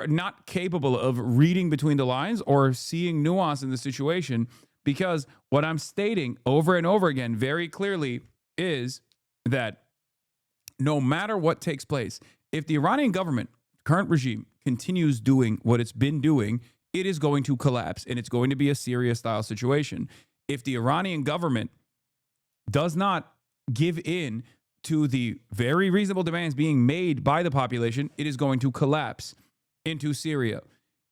are not capable of reading between the lines or seeing nuance in the situation, because what I'm stating over and over again very clearly is that no matter what takes place, if the Iranian government, current regime, continues doing what it's been doing, it is going to collapse, and it's going to be a Syria-style situation. If the Iranian government does not give in to the very reasonable demands being made by the population, it is going to collapse into Syria.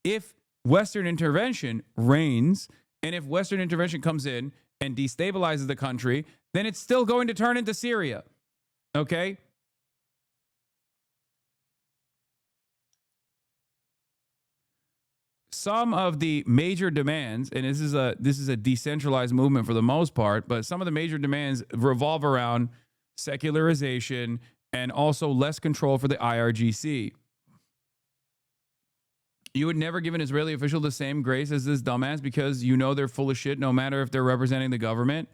If Western intervention reigns, and if Western intervention comes in and destabilizes the country, then it's still going to turn into Syria. Okay? Some of the major demands, and this is a decentralized movement for the most part, but some of the major demands revolve around secularization and also less control for the IRGC. You would never give an Israeli official the same grace as this dumbass because you know they're full of shit no matter if they're representing the government.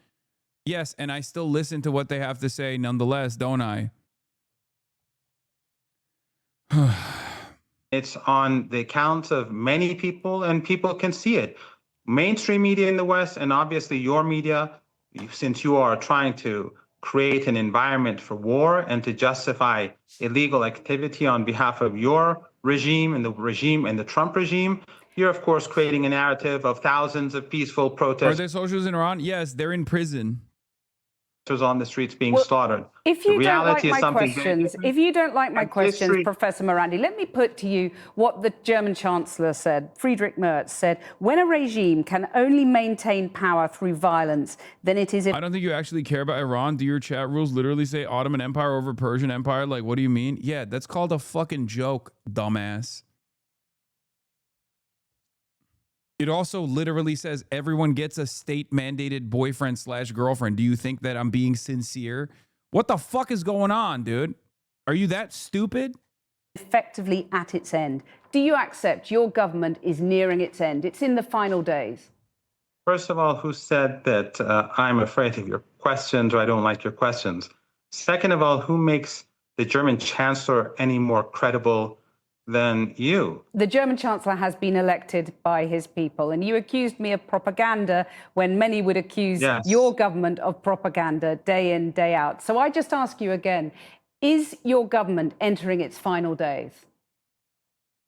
Yes, and I still listen to what they have to say nonetheless, don't I? It's on the accounts of many people, and people can see it. Mainstream media in the West, and obviously your media, since you are trying to create an environment for war and to justify illegal activity on behalf of your regime and the Trump regime, you're of course creating a narrative of thousands of peaceful Are protesters there soldiers in Iran? Yes, they're in prison. on the streets being slaughtered. If you don't like my questions, Professor Morandi, let me put to you what the German Chancellor said. Friedrich Merz said, when a regime can only maintain power through violence, then it is... I don't think you actually care about Iran. Do your chat rules literally say Ottoman Empire over Persian Empire? Like, what do you mean? Yeah, that's called a fucking joke, dumbass. It also literally says everyone gets a state-mandated boyfriend/girlfriend. Do you think that I'm being sincere? What the fuck is going on, dude? Are you that stupid? Effectively at its end. Do you accept your government is nearing its end? It's in the final days. First of all, who said that I'm afraid of your questions or I don't like your questions? Second of all, who makes the German Chancellor any more credible than you? The German Chancellor has been elected by his people, and you accused me of propaganda when many would accuse your government of propaganda day in, day out. So I just ask you again, is your government entering its final days?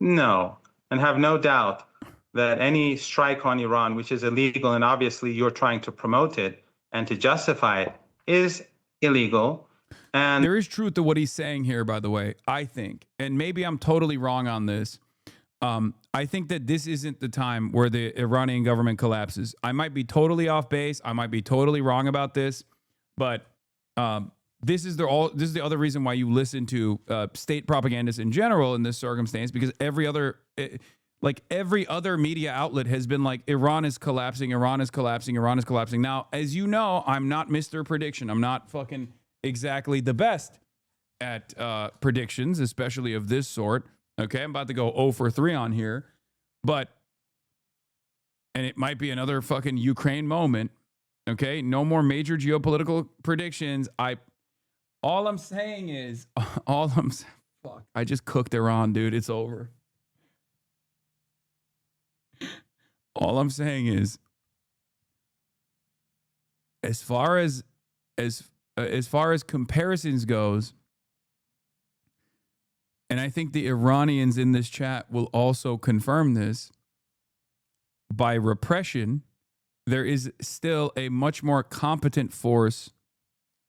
No, and have no doubt that any strike on Iran, which is illegal, and obviously you're trying to promote it and to justify it, is illegal. And there is truth to what he's saying here, by the way, I think, and maybe I'm totally wrong on this. I think that this isn't the time where the Iranian government collapses. I might be totally off base. I might be totally wrong about this, but this is the other reason why you listen to state propagandists in general in this circumstance, because every other media outlet has been like, Iran is collapsing, Iran is collapsing, Iran is collapsing. Now, as you know, I'm not Mr. Prediction. I'm not fucking exactly the best at predictions, especially of this sort. Okay, I'm about to go 0 for 3 on here, and it might be another fucking Ukraine moment. Okay, no more major geopolitical predictions. All I'm saying is, fuck, I just cooked Iran, dude. It's over. All I'm saying is, as far as comparisons goes, and I think the Iranians in this chat will also confirm this, by repression, there is still a much more competent force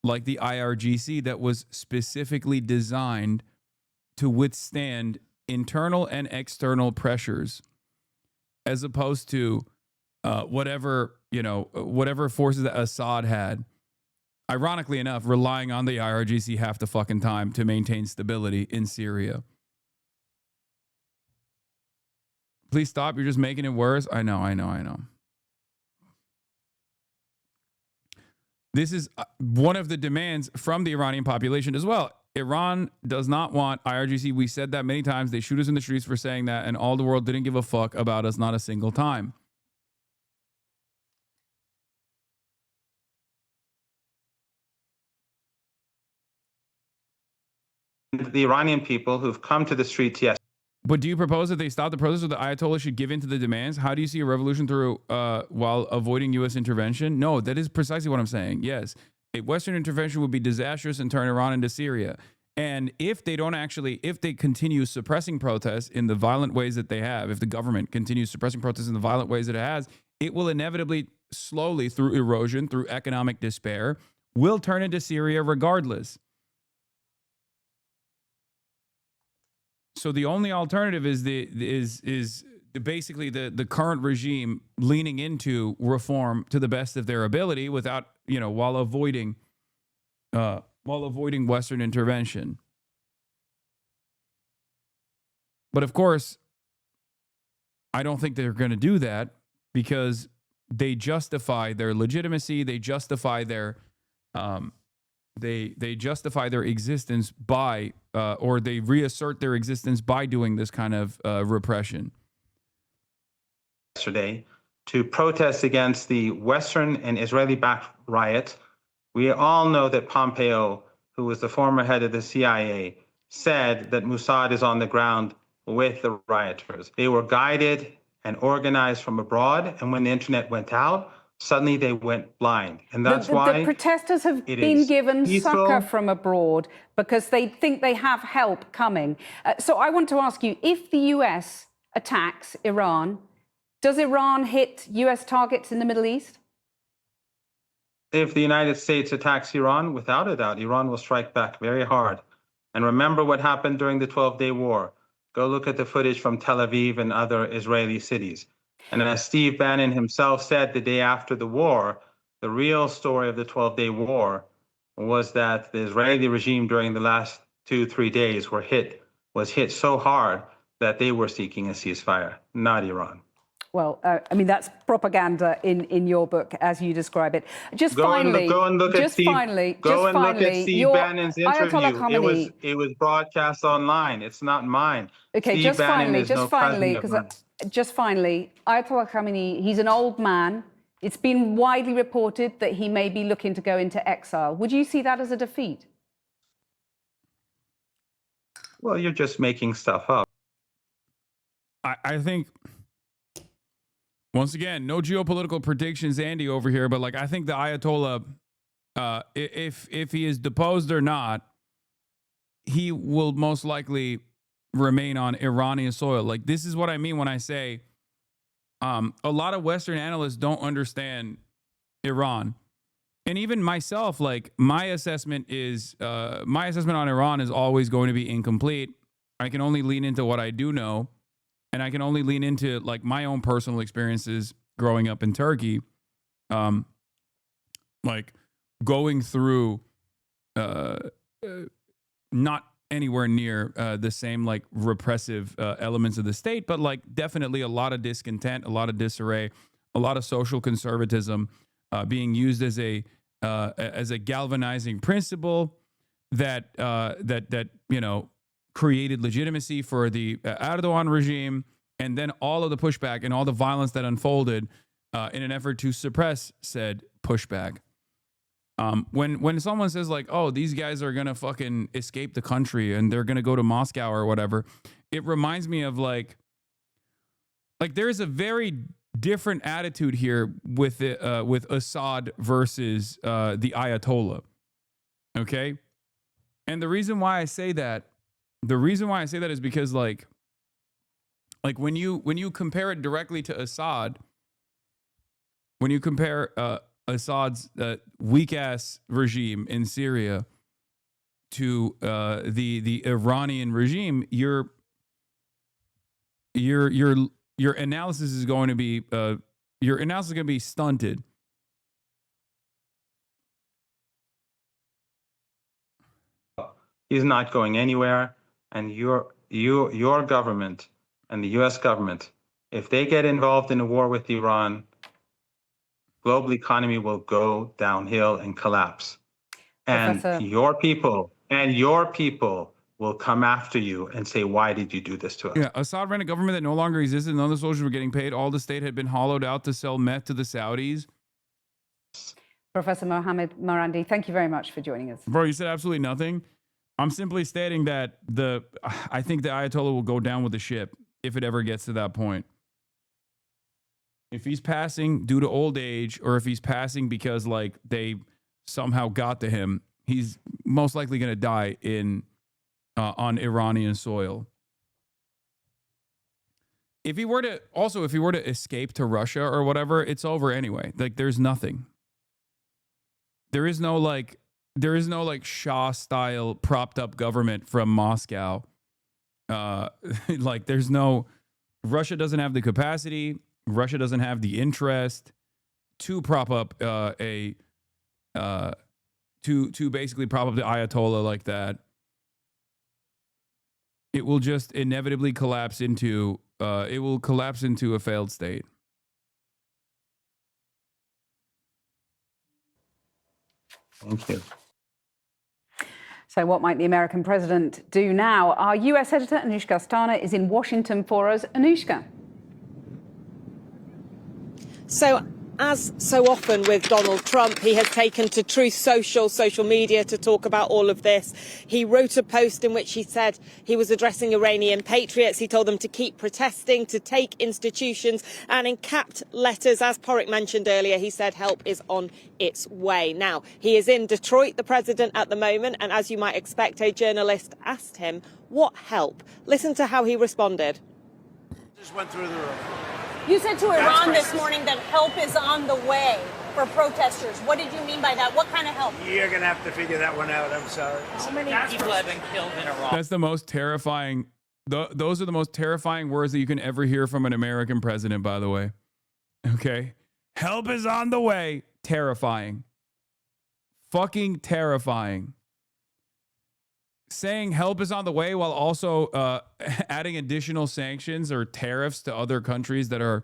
like the IRGC that was specifically designed to withstand internal and external pressures, as opposed to whatever forces that Assad had. Ironically enough, relying on the IRGC half the fucking time to maintain stability in Syria. Please stop. You're just making it worse. I know. This is one of the demands from the Iranian population as well. Iran does not want IRGC. We said that many times. They shoot us in the streets for saying that, and all the world didn't give a fuck about us, not a single time. The Iranian people who've come to the streets, yes, But do you propose that they stop the protests or the Ayatollah should give in to the demands? How do you see a revolution through while avoiding U.S. intervention? No, that is precisely what I'm saying. Yes, a Western intervention would be disastrous and turn Iran into Syria. And if they don't actually, if they continue suppressing protests in the violent ways that they have, if the government continues suppressing protests in the violent ways that it has, it will inevitably, slowly, through erosion, through economic despair, will turn into Syria regardless. So the only alternative is basically the current regime leaning into reform to the best of their ability without, while avoiding Western intervention. But of course, I don't think they're going to do that because they justify their legitimacy. They justify their they justify their existence by or they reassert their existence by doing this kind of repression. Yesterday, to protest against the Western and Israeli-backed riots. We all know that Pompeo, who was the former head of the CIA, said that Mossad is on the ground with the rioters. They were guided and organized from abroad, and when the internet went out, suddenly they went blind. And that's why the protesters have been given succor from abroad because they think they have help coming. So I want to ask you, if the US attacks Iran, does Iran hit US targets in the Middle East? If the United States attacks Iran, without a doubt, Iran will strike back very hard. And remember what happened during the 12-day war. Go look at the footage from Tel Aviv and other Israeli cities. And as Steve Bannon himself said the day after the war, the real story of the 12-day war was that the Israeli regime during the last 2-3 days was hit so hard that they were seeking a ceasefire, not Iran. Well, I mean, that's propaganda in your book, as you describe it. Just Go and look at Steve Bannon's interview. It was broadcast online. It's not mine. Okay, Steve just Bannon finally, Ayatollah Khamenei, he's an old man. It's been widely reported that he may be looking to go into exile. Would you see that as a defeat? Well, you're just making stuff up. I think, once again, no geopolitical predictions, Andy, over here, but I think the Ayatollah, if he is deposed or not, he will most likely remain on Iranian soil. This is what I mean when I say a lot of Western analysts don't understand Iran. And even myself, my assessment on Iran is always going to be incomplete. I can only lean into what I do know. And I can only lean into my own personal experiences growing up in Turkey, going through not anywhere near the same repressive elements of the state, but definitely a lot of discontent, a lot of disarray, a lot of social conservatism being used as a galvanizing principle that created legitimacy for the Erdogan regime, and then all of the pushback and all the violence that unfolded in an effort to suppress said pushback. When someone says oh, these guys are gonna fucking escape the country and they're gonna go to Moscow or whatever, it reminds me of there is a very different attitude here with Assad versus the Ayatollah. Okay, and the reason why I say that is because when you compare it directly to Assad, when you compare Assad's weak ass regime in Syria to the Iranian regime, your analysis is going to be stunted. He's not going anywhere. And your government and the U.S. government, if they get involved in a war with Iran, global economy will go downhill and collapse. And your people will come after you and say, why did you do this to us? Yeah, Assad ran a government that no longer existed. None of the soldiers were getting paid. All the state had been hollowed out to sell meth to the Saudis. Professor Mohammed Marandi, thank you very much for joining us. Bro, you said absolutely nothing. I'm simply stating that I think the Ayatollah will go down with the ship if it ever gets to that point. If he's passing due to old age, or if he's passing because like they somehow got to him, he's most likely going to die on Iranian soil. If he were to escape to Russia or whatever, it's over anyway. Like there's nothing. There is no like Shah style propped up government from Moscow. Like there's no, Russia doesn't have the capacity. Russia doesn't have the interest to prop up to basically prop up the Ayatollah like that. It will just inevitably collapse into a failed state. Thank you. So what might the American president do now? Our US editor, Anushka Astana, is in Washington for us. Anushka. So, as so often with Donald Trump, he has taken to Truth social media to talk about all of this. He wrote a post in which he said he was addressing Iranian patriots. He told them to keep protesting, to take institutions, and in capped letters, as Porrick mentioned earlier, he said help is on its way. Now, he is in Detroit, the president, at the moment, and as you might expect, a journalist asked him what help. Listen to how he responded. Just went through the roof. You said to Iran this morning that help is on the way for protesters. What did you mean by that? What kind of help? You're going to have to figure that one out. I'm sorry. How many people have been killed in Iran? That's the most terrifying. Those are the most terrifying words that you can ever hear from an American president, by the way. Okay. Help is on the way. Terrifying. Fucking terrifying. Saying help is on the way while also adding additional sanctions or tariffs to other countries that are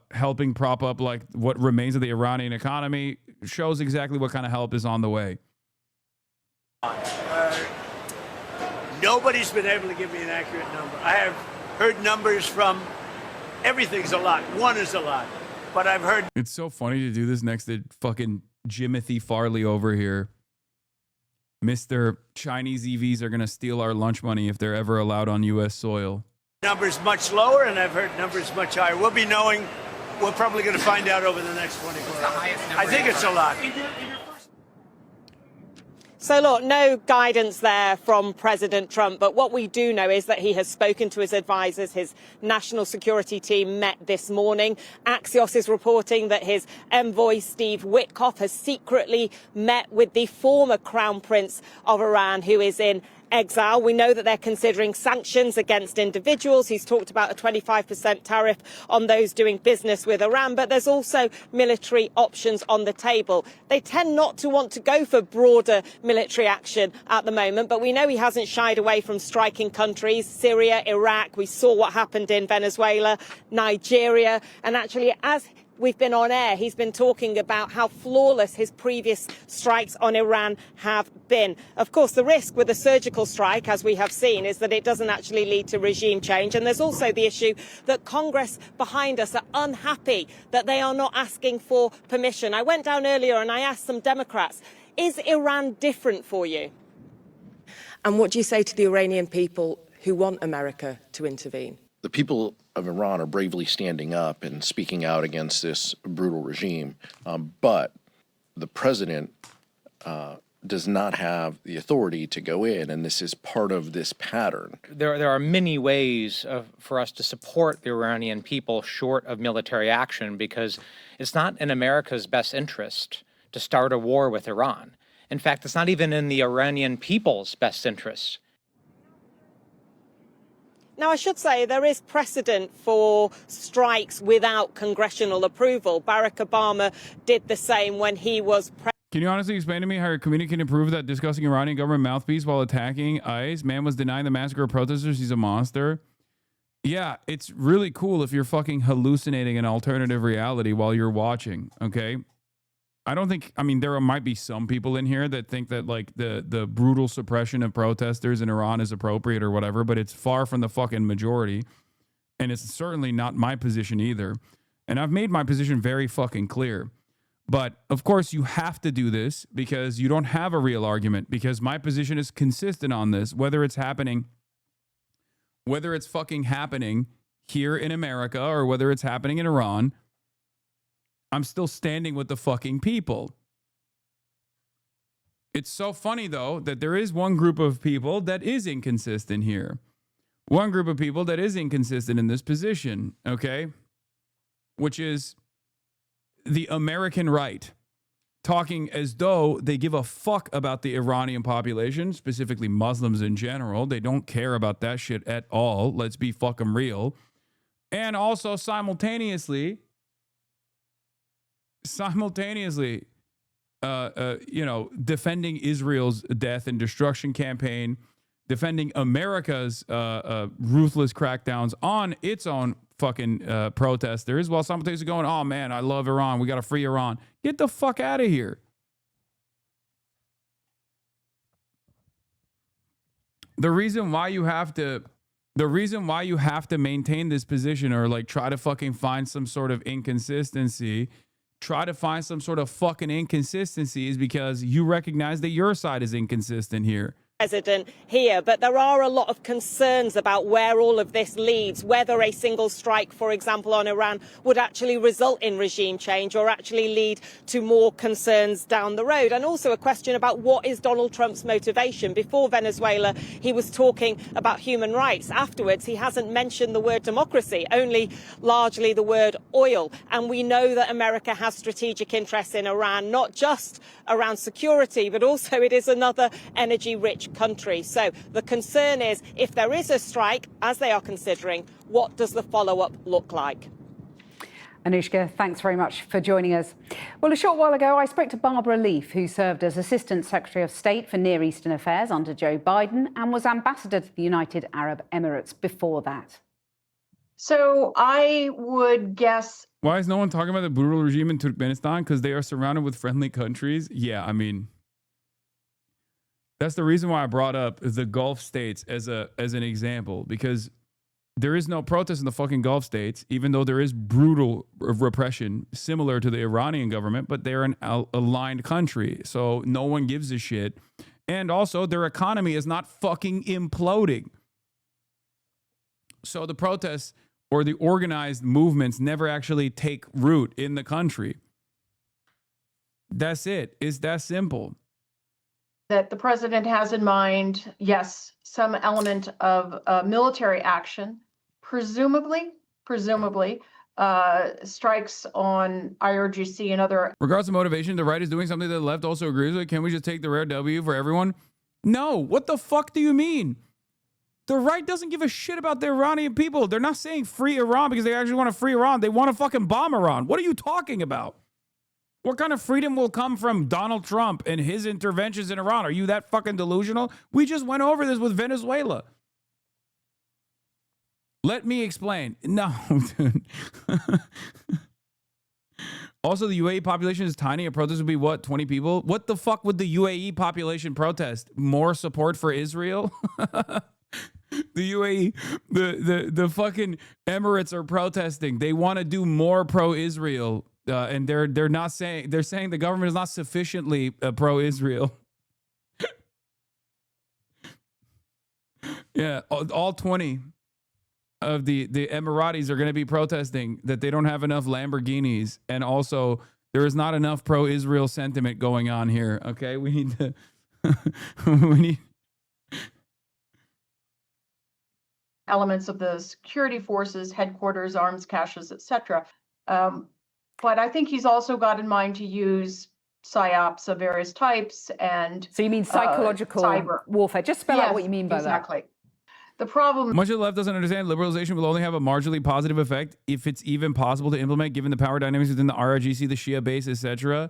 helping prop up like what remains of the Iranian economy shows exactly what kind of help is on the way. Nobody's been able to give me an accurate number. I have heard numbers from everything's a lot. One is a lot. But I've heard. It's so funny to do this next to fucking Jimothy Farley over here. Mr. Chinese EVs are going to steal our lunch money if they're ever allowed on U.S. soil. Numbers much lower, and I've heard numbers much higher. We'll be knowing. We're probably going to find out over the next 24 hours. I think it's a lot. So, look, no guidance there from President Trump. But what we do know is that he has spoken to his advisors. His national security team met this morning. Axios is reporting that his envoy, Steve Witkoff, has secretly met with the former Crown Prince of Iran, who is in exile. We know that they're considering sanctions against individuals. He's talked about a 25% tariff on those doing business with Iran, but there's also military options on the table. They tend not to want to go for broader military action at the moment, but we know he hasn't shied away from striking countries, Syria, Iraq. We saw what happened in Venezuela, Nigeria, and actually as we've been on air, he's been talking about how flawless his previous strikes on Iran have been. Of course, the risk with a surgical strike, as we have seen, is that it doesn't actually lead to regime change. And there's also the issue that Congress behind us are unhappy that they are not asking for permission. I went down earlier and I asked some Democrats, is Iran different for you? And what do you say to the Iranian people who want America to intervene? The people of Iran are bravely standing up and speaking out against this brutal regime, but the president does not have the authority to go in, and this is part of this pattern. There are many ways for us to support the Iranian people short of military action, because it's not in America's best interest to start a war with Iran. In fact, it's not even in the Iranian people's best interest. Now, I should say there is precedent for strikes without congressional approval. Barack Obama did the same when he was president. Can you honestly explain to me how your community can improve that discussing Iranian government mouthpiece while attacking ICE? Man was denying the massacre of protesters. He's a monster. Yeah, it's really cool if you're fucking hallucinating an alternative reality while you're watching, okay? I mean, there might be some people in here that think that like the brutal suppression of protesters in Iran is appropriate or whatever, but it's far from the fucking majority. And it's certainly not my position either. And I've made my position very fucking clear. But of course, you have to do this because you don't have a real argument, because my position is consistent on this, whether it's fucking happening here in America or whether it's happening in Iran. I'm still standing with the fucking people. It's so funny, though, that there is one group of people that is inconsistent here. One group of people that is inconsistent in this position, okay? Which is the American right, talking as though they give a fuck about the Iranian population, specifically Muslims in general. They don't care about that shit at all. Let's be fucking real. And also simultaneously, defending Israel's death and destruction campaign, defending America's ruthless crackdowns on its own fucking protesters, while simultaneously going, oh man, I love Iran, we got to free Iran. Get the fuck out of here. The reason why you have to maintain this position, or like try to fucking find some sort of inconsistency, is because you recognize that your side is inconsistent here. President here, but there are a lot of concerns about where all of this leads, whether a single strike, for example, on Iran would actually result in regime change or actually lead to more concerns down the road. And also a question about what is Donald Trump's motivation. Before Venezuela, he was talking about human rights. Afterwards, he hasn't mentioned the word democracy, only largely the word oil. And we know that America has strategic interests in Iran, not just around security, but also it is another energy-rich country. So the concern is, if there is a strike, as they are considering, what does the follow-up look like? Anushka, thanks very much for joining us. Well, a short while ago, I spoke to Barbara Leaf, who served as Assistant Secretary of State for Near Eastern Affairs under Joe Biden and was Ambassador to the United Arab Emirates before that. So I would guess... Why is no one talking about the brutal regime in Turkmenistan? Because they are surrounded with friendly countries? Yeah, I mean... That's the reason why I brought up the Gulf states as an example, because there is no protest in the fucking Gulf states, even though there is brutal repression similar to the Iranian government, but they're an aligned country, so no one gives a shit. And also, their economy is not fucking imploding. So the protests or the organized movements never actually take root in the country. That's it. It's that simple. That the president has in mind, yes, some element of military action, presumably strikes on IRGC and other. Regardless of motivation, the right is doing something that the left also agrees with. Can we just take the rare W for everyone? No. What the fuck do you mean? The right doesn't give a shit about the Iranian people. They're not saying free Iran because they actually want to free Iran. They want to fucking bomb Iran. What are you talking about? What kind of freedom will come from Donald Trump and his interventions in Iran? Are you that fucking delusional? We just went over this with Venezuela. Let me explain. No, dude. Also, the UAE population is tiny. A protest would be what, 20 people? What the fuck would the UAE population protest? More support for Israel? The UAE, the fucking Emirates are protesting. They want to do more pro-Israel. And they're saying the government is not sufficiently pro-Israel. Yeah, all 20 of the Emiratis are going to be protesting that they don't have enough Lamborghinis, and also there is not enough pro-Israel sentiment going on here. Okay, we need to elements of the security forces, headquarters, arms caches, etc. But I think he's also got in mind to use psyops of various types and... So you mean psychological cyber warfare? Just spell out what you mean by that. Exactly. The problem... Much of the left doesn't understand liberalization will only have a marginally positive effect if it's even possible to implement, given the power dynamics within the IRGC, the Shia base, etc.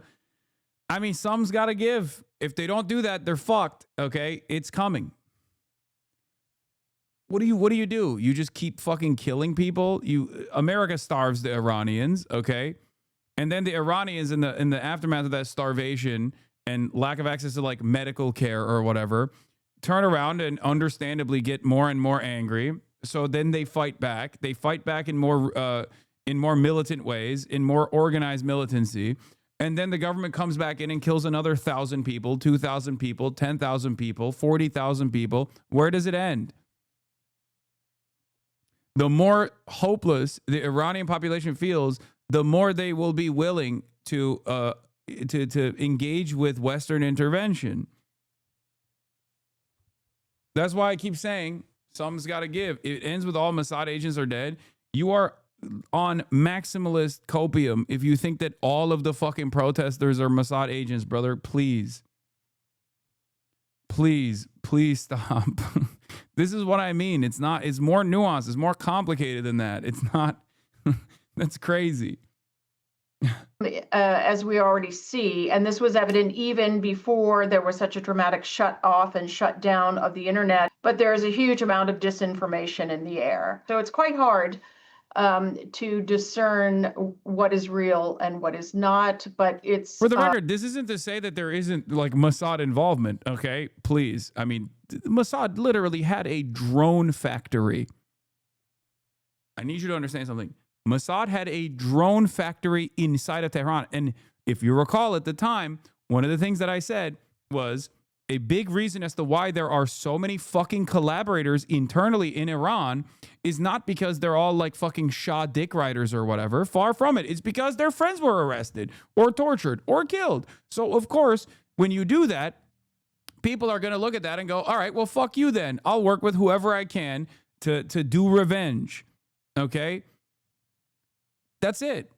I mean, some's got to give. If they don't do that, they're fucked, okay? It's coming. What do you do? You just keep fucking killing people? America starves the Iranians, okay? And then the Iranians in the aftermath of that starvation and lack of access to like medical care or whatever, turn around and understandably get more and more angry. So then they fight back. They fight back in more militant ways, in more organized militancy. And then the government comes back in and kills another 1,000 people, 2,000 people, 10,000 people, 40,000 people. Where does it end? The more hopeless the Iranian population feels, the more they will be willing to engage with Western intervention. That's why I keep saying something's got to give. It ends with all Mossad agents are dead. You are on maximalist copium if you think that all of the fucking protesters are Mossad agents, brother. Please stop. This is what I mean. It's more nuanced. It's more complicated than that. It's not. That's crazy. As we already see, and this was evident even before there was such a dramatic shut off and shut down of the internet, but there is a huge amount of disinformation in the air. So it's quite hard to discern what is real and what is not, but it's... For the record, this isn't to say that there isn't like Mossad involvement, okay? Please. I mean, Mossad literally had a drone factory. I need you to understand something. Mossad had a drone factory inside of Tehran. And if you recall at the time, one of the things that I said was a big reason as to why there are so many fucking collaborators internally in Iran is not because they're all like fucking Shah dick riders or whatever. Far from it. It's because their friends were arrested or tortured or killed. So, of course, when you do that, people are going to look at that and go, all right, well, fuck you then. I'll work with whoever I can to do revenge. Okay? That's it.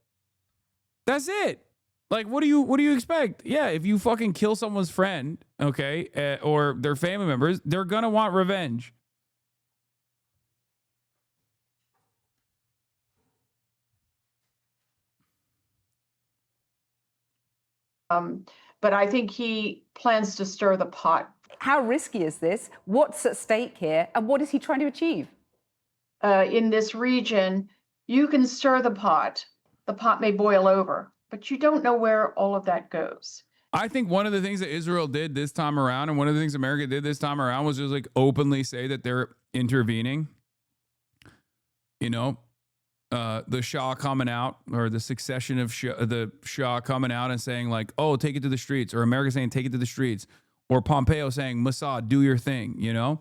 That's it. Like, what do you expect? Yeah, if you fucking kill someone's friend, okay, or their family members, they're gonna want revenge. But I think he plans to stir the pot. How risky is this? What's at stake here? And what is he trying to achieve? In this region, you can stir the pot. The pot may boil over, but you don't know where all of that goes. I think one of the things that Israel did this time around, and one of the things America did this time around, was just like openly say that they're intervening. You know, the Shah coming out, or the succession of the Shah coming out and saying like, oh, take it to the streets, or America saying take it to the streets, or Pompeo saying, Mossad, do your thing, you know?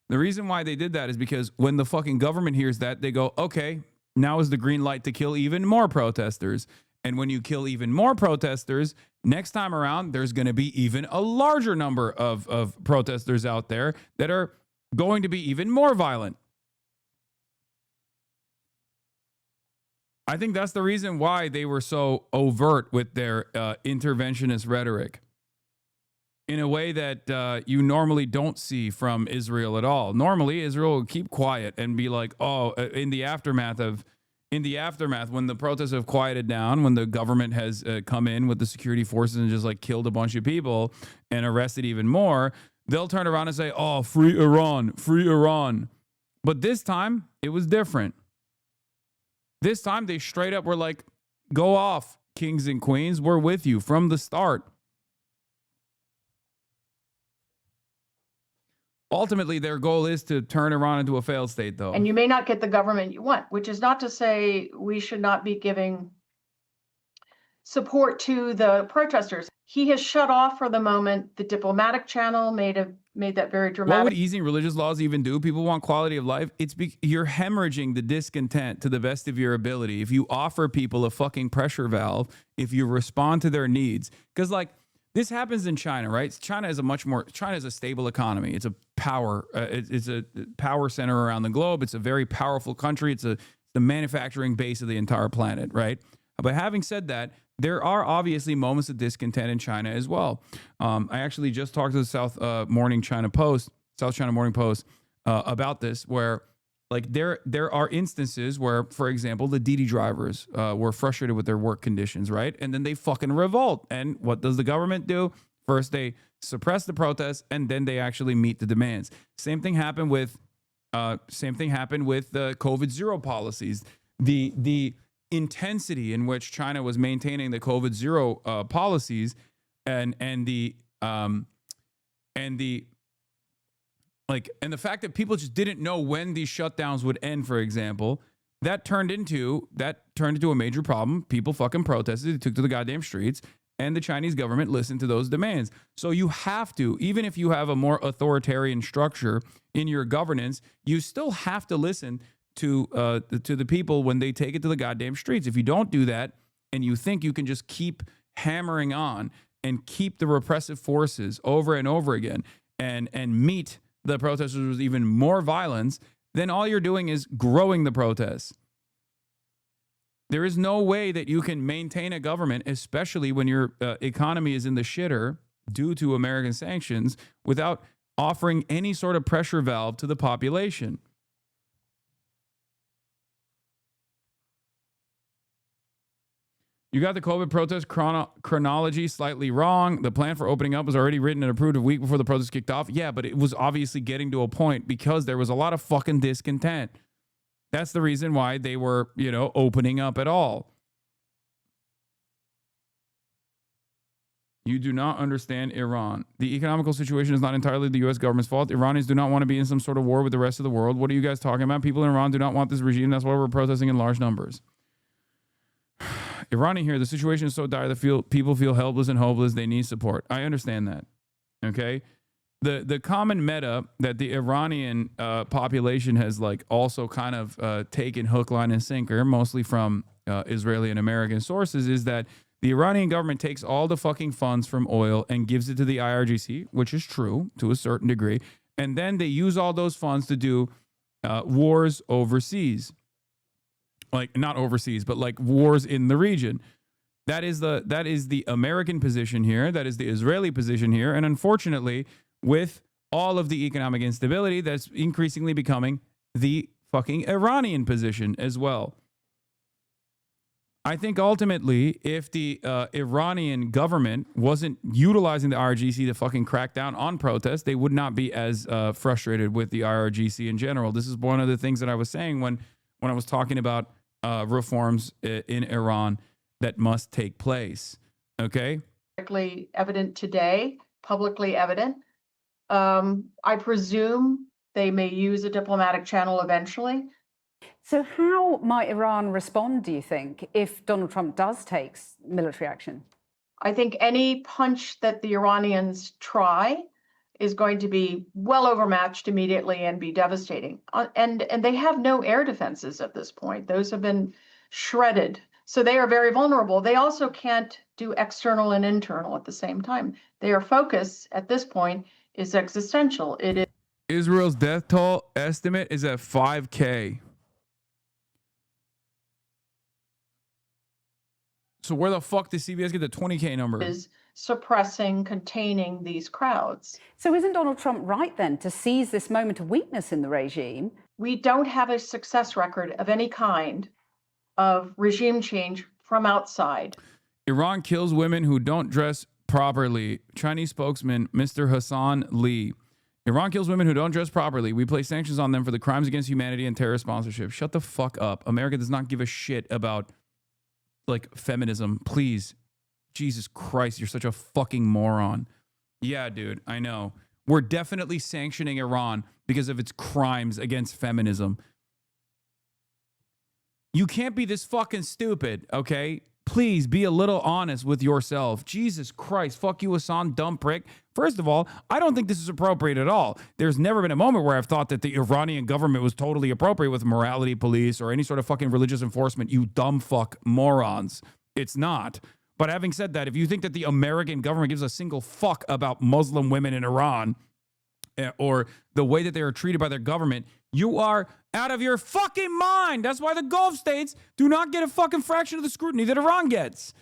The reason why they did that is because when the fucking government hears that, they go, okay, now is the green light to kill even more protesters. And when you kill even more protesters, next time around, there's going to be even a larger number of protesters out there that are going to be even more violent. I think that's the reason why they were so overt with their interventionist rhetoric in a way that you normally don't see from Israel at all. Normally, Israel will keep quiet and be like, oh, in the aftermath, when the protests have quieted down, when the government has come in with the security forces and just like killed a bunch of people and arrested even more, they'll turn around and say, oh, free Iran, free Iran. But this time, it was different. This time, they straight up were like, go off, kings and queens. We're with you from the start. Ultimately, their goal is to turn Iran into a failed state, though. And you may not get the government you want, which is not to say we should not be giving support to the protesters. He has shut off for the moment the diplomatic channel, made that very dramatic. What would easing religious laws even do? People want quality of life. You're hemorrhaging the discontent to the best of your ability. If you offer people a fucking pressure valve, if you respond to their needs, because like, this happens in China, right? China is a stable economy. It's a power. It's a power center around the globe. It's a very powerful country. It's the manufacturing base of the entire planet, right? But having said that, there are obviously moments of discontent in China as well. I actually just talked to the South China Morning Post, about this, where like there are instances where, for example, the Didi drivers were frustrated with their work conditions, right? And then they fucking revolt. And what does the government do? First, they suppress the protests, and then they actually meet the demands. Same thing happened with the COVID zero policies. The intensity in which China was maintaining the COVID zero policies, and the fact that people just didn't know when these shutdowns would end, for example, that turned into a major problem. People fucking protested. They took to the goddamn streets. and the Chinese government listen to those demands. So you have to, even if you have a more authoritarian structure in your governance, you still have to listen to the people when they take it to the goddamn streets. If you don't do that and you think you can just keep hammering on and keep the repressive forces over and over again and meet the protesters with even more violence, then all you're doing is growing the protests. There is no way that you can maintain a government, especially when your economy is in the shitter due to American sanctions, without offering any sort of pressure valve to the population. You got the COVID protest chronology slightly wrong. The plan for opening up was already written and approved a week before the protest kicked off. Yeah, but it was obviously getting to a point because there was a lot of fucking discontent. That's the reason why they were, opening up at all. You do not understand Iran. The economical situation is not entirely the U.S. government's fault. Iranians do not want to be in some sort of war with the rest of the world. What are you guys talking about? People in Iran do not want this regime. That's why we're protesting in large numbers. Iranian here, the situation is so dire that people feel helpless and hopeless. They need support. I understand that. Okay? The common meta that the Iranian population has also kind of taken hook, line, and sinker, mostly from Israeli and American sources, is that the Iranian government takes all the fucking funds from oil and gives it to the IRGC, which is true to a certain degree, and then they use all those funds to do wars overseas. Not overseas, but wars in the region. That is the American position here. That is the Israeli position here. And unfortunately, with all of the economic instability, that's increasingly becoming the fucking Iranian position as well. I think ultimately, if the Iranian government wasn't utilizing the IRGC to fucking crack down on protests, they would not be as frustrated with the IRGC in general. This is one of the things that I was saying when I was talking about reforms in Iran that must take place. Okay? Evident today, publicly evident. I presume they may use a diplomatic channel eventually. So how might Iran respond, do you think, if Donald Trump does take military action? I think any punch that the Iranians try is going to be well overmatched immediately and be devastating. And they have no air defenses at this point. Those have been shredded. So they are very vulnerable. They also can't do external and internal at the same time. Their focus at this point is existential. It is Israel's death toll estimate is at 5K. So where the fuck does CBS get the 20K number? Is suppressing, containing these crowds. So isn't Donald Trump right then to seize this moment of weakness in the regime? We don't have a success record of any kind of regime change from outside. Iran kills women who don't dress properly. Chinese spokesman Mr. HasanAbi. Iran kills women who don't dress properly. We place sanctions on them for the crimes against humanity and terrorist sponsorship. Shut the fuck up. America does not give a shit about feminism. Please. Jesus Christ, you're such a fucking moron. Yeah, dude, I know. We're definitely sanctioning Iran because of its crimes against feminism. You can't be this fucking stupid, okay? Please be a little honest with yourself. Jesus Christ, fuck you, Hassan, dumb prick. First of all, I don't think this is appropriate at all. There's never been a moment where I've thought that the Iranian government was totally appropriate with morality police or any sort of fucking religious enforcement, you dumb fuck morons. It's not. But having said that, if you think that the American government gives a single fuck about Muslim women in Iran or the way that they are treated by their government, you are out of your fucking mind. That's why the Gulf states do not get a fucking fraction of the scrutiny that Iran gets.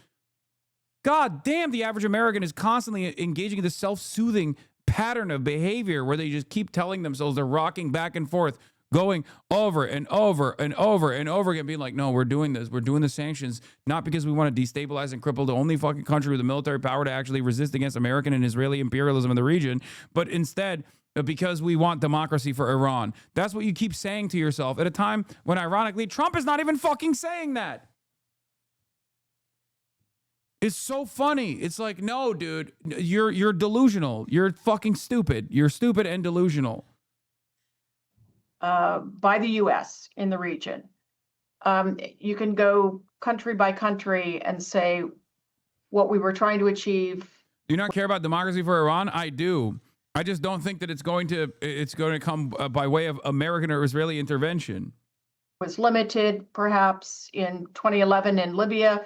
God damn, the average American is constantly engaging in this self-soothing pattern of behavior where they just keep telling themselves they're rocking back and forth, going over and over and over and over again, being like, no, we're doing this. We're doing the sanctions, not because we want to destabilize and cripple the only fucking country with the military power to actually resist against American and Israeli imperialism in the region, but instead because we want democracy for Iran. That's what you keep saying to yourself at a time when, ironically, Trump is not even fucking saying that. It's so funny. It's like, no, dude, you're delusional. You're fucking stupid. You're stupid and delusional. By the U.S. in the region. You can go country by country and say what we were trying to achieve. Do you not care about democracy for Iran? I do. I just don't think that it's going to come by way of American or Israeli intervention. Was limited, perhaps, in 2011 in Libya,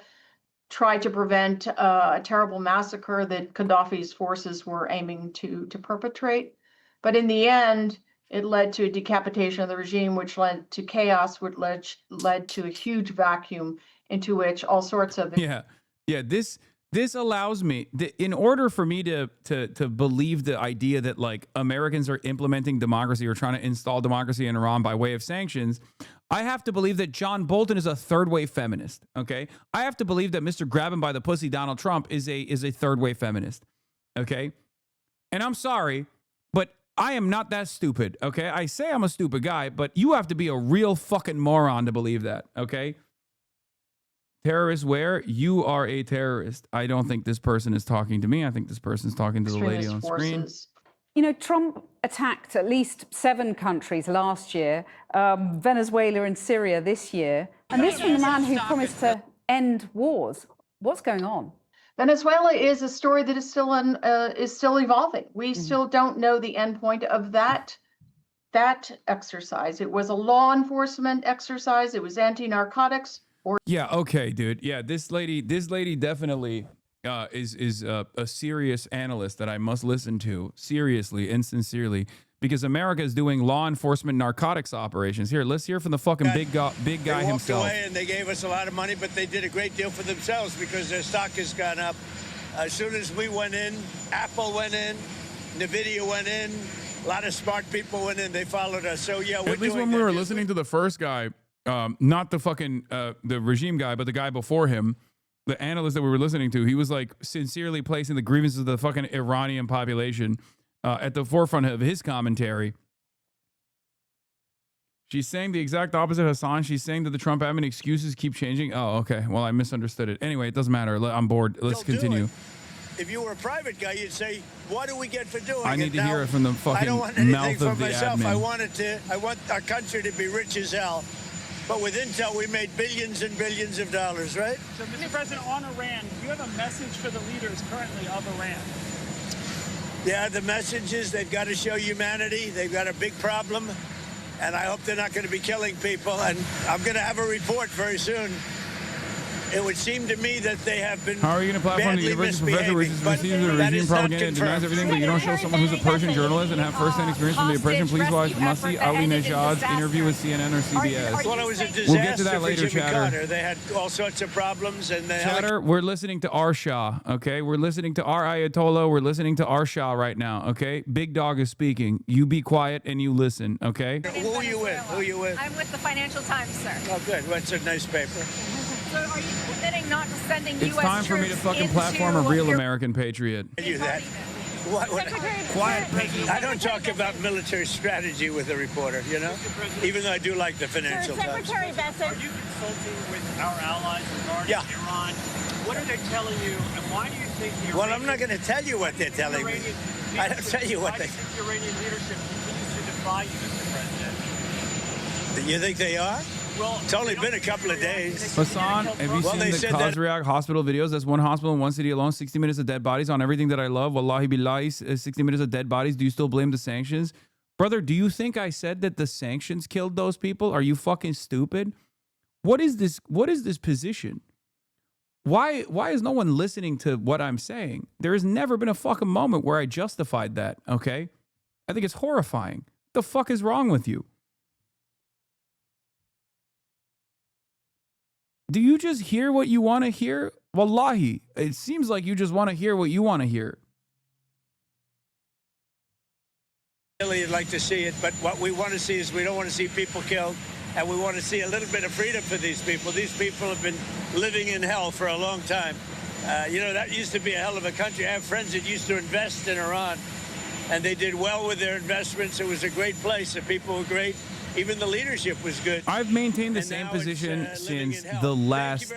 tried to prevent a terrible massacre that Gaddafi's forces were aiming to perpetrate. But in the end, it led to a decapitation of the regime, which led to chaos, which led to a huge vacuum into which all sorts of... This allows me, in order for me to believe the idea that like Americans are implementing democracy or trying to install democracy in Iran by way of sanctions, I have to believe that John Bolton is a third-wave feminist, okay? I have to believe that Mr. Grab him by the pussy Donald Trump is a third-wave feminist, okay? And I'm sorry, but I am not that stupid, okay? I say I'm a stupid guy, but you have to be a real fucking moron to believe that, okay? Terrorist where? You are a terrorist. I don't think this person is talking to me. I think this person is talking to the lady on screen. You know, Trump attacked at least 7 countries last year, Venezuela and Syria this year. And this from the man who promised to end wars. What's going on? Venezuela is a story that is still evolving. We still don't know the end point of that exercise. It was a law enforcement exercise. It was anti-narcotics. Yeah, okay, dude. Yeah, this lady definitely is a serious analyst that I must listen to seriously and sincerely, because America is doing law enforcement narcotics operations. Here, let's hear from the fucking big guy they himself. Walked away and they gave us a lot of money, but they did a great deal for themselves because their stock has gone up. As soon as we went in, Apple went in, NVIDIA went in, a lot of smart people went in. They followed us. So yeah, at least when we were listening to the first guy. Not the fucking the regime guy, but the guy before him, the analyst that we were listening to, he was like sincerely placing the grievances of the fucking Iranian population at the forefront of his commentary. She's saying the exact opposite, Hassan. She's saying that the Trump admin excuses keep changing. Oh, okay. Well, I misunderstood it. Anyway, it doesn't matter. I'm bored. Let's continue. If you were a private guy, you'd say, "What do we get for doing it?" I need to hear it from the fucking I don't want anything mouth for of the myself. admin. I want our country to be rich as hell. But with Intel, we made billions and billions of dollars, right? So, Mr. President, on Iran, do you have a message for the leaders currently of Iran? Yeah, the message is they've got to show humanity. They've got a big problem, and I hope they're not going to be killing people. And I'm going to have a report very soon. It would seem to me that they have been How are you going to platform the university professor which receives the regime propaganda and denies everything, but you don't show someone who's a Persian journalist and have first-hand experience from the oppression? Please watch Masih Alinejad's interview with CNN or CBS. Well, it was a disaster. We'll get to that later, Chatter. They had all sorts of problems. And Chatter, we're listening to our Shah, okay? We're listening to our Ayatollah. We're listening to our Shah right now, okay? Big Dog is speaking. You be quiet and you listen, okay? Who are you with? Who are you with? I'm with the Financial Times, sir. Oh, good. Well, it's a nice paper. So are you committing not to sending It's U.S. time for me to fucking platform a real American patriot. You that. Quiet. I don't talk about military strategy with a reporter, you know, even though I do like the Financial Times. Secretary Bessent. Are you consulting with our allies regarding Iran? What are they telling you, and why do you think the Well, I'm not going to tell you what they're telling me. I don't tell you what they... Why do you think the Iranian leadership continues to defy you, Mr. President? You think they are? Well, it's only been a couple of days. Hassan, have you seen the Khazriak hospital videos? That's one hospital in one city alone, 60 minutes of dead bodies on everything that I love. Wallahi billahi, 60 minutes of dead bodies. Do you still blame the sanctions? Brother, do you think I said that the sanctions killed those people? Are you fucking stupid? What is this position? Why is no one listening to what I'm saying? There has never been a fucking moment where I justified that, okay? I think it's horrifying. The fuck is wrong with you? Do you just hear what you want to hear? Wallahi, it seems like you just want to hear what you want to hear. Really, you'd like to see it, but what we want to see is we don't want to see people killed, and we want to see a little bit of freedom for these people. These people have been living in hell for a long time. You know, that used to be a hell of a country. I have friends that used to invest in Iran, and they did well with their investments. It was a great place. The people were great. Even the leadership was good. I've maintained the same position since the last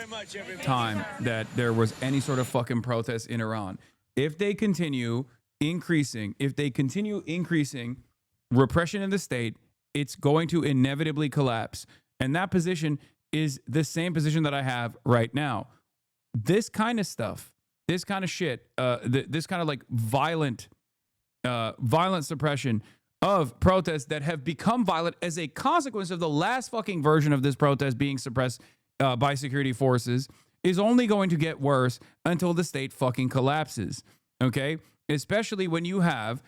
time that there was any sort of fucking protest in Iran. If they continue increasing repression in the state, it's going to inevitably collapse. And that position is the same position that I have right now. This kind of stuff this kind of shit, this kind of like violent suppression of protests that have become violent as a consequence of the last fucking version of this protest being suppressed by security forces is only going to get worse until the state fucking collapses. Okay? Especially when you have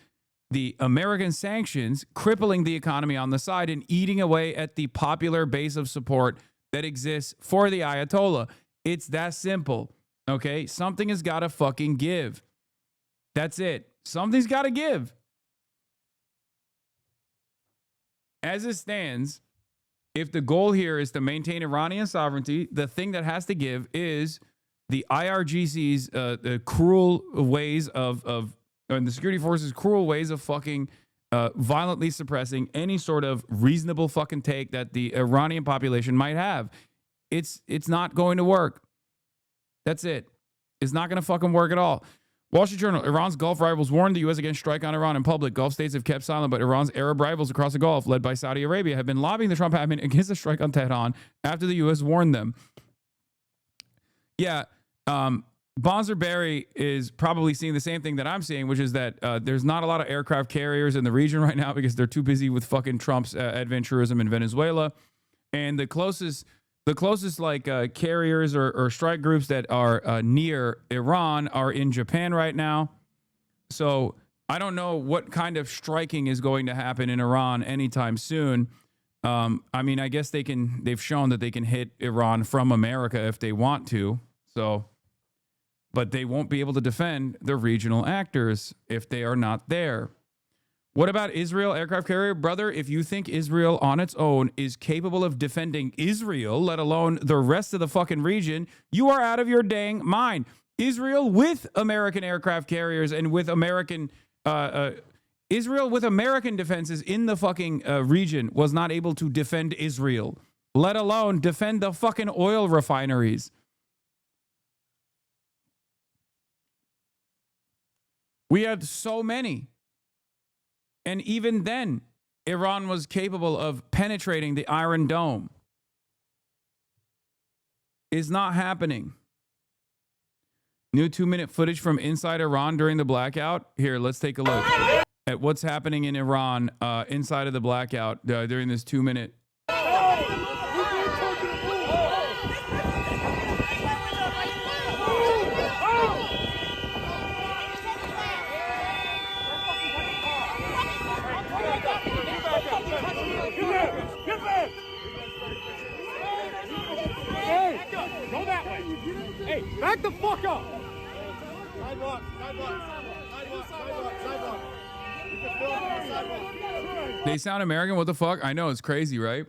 the American sanctions crippling the economy on the side and eating away at the popular base of support that exists for the Ayatollah. It's that simple. Okay? Something has got to fucking give. That's it. Something's got to give. As it stands, if the goal here is to maintain Iranian sovereignty, the thing that has to give is the IRGC's the cruel ways and the security forces' cruel ways of fucking violently suppressing any sort of reasonable fucking take that the Iranian population might have. It's not going to work. That's it. It's not going to fucking work at all. Wall Street Journal, Iran's Gulf rivals warned the U.S. against strike on Iran in public. Gulf states have kept silent, but Iran's Arab rivals across the Gulf, led by Saudi Arabia, have been lobbying the Trump admin against a strike on Tehran after the U.S. warned them. Yeah, Bonzer Berry is probably seeing the same thing that I'm seeing, which is that there's not a lot of aircraft carriers in the region right now because they're too busy with fucking Trump's adventurism in Venezuela. And the closest like carriers or strike groups that are near Iran are in Japan right now. So I don't know what kind of striking is going to happen in Iran anytime soon. I mean, I guess they've shown that they can hit Iran from America if they want to. So, but they won't be able to defend the regional actors if they are not there. What about Israel aircraft carrier? Brother, if you think Israel on its own is capable of defending Israel, let alone the rest of the fucking region, you are out of your dang mind. Israel with American aircraft carriers and with American Israel with American defenses in the fucking region was not able to defend Israel, let alone defend the fucking oil refineries. We had so many. And even then, Iran was capable of penetrating the Iron Dome. It's not happening. New 2-minute footage from inside Iran during the blackout. Here, let's take a look at what's happening in Iran inside of the blackout during this 2-minute. Go that way. Hey, back the fuck up. Sidewalk. They sound American? What the fuck? I know, it's crazy, right?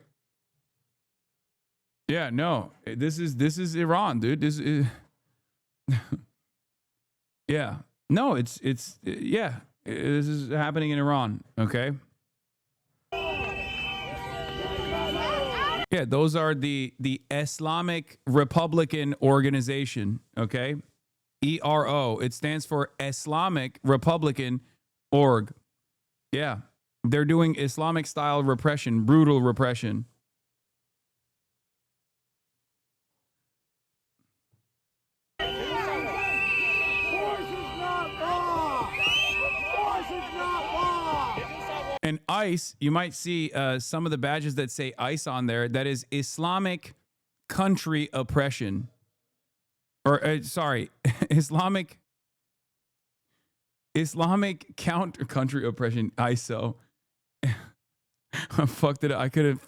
Yeah, no. This is Iran, dude. This is yeah. No, it's yeah. This is happening in Iran, okay? Yeah, those are the Islamic Republican Organization, okay? ERO. It stands for Islamic Republican Org. Yeah, they're doing Islamic style repression, brutal repression. And ICE, you might see some of the badges that say ICE on there. That is Islamic country oppression. Or, sorry, Islamic counter country oppression, ISO. I fucked it up. I couldn't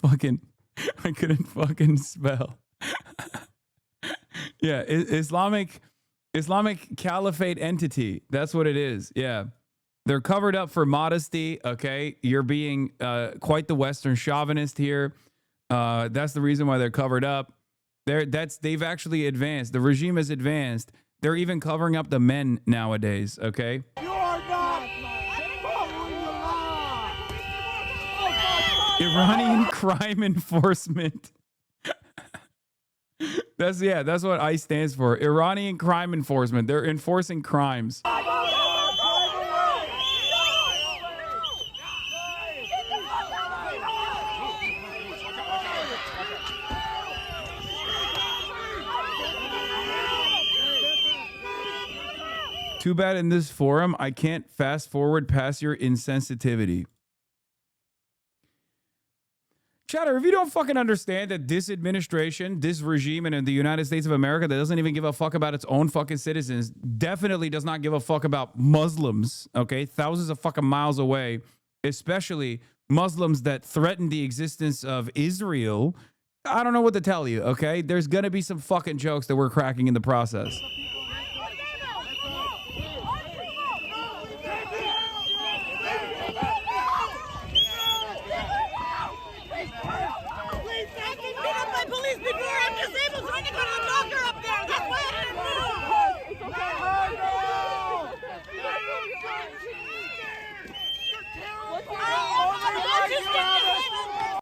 fucking spell. Yeah, Islamic caliphate entity. That's what it is. Yeah. They're covered up for modesty, okay? You're being quite the Western chauvinist here. That's the reason why they're covered up. They've actually advanced. The regime has advanced. They're even covering up the men nowadays, okay? You are not following the law. Iranian crime enforcement. That's what ICE stands for. Iranian crime enforcement. They're enforcing crimes. Too bad in this forum, I can't fast forward past your insensitivity. Chatter, if you don't fucking understand that this administration, this regime in the United States of America that doesn't even give a fuck about its own fucking citizens, definitely does not give a fuck about Muslims, okay? Thousands of fucking miles away, especially Muslims that threaten the existence of Israel. I don't know what to tell you, okay? There's gonna be some fucking jokes that we're cracking in the process.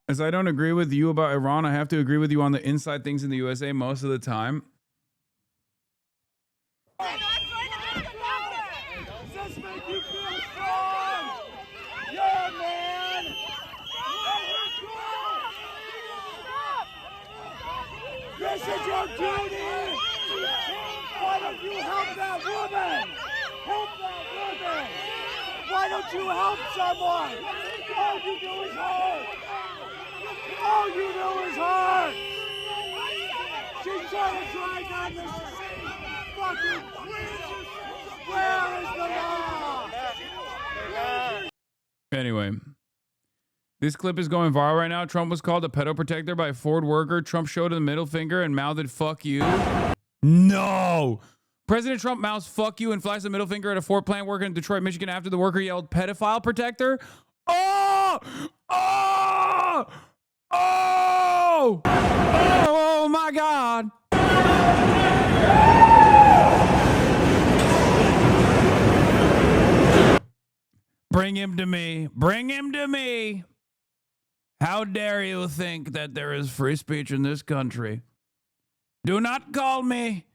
As I don't agree with you about Iran, I have to agree with you on the inside things in the USA most of the time. Does this make you feel strong? Yeah, man! This is your duty! Why don't you help that woman? Help that woman! Why don't you help someone? All you do is hurt! All you do is hurt! She's trying to drag down this fucking bridge! Where is the law? Anyway, this clip is going viral right now. Trump was called a pedo protector by a Ford worker. Trump showed him the middle finger and mouthed, "Fuck you." No! President Trump mouths "fuck you" and flies the middle finger at a Ford plant worker in Detroit, Michigan after the worker yelled "pedophile protector." Oh! Oh! Oh! Oh my God! Bring him to me. Bring him to me. How dare you think that there is free speech in this country? Do not call me.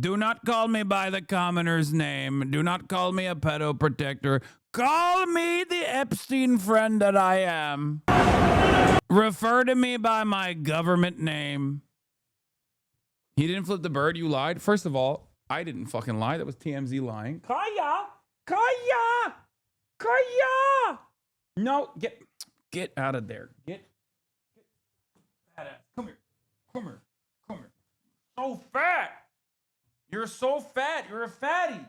Do not call me by the commoner's name. Do not call me a pedo protector. Call me the Epstein friend that I am. Refer to me by my government name. He didn't flip the bird. You lied. First of all, I didn't fucking lie. That was TMZ lying. Kaya! Kaya! Kaya! No, get out of there. Get that ass. Come here. Come here. Come here. So fat. You're so fat. You're a fatty.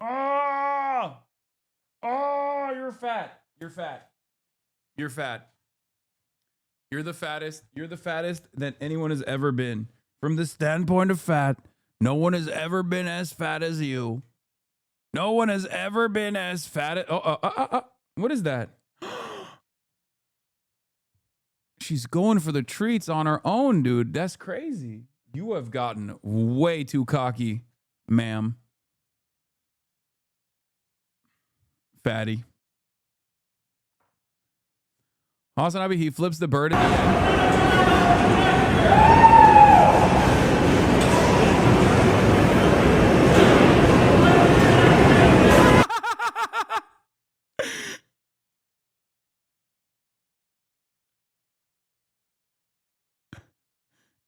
Oh! Oh, you're fat. You're fat. You're fat. You're the fattest. You're the fattest that anyone has ever been. From the standpoint of fat, no one has ever been as fat as you. No one has ever been as fat as... What is that? She's going for the treats on her own, dude. That's crazy. You have gotten way too cocky, ma'am. Fatty. HasanAbi, he flips the bird at the end.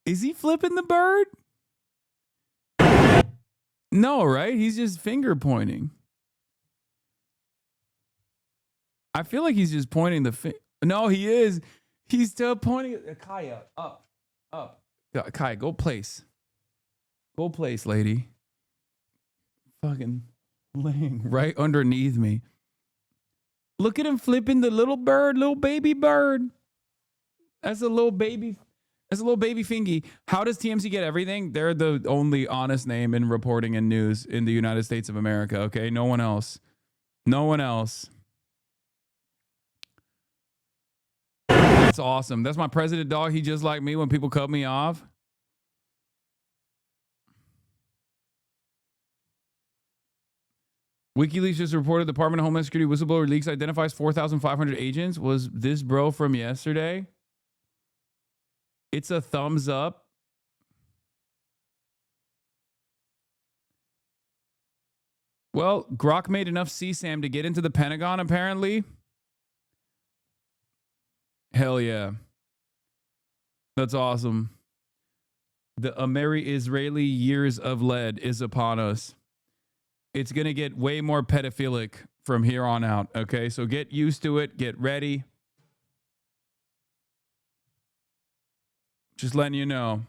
Is he flipping the bird? No, right? He's just finger pointing. I feel like he's just pointing the finger. No, he is. He's still pointing. Kaya, up. Kaya, go place. Go place, lady. Fucking laying right underneath me. Look at him flipping the little bird, little baby bird. That's a little baby. That's a little baby fingy. How does TMZ get everything? They're the only honest name in reporting and news in the United States of America, okay? No one else. No one else. That's awesome. That's my president dog. He just like me when people cut me off. WikiLeaks just reported the Department of Homeland Security whistleblower leaks identifies 4,500 agents. Was this bro from yesterday? It's a thumbs up. Well, Grok made enough CSAM to get into the Pentagon, apparently. Hell yeah. That's awesome. The Ameri Israeli years of lead is upon us. it's going to get way more pedophilic from here on out. Okay, so get used to it. Get ready. Just letting you know.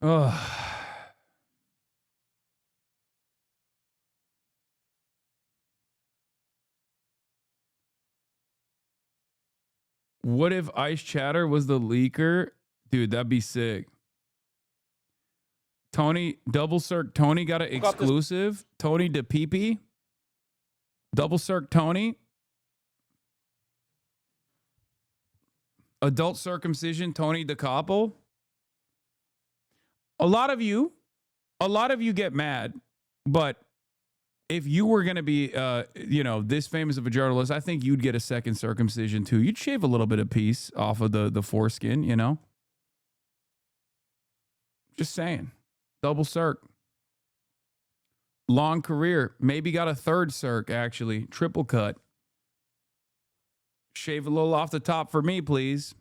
Oh. What if Ice Chatter was the leaker? Dude, that'd be sick. Tony, double circ Tony got an exclusive. Tony DePepe. Double circ Tony. Adult circumcision, Tony DeCoppel. A lot of you get mad, but if you were going to be, this famous of a journalist, I think you'd get a second circumcision too. You'd shave a little bit of piece off of the foreskin, you know? Just saying. Double circ. Long career. Maybe got a third circ, actually. Triple cut. Shave a little off the top for me, please.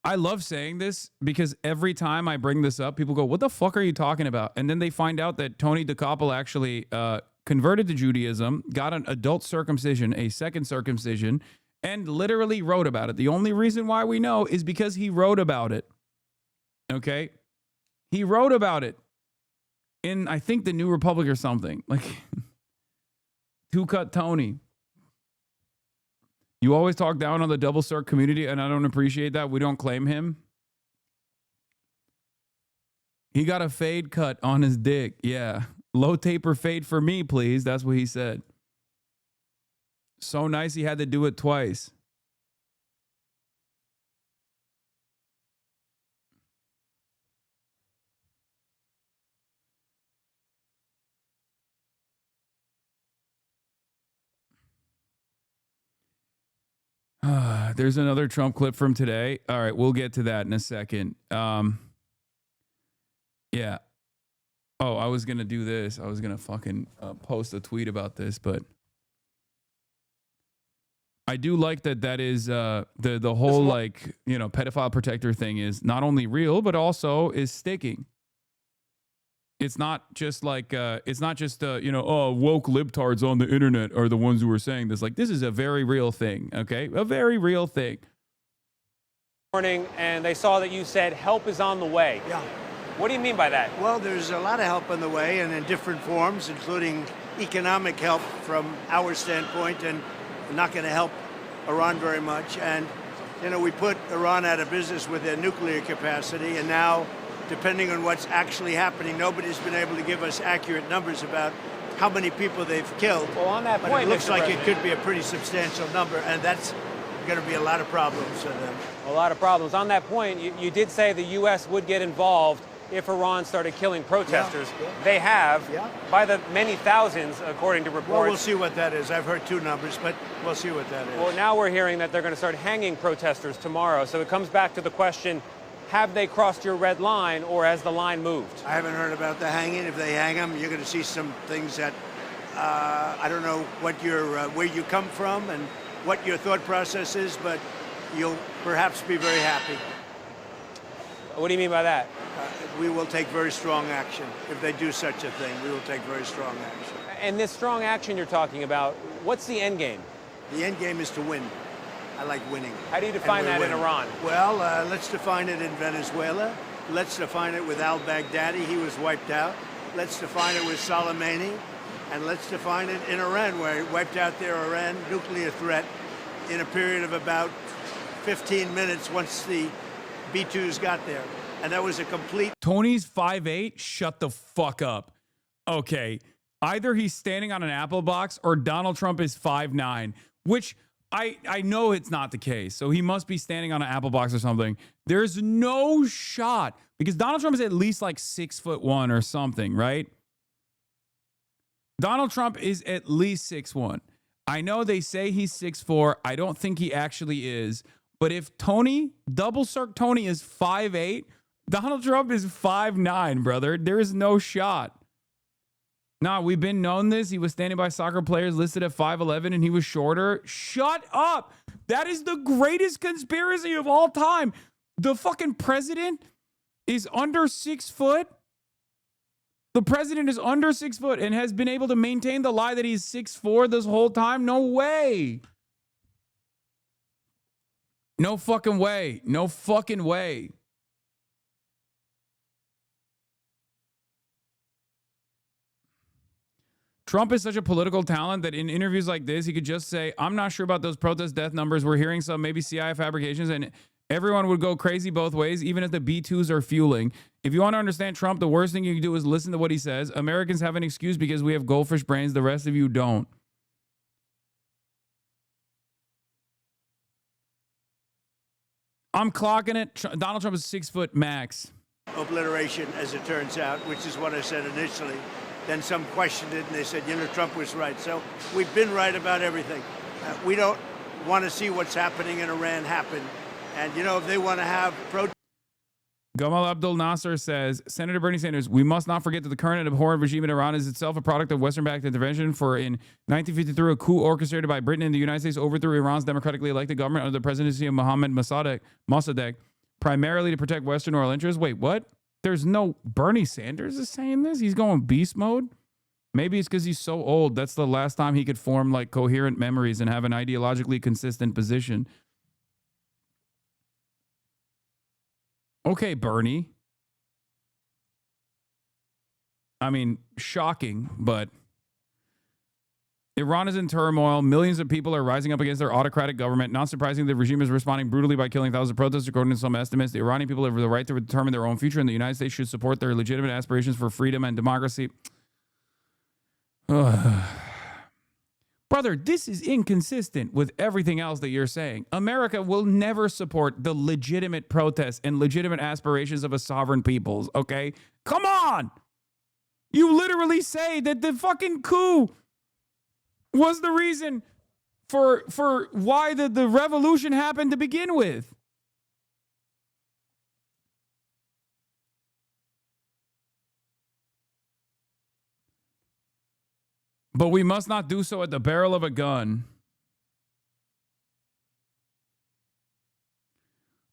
I love saying this because every time I bring this up, people go, what the fuck are you talking about? And then they find out that Tony DeCoppel actually converted to Judaism, got an adult circumcision, a second circumcision, and literally wrote about it. The only reason why we know is because he wrote about it. Okay? He wrote about it in, I think, the New Republic or something. Like, two-cut Tony. You always talk down on the double circ community, and I don't appreciate that. We don't claim him. He got a fade cut on his dick. Yeah. Low taper fade for me, please. That's what he said. So nice he had to do it twice. There's another Trump clip from today. All right, we'll get to that in a second. Yeah. Oh, I was going to do this. I was going to fucking post a tweet about this, but I do like that is the whole, like, pedophile protector thing is not only real, but also is sticking. It's not just like, woke libtards on the internet are the ones who are saying this. Like, this is a very real thing, okay? A very real thing. Morning, and they saw that you said help is on the way. Yeah. What do you mean by that? Well, there's a lot of help on the way, and in different forms, including economic help from our standpoint, and not going to help Iran very much. And, we put Iran out of business with their nuclear capacity, and now, depending on what's actually happening, nobody's been able to give us accurate numbers about how many people they've killed. Well, on that point, but it looks Mr. like President, it could be a pretty substantial number, and that's going to be a lot of problems for them. A lot of problems. On that point, you did say the U.S. would get involved if Iran started killing protesters. Yeah. They have, by the many thousands, according to reports. Well, we'll see what that is. I've heard two numbers, but we'll see what that is. Well, now we're hearing that they're going to start hanging protesters tomorrow. So it comes back to the question, have they crossed your red line, or has the line moved? I haven't heard about the hanging. If they hang them, you're going to see some things that I don't know what where you come from and what your thought process is, but you'll perhaps be very happy. What do you mean by that? We will take very strong action. If they do such a thing, we will take very strong action. And this strong action you're talking about, what's the end game? The end game is to win. I like winning. How do you define that in Iran? Well, let's define it in Venezuela. Let's define it with al-Baghdadi. He was wiped out. Let's define it with Soleimani. And let's define it in Iran, where he wiped out their Iran nuclear threat in a period of about 15 minutes once the B-2s got there. And that was a complete... Tony's 5'8"? Shut the fuck up. Okay. Either he's standing on an apple box or Donald Trump is 5'9", which I know it's not the case. So he must be standing on an apple box or something. There's no shot because Donald Trump is at least like 6'1" or something, right? Donald Trump is at least 6'1". I know they say he's 6'4". I don't think he actually is. But if Tony, double circ Tony is 5'8", Donald Trump is 5'9", brother. There is no shot. Nah, we've been known this. He was standing by soccer players listed at 5'11", and he was shorter. Shut up. That is the greatest conspiracy of all time. The fucking president is under 6 foot. The president is under 6 foot and has been able to maintain the lie that he's 6'4" this whole time. No way. No fucking way. No fucking way. Trump is such a political talent that in interviews like this, he could just say, I'm not sure about those protest death numbers. We're hearing some maybe CIA fabrications, and everyone would go crazy both ways, even if the B2s are fueling. If you want to understand Trump, the worst thing you can do is listen to what he says. Americans have an excuse because we have goldfish brains. The rest of you don't. I'm clocking it. Donald Trump is 6 foot max. Obliteration, as it turns out, which is what I said initially. Then some questioned it, and they said, Trump was right. So we've been right about everything. We don't want to see what's happening in Iran happen. And, if they want to have protests. Gamal Abdul Nasser says, Senator Bernie Sanders, we must not forget that the current and abhorrent regime in Iran is itself a product of Western-backed intervention, for in 1953, a coup orchestrated by Britain and the United States overthrew Iran's democratically elected government under the presidency of Mohammad Mossadegh, primarily to protect Western oil interests. Wait, what? There's no Bernie Sanders is saying this? He's going beast mode? Maybe it's because he's so old. That's the last time he could form like coherent memories and have an ideologically consistent position. Okay, Bernie. I mean, shocking, but Iran is in turmoil. Millions of people are rising up against their autocratic government. Not surprisingly, the regime is responding brutally by killing thousands of protesters, according to some estimates. The Iranian people have the right to determine their own future, and the United States should support their legitimate aspirations for freedom and democracy. Brother, this is inconsistent with everything else that you're saying. America will never support the legitimate protests and legitimate aspirations of a sovereign peoples, okay? Come on! You literally say that the fucking coup was the reason for why the revolution happened to begin with. But we must not do so at the barrel of a gun.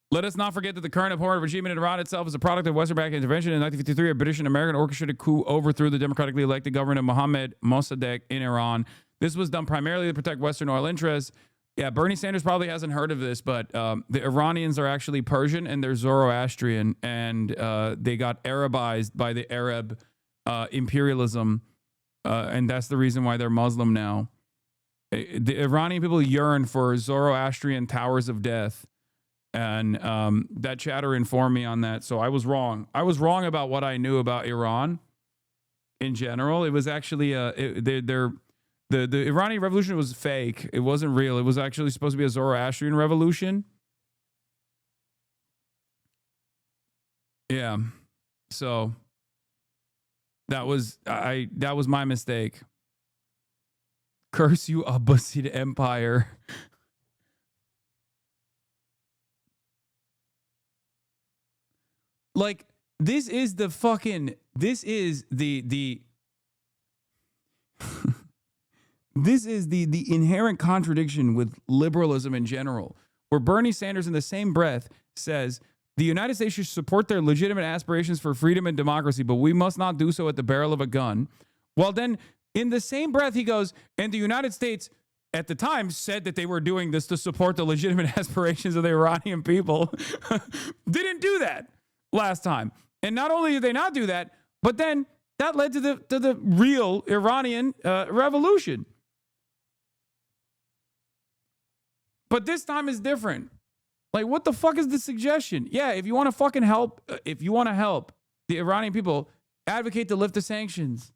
Let us not forget that the current abhorrent regime in Iran itself is a product of Western-backed intervention. In 1953, a British and American orchestrated coup overthrew the democratically elected government of Mohammad Mossadegh in Iran. This was done primarily to protect Western oil interests. Yeah, Bernie Sanders probably hasn't heard of this, but the Iranians are actually Persian and they're Zoroastrian, and they got Arabized by the Arab imperialism, and that's the reason why they're Muslim now. The Iranian people yearn for Zoroastrian towers of death, and that chatter informed me on that, so I was wrong. I was wrong about what I knew about Iran in general. It was actually the Iranian revolution was fake. It wasn't real. It was actually supposed to be a Zoroastrian revolution. Yeah. So that was my mistake. Curse you, Abbasid Empire. Like, this is the this is the inherent contradiction with liberalism in general, where Bernie Sanders in the same breath says the United States should support their legitimate aspirations for freedom and democracy, but we must not do so at the barrel of a gun. Well, then in the same breath, he goes, and the United States at the time said that they were doing this to support the legitimate aspirations of the Iranian people. Didn't do that last time. And not only did they not do that, but then that led to the real Iranian revolution. But this time is different. Like, what the fuck is the suggestion? Yeah, if you want to fucking help, if you want to help the Iranian people, advocate to lift the sanctions.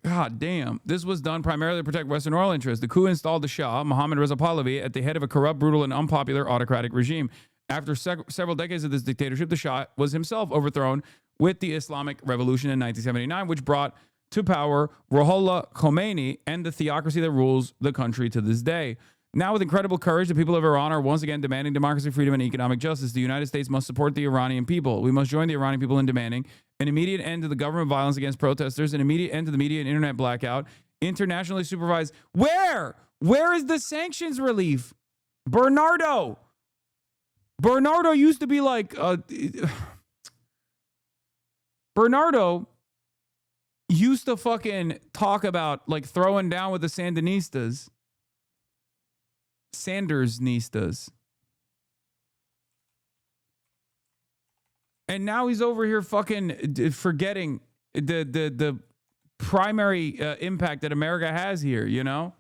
God damn. This was done primarily to protect Western oil interests. The coup installed the Shah, Mohammad Reza Pahlavi, at the head of a corrupt, brutal, and unpopular autocratic regime. After several decades of this dictatorship, the Shah was himself overthrown with the Islamic Revolution in 1979, which brought to power Ruhollah Khomeini and the theocracy that rules the country to this day. Now, with incredible courage, the people of Iran are once again demanding democracy, freedom, and economic justice. The United States must support the Iranian people. We must join the Iranian people in demanding an immediate end to the government violence against protesters, an immediate end to the media and internet blackout, internationally supervised. Where is the sanctions relief? Bernardo used to be like, Bernardo used to fucking talk about like throwing down with the Sandinistas. Sandersnistas. And now he's over here fucking forgetting the primary impact that America has here, you know?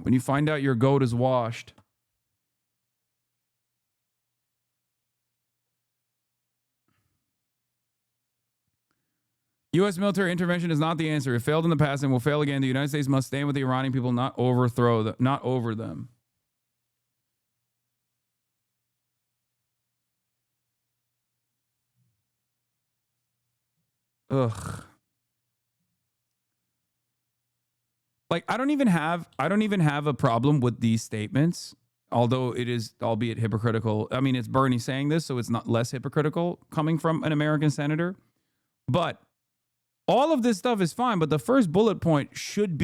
When you find out your goat is washed. U.S. military intervention is not the answer. It failed in the past and will fail again. The United States must stand with the Iranian people, not overthrow them, not over them. Ugh. Like, I don't even have a problem with these statements, although it is, albeit hypocritical. I mean, it's Bernie saying this, so it's not less hypocritical coming from an American senator. But all of this stuff is fine, but the first bullet point should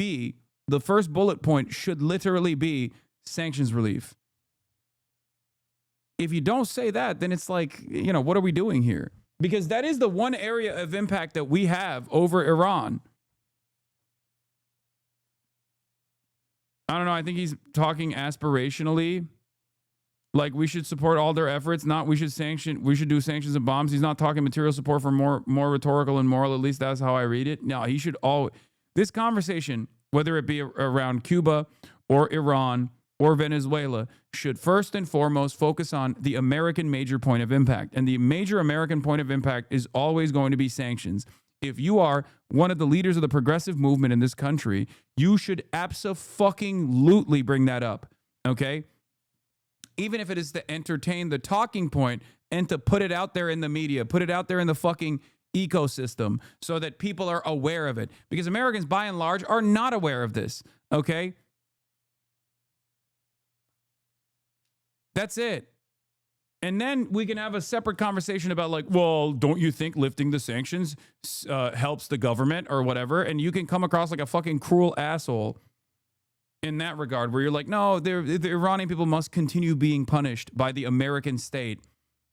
literally be sanctions relief. If you don't say that, then it's like, you know, what are we doing here? Because that is the one area of impact that we have over Iran. I don't know. I think he's talking aspirationally. Like, we should support all their efforts, not we should do sanctions and bombs. He's not talking material support for more rhetorical and moral. At least that's how I read it. No, he should this conversation, whether it be around Cuba or Iran or Venezuela, should first and foremost focus on the American major point of impact. And the major American point of impact is always going to be sanctions. If you are one of the leaders of the progressive movement in this country, you should abso-fucking-lutely bring that up, okay? Even if it is to entertain the talking point and to put it out there in the media, put it out there in the fucking ecosystem so that people are aware of it. Because Americans, by and large, are not aware of this, okay? That's it. And then we can have a separate conversation about like, well, don't you think lifting the sanctions helps the government or whatever? And you can come across like a fucking cruel asshole in that regard, where you're like, no, the Iranian people must continue being punished by the American state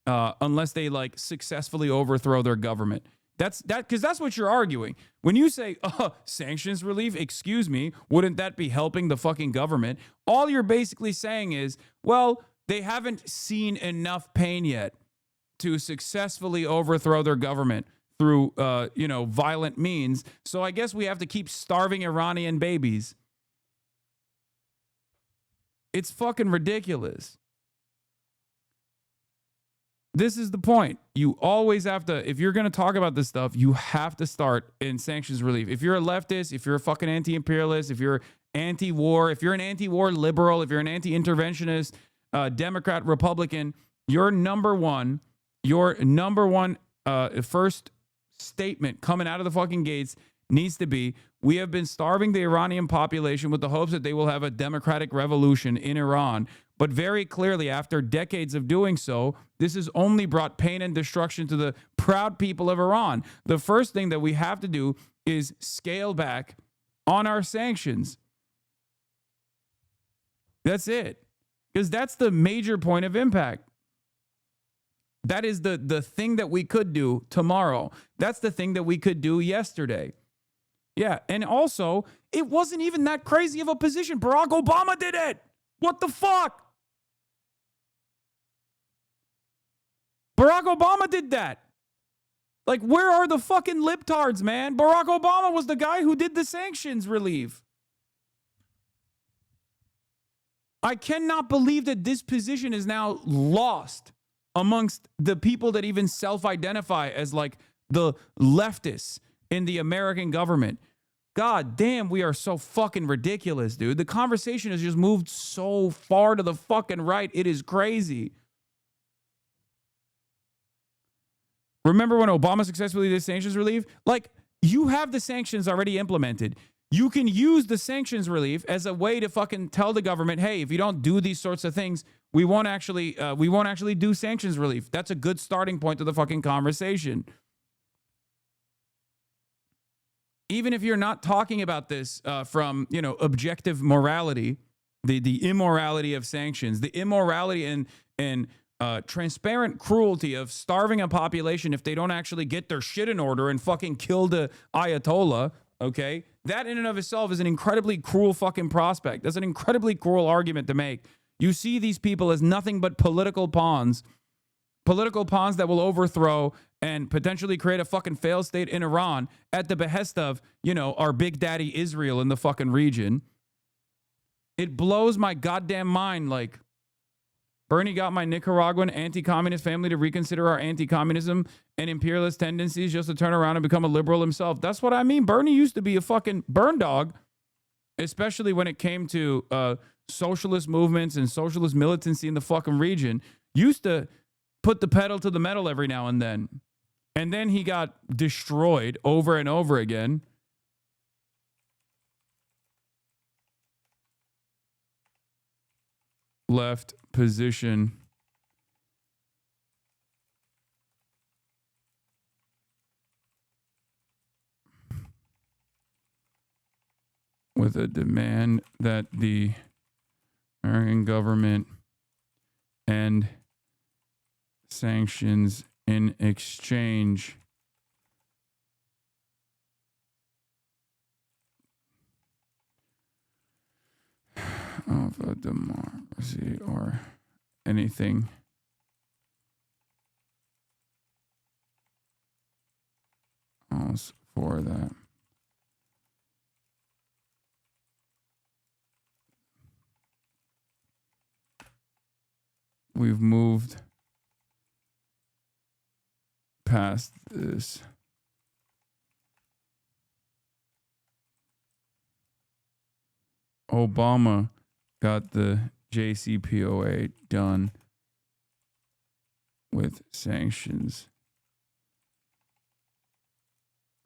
unless they like successfully overthrow their government. Because that's what you're arguing. When you say sanctions relief, excuse me, wouldn't that be helping the fucking government? All you're basically saying is, well, they haven't seen enough pain yet to successfully overthrow their government through, violent means. So I guess we have to keep starving Iranian babies. It's fucking ridiculous. This is the point. You always have to, if you're going to talk about this stuff, you have to start in sanctions relief. If you're a leftist, if you're a fucking anti-imperialist, if you're anti-war, if you're an anti-war liberal, if you're an anti-interventionist, Democrat, Republican, your number one first statement coming out of the fucking gates needs to be, we have been starving the Iranian population with the hopes that they will have a democratic revolution in Iran. But very clearly, after decades of doing so, this has only brought pain and destruction to the proud people of Iran. The first thing that we have to do is scale back on our sanctions. That's it. Because that's the major point of impact. That is the thing that we could do tomorrow. That's the thing that we could do yesterday. Yeah, and also, it wasn't even that crazy of a position. Barack Obama did it. What the fuck? Barack Obama did that. Like, where are the fucking libtards, man? Barack Obama was the guy who did the sanctions relief. I cannot believe that this position is now lost amongst the people that even self-identify as like the leftists in the American government. God damn, we are so fucking ridiculous, dude. The conversation has just moved so far to the fucking right. It is crazy. Remember when Obama successfully did sanctions relief? Like, you have the sanctions already implemented. You can use the sanctions relief as a way to fucking tell the government, hey, if you don't do these sorts of things, we won't actually do sanctions relief. That's a good starting point to the fucking conversation. Even if you're not talking about this from, objective morality, the immorality of sanctions, the immorality and transparent cruelty of starving a population if they don't actually get their shit in order and fucking kill the Ayatollah, okay? That in and of itself is an incredibly cruel fucking prospect. That's an incredibly cruel argument to make. You see these people as nothing but political pawns that will overthrow and potentially create a fucking failed state in Iran at the behest of, our big daddy Israel in the fucking region. It blows my goddamn mind. Like, Bernie got my Nicaraguan anti-communist family to reconsider our anti-communism and imperialist tendencies just to turn around and become a liberal himself. That's what I mean. Bernie used to be a fucking burn dog, especially when it came to socialist movements and socialist militancy in the fucking region. Used to put the pedal to the metal every now and then. And then he got destroyed over and over again. Left position. With a demand that the American government end sanctions in exchange of a democracy or anything else for that. We've moved past this. Obama got the JCPOA done with sanctions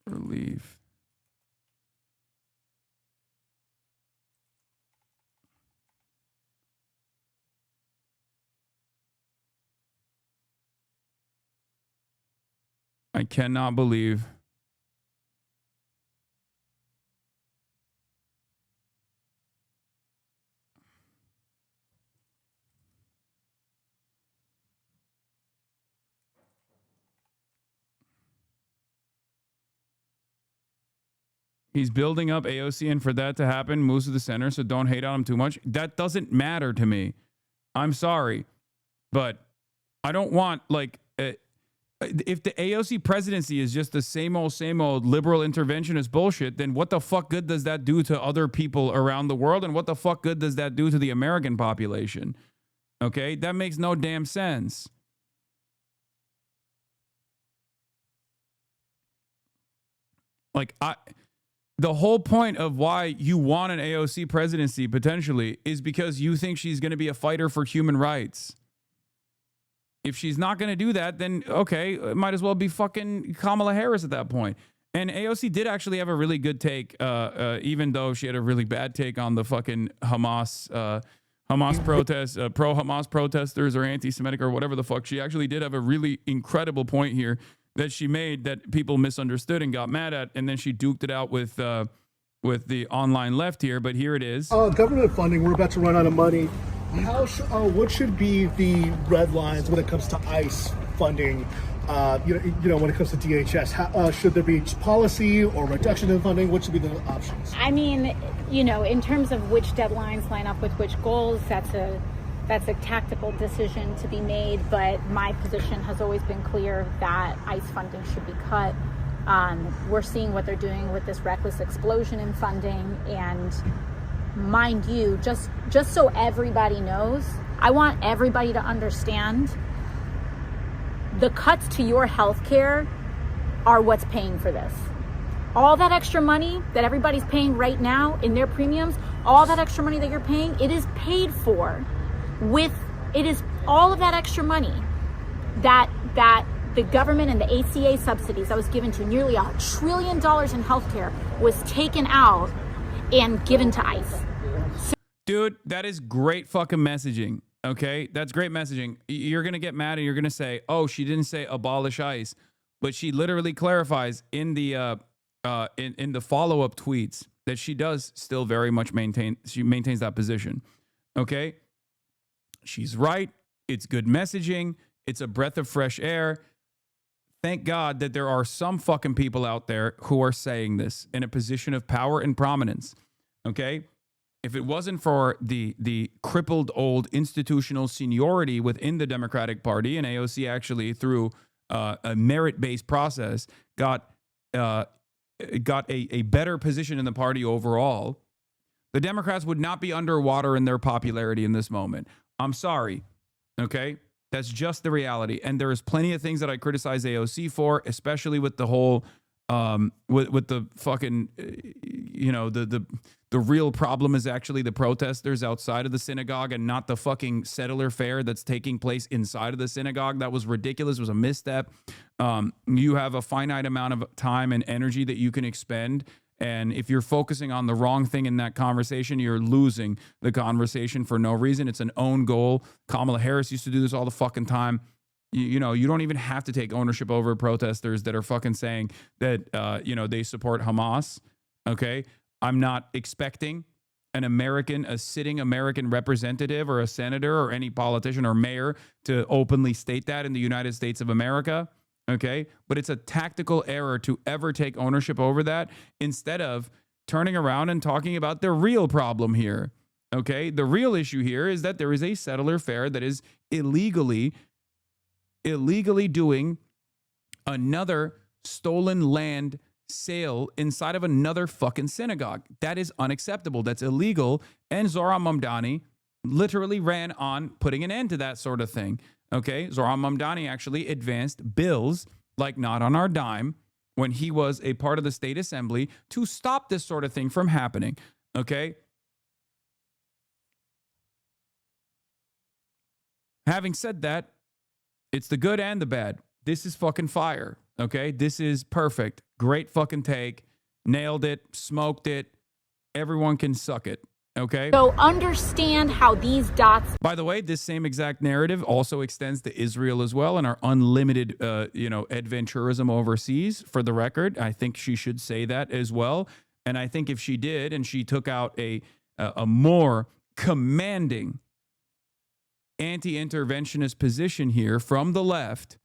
relief. I cannot believe he's building up AOC, and for that to happen, moves to the center, so don't hate on him too much. That doesn't matter to me. I'm sorry, but I don't want, like, if the AOC presidency is just the same old liberal interventionist bullshit, then what the fuck good does that do to other people around the world? And what the fuck good does that do to the American population? Okay, that makes no damn sense. Like, the whole point of why you want an AOC presidency potentially is because you think she's going to be a fighter for human rights. If she's not going to do that, then okay, it might as well be fucking Kamala Harris at that point. And AOC did actually have a really good take, even though she had a really bad take on the fucking Hamas protests, pro-Hamas protesters or anti-Semitic or whatever the fuck. She actually did have a really incredible point here that she made that people misunderstood and got mad at, and then she duked it out with the online left here. But here it is. Government funding, we're about to run out of money. What should be the red lines when it comes to ICE funding? When it comes to DHS, should there be policy or reduction in funding? What should be the options? I mean, in terms of which deadlines line up with which goals, that's a tactical decision to be made. But my position has always been clear that ICE funding should be cut. We're seeing what they're doing with this reckless explosion in funding, and mind you, just so everybody knows, I want everybody to understand the cuts to your health care are what's paying for this. All that extra money that everybody's paying right now in their premiums, all that extra money that you're paying, it is paid for it is all of that extra money that the government and the ACA subsidies that was given to nearly $1 trillion in healthcare was taken out and given to ICE. Dude, that is great fucking messaging. Okay, that's great messaging. You're going to get mad and you're going to say, "Oh, she didn't say abolish ICE," but she literally clarifies in the follow-up tweets that she does still very much maintains that position. Okay? She's right. It's good messaging. It's a breath of fresh air. Thank God that there are some fucking people out there who are saying this in a position of power and prominence. Okay? If it wasn't for the crippled old institutional seniority within the Democratic Party, and AOC actually through a merit-based process got a better position in the party overall, the Democrats would not be underwater in their popularity in this moment. I'm sorry, okay? That's just the reality. And there is plenty of things that I criticize AOC for, especially with the whole with the fucking the real problem is actually the protesters outside of the synagogue and not the fucking settler fair that's taking place inside of the synagogue. That was ridiculous. It was a misstep. You have a finite amount of time and energy that you can expend. And if you're focusing on the wrong thing in that conversation, you're losing the conversation for no reason. It's an own goal. Kamala Harris used to do this all the fucking time. You don't even have to take ownership over protesters that are fucking saying that, they support Hamas. Okay. I'm not expecting a sitting American representative or a senator or any politician or mayor to openly state that in the United States of America. Okay. But it's a tactical error to ever take ownership over that instead of turning around and talking about the real problem here. Okay. The real issue here is that there is a settler fair that is illegally doing another stolen land sale inside of another fucking synagogue. That is unacceptable. That's illegal. And Zohran Mamdani literally ran on putting an end to that sort of thing. Okay. Zohran Mamdani actually advanced bills like Not on Our Dime when he was a part of the state assembly to stop this sort of thing from happening. Okay. Having said that, it's the good and the bad. This is fucking fire. Okay. This is perfect. Great fucking take. Nailed it. Smoked it. Everyone can suck it. Okay. So understand how these dots. By the way, this same exact narrative also extends to Israel as well and our unlimited, adventurism overseas. For the record, I think she should say that as well. And I think if she did and she took out a more commanding anti-interventionist position here from the left,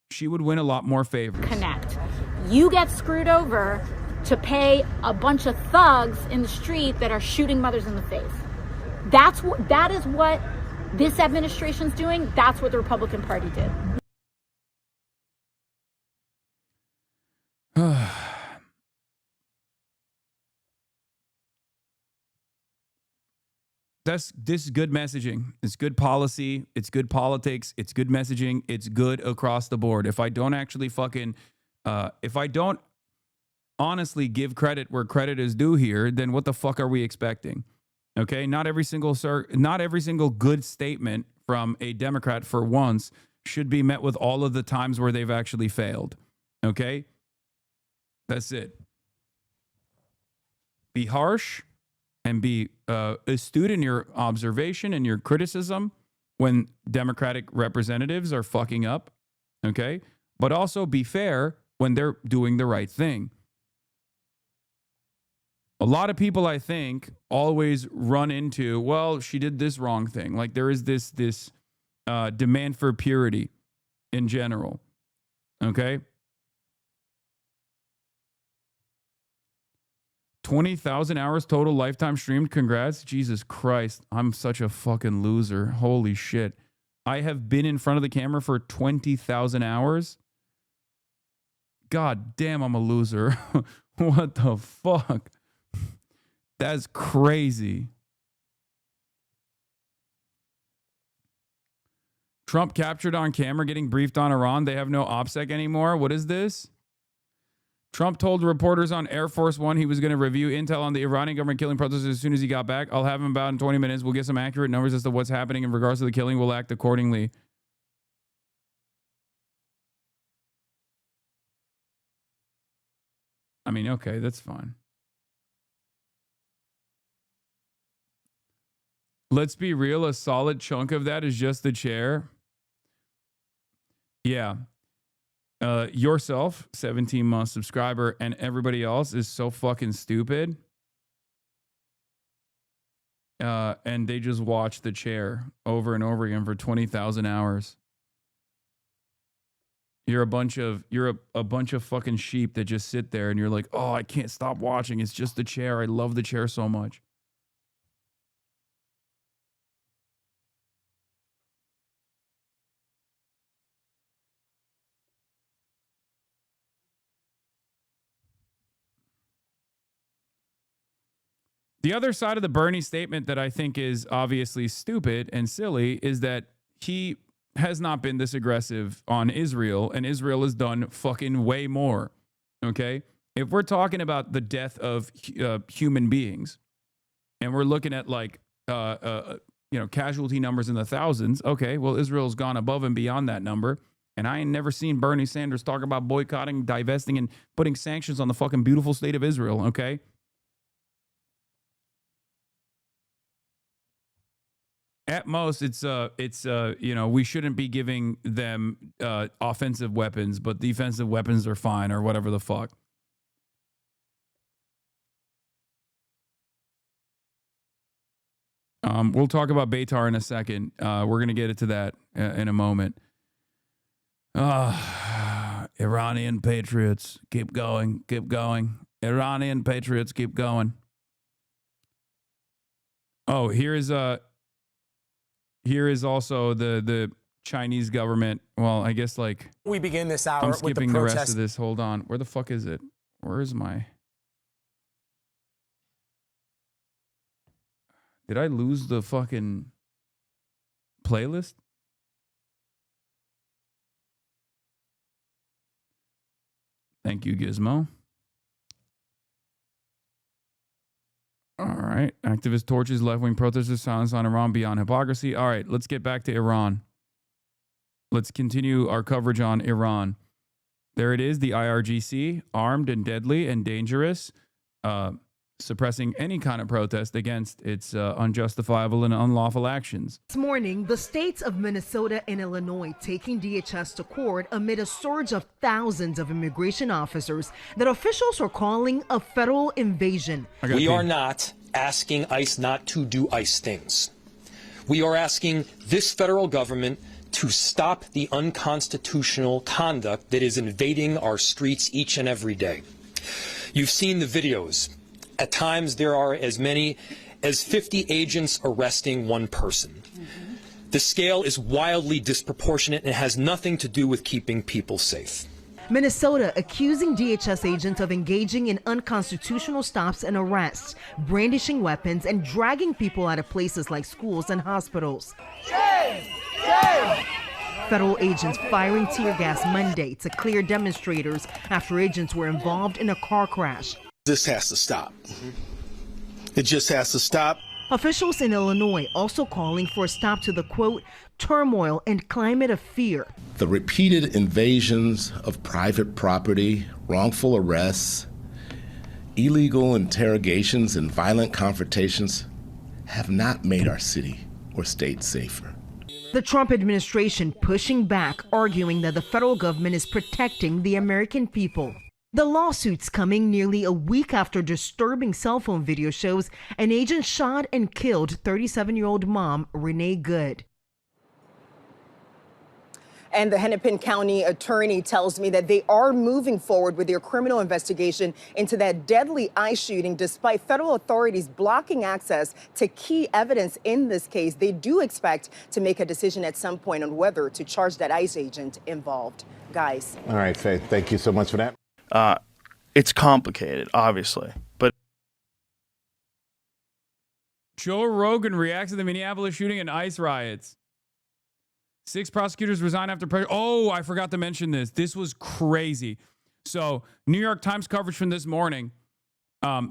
she would win a lot more favors. Connect. You get screwed over to pay a bunch of thugs in the street that are shooting mothers in the face. That is what this administration's doing. That's what the Republican Party did. This is good messaging. It's good policy. It's good politics. It's good messaging. It's good across the board. If I don't actually if I don't honestly give credit where credit is due here, then what the fuck are we expecting? Okay, not every single good statement from a Democrat for once should be met with all of the times where they've actually failed. Okay, that's it. Be harsh. And be astute in your observation and your criticism when Democratic representatives are fucking up, okay? But also be fair when they're doing the right thing. A lot of people, I think, always run into, well, she did this wrong thing. Like there is this demand for purity in general, okay? 20,000 hours total lifetime streamed. Congrats. Jesus Christ. I'm such a fucking loser. Holy shit. I have been in front of the camera for 20,000 hours. God damn, I'm a loser. What the fuck? That's crazy. Trump captured on camera getting briefed on Iran. They have no OPSEC anymore. What is this? Trump told reporters on Air Force One he was going to review intel on the Iranian government killing protesters as soon as he got back. I'll have him about in 20 minutes. We'll get some accurate numbers as to what's happening in regards to the killing. We'll act accordingly. I mean, okay, that's fine. Let's be real. A solid chunk of that is just the chair. Yeah. Yourself, 17-month subscriber, and everybody else is so fucking stupid. And they just watch the chair over and over again for 20,000 hours. You're a bunch of fucking sheep that just sit there and you're like, oh, I can't stop watching. It's just the chair. I love the chair so much. The other side of the Bernie statement that I think is obviously stupid and silly is that he has not been this aggressive on Israel, and Israel has done fucking way more. Okay? If we're talking about the death of human beings, and we're looking at like casualty numbers in the thousands, okay, well, Israel's gone above and beyond that number. And I ain't never seen Bernie Sanders talk about boycotting, divesting, and putting sanctions on the fucking beautiful state of Israel, okay? At most, it's we shouldn't be giving them offensive weapons, but defensive weapons are fine or whatever the fuck. We'll talk about Beitar in a second. We're going to get into that in a moment. Iranian patriots, keep going, keep going. Iranian patriots, keep going. Oh, here is also the Chinese government. Well, I guess like we begin this hour. I'm skipping the rest of this. Hold on. Where the fuck is it? Where is my? Did I lose the fucking playlist? Thank you, Gizmo. All right. Activist torches left-wing protesters, silence on Iran beyond hypocrisy. All right, let's get back to Iran. Let's continue our coverage on Iran. There it is, the IRGC, armed and deadly and dangerous, suppressing any kind of protest against its unjustifiable and unlawful actions. This morning, the states of Minnesota and Illinois taking DHS to court amid a surge of thousands of immigration officers that officials are calling a federal invasion. We are not asking ICE not to do ICE things. We are asking this federal government to stop the unconstitutional conduct that is invading our streets each and every day. You've seen the videos. At times, there are as many as 50 agents arresting one person. The scale is wildly disproportionate and has nothing to do with keeping people safe. Minnesota accusing DHS agents of engaging in unconstitutional stops and arrests, brandishing weapons, and dragging people out of places like schools and hospitals. Shame! Shame! Federal agents firing tear gas Monday to clear demonstrators after agents were involved in a car crash. This has to stop. It just has to stop. Officials in Illinois also calling for a stop to the, quote, turmoil and climate of fear. The repeated invasions of private property, wrongful arrests, illegal interrogations, and violent confrontations have not made our city or state safer. The Trump administration pushing back, arguing that the federal government is protecting the American people. The lawsuits coming nearly a week after disturbing cell phone video shows an agent shot and killed 37-year-old mom, Renee Good. And the Hennepin County attorney tells me that they are moving forward with their criminal investigation into that deadly ICE shooting, despite federal authorities blocking access to key evidence in this case. They do expect to make a decision at some point on whether to charge that ICE agent involved. Guys. All right, Faith, thank you so much for that. It's complicated, obviously, but Joe Rogan reacts to the Minneapolis shooting and ICE riots. 6 prosecutors resign after pressure. Oh, I forgot to mention this. This was crazy. So, New York Times coverage from this morning.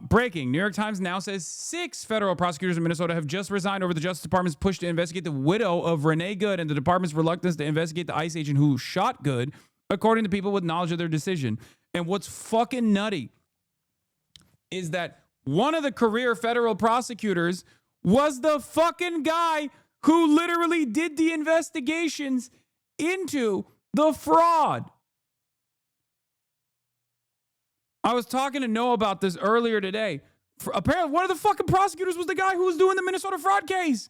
Breaking. New York Times now says 6 federal prosecutors in Minnesota have just resigned over the Justice Department's push to investigate the widow of Renee Good and the department's reluctance to investigate the ICE agent who shot Good, according to people with knowledge of their decision. And what's fucking nutty is that one of the career federal prosecutors was the fucking guy who literally did the investigations into the fraud. I was talking to Noah about this earlier today. Apparently, one of the fucking prosecutors was the guy who was doing the Minnesota fraud case.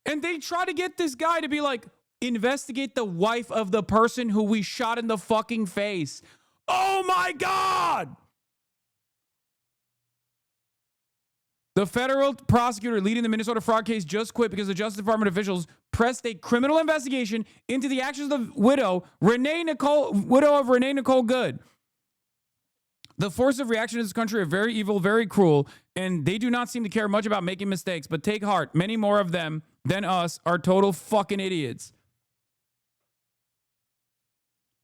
And they try to get this guy to be like, investigate the wife of the person who we shot in the fucking face. Oh my God! The federal prosecutor leading the Minnesota fraud case just quit because the Justice Department officials pressed a criminal investigation into the actions of the widow of Renee Nicole Good. The forces of reaction in this country are very evil, very cruel, and they do not seem to care much about making mistakes. But take heart, many more of them than us are total fucking idiots.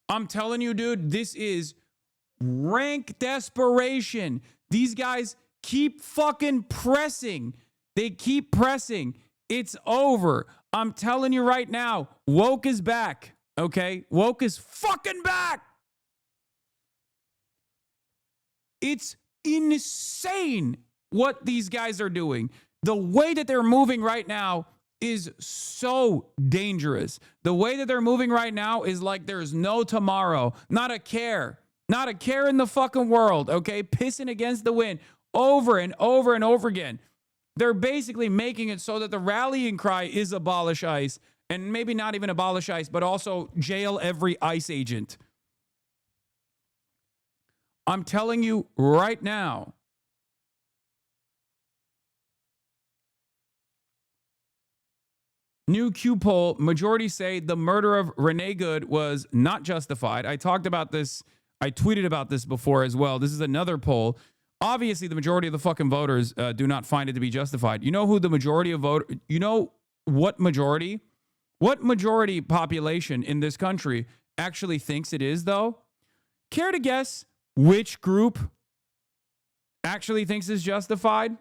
I'm telling you, dude, this is rank desperation. These guys keep fucking pressing. They keep pressing. It's over. I'm telling you right now, woke is back. Okay? Woke is fucking back. It's insane what these guys are doing. The way that they're moving right now is so dangerous. The way that they're moving right now is like there's no tomorrow. Not a care. Not a care in the fucking world, okay? Pissing against the wind over and over and over again. They're basically making it so that the rallying cry is abolish ICE, and maybe not even abolish ICE, but also jail every ICE agent. I'm telling you right now, new Q poll, majority say the murder of Renee Good was not justified. I talked about this. I tweeted about this before as well. This is another poll. Obviously, the majority of the fucking voters do not find it to be justified. You know who the majority of voters, you know what majority? What majority population in this country actually thinks it is, though? Care to guess which group actually thinks it's justified?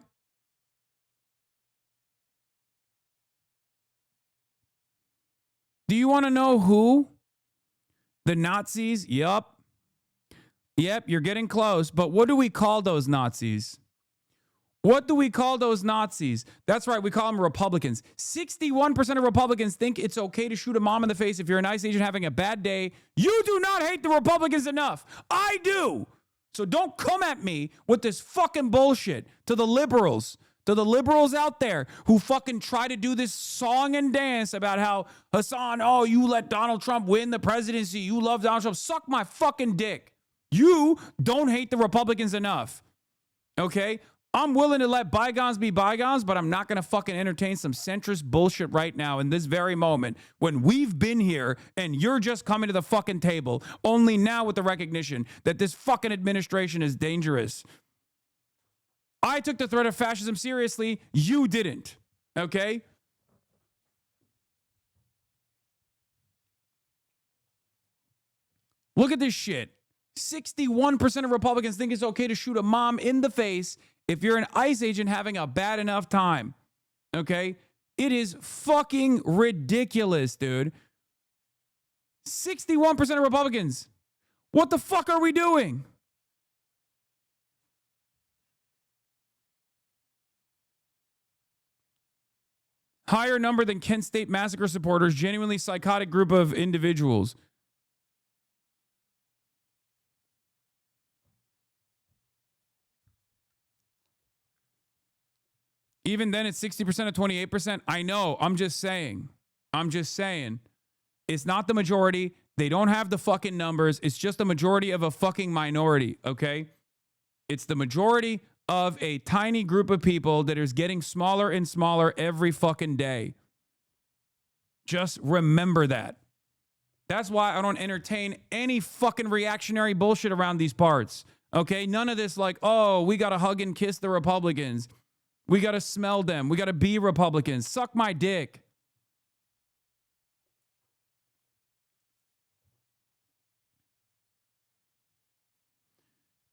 Do you want to know who? The Nazis? Yup. Yep, you're getting close. But what do we call those Nazis? What do we call those Nazis? That's right, we call them Republicans. 61% of Republicans think it's okay to shoot a mom in the face if you're an ICE agent having a bad day. You do not hate the Republicans enough. I do. So don't come at me with this fucking bullshit. To the liberals out there who fucking try to do this song and dance about how, Hasan, oh, you let Donald Trump win the presidency. You love Donald Trump. Suck my fucking dick. You don't hate the Republicans enough. Okay? I'm willing to let bygones be bygones, but I'm not going to fucking entertain some centrist bullshit right now in this very moment when we've been here and you're just coming to the fucking table, only now with the recognition that this fucking administration is dangerous. I took the threat of fascism seriously. You didn't. Okay? Look at this shit. 61% of Republicans think it's okay to shoot a mom in the face if you're an ICE agent having a bad enough time. Okay? It is fucking ridiculous, dude. 61% of Republicans. What the fuck are we doing? Higher number than Kent State massacre supporters, genuinely psychotic group of individuals. Even then, it's 60% of 28%. I know. I'm just saying. It's not the majority. They don't have the fucking numbers. It's just the majority of a fucking minority, okay? It's the majority of a tiny group of people that is getting smaller and smaller every fucking day. Just remember that. That's why I don't entertain any fucking reactionary bullshit around these parts, okay? None of this like, oh, we got to hug and kiss the Republicans. We got to smell them. We got to be Republicans. Suck my dick.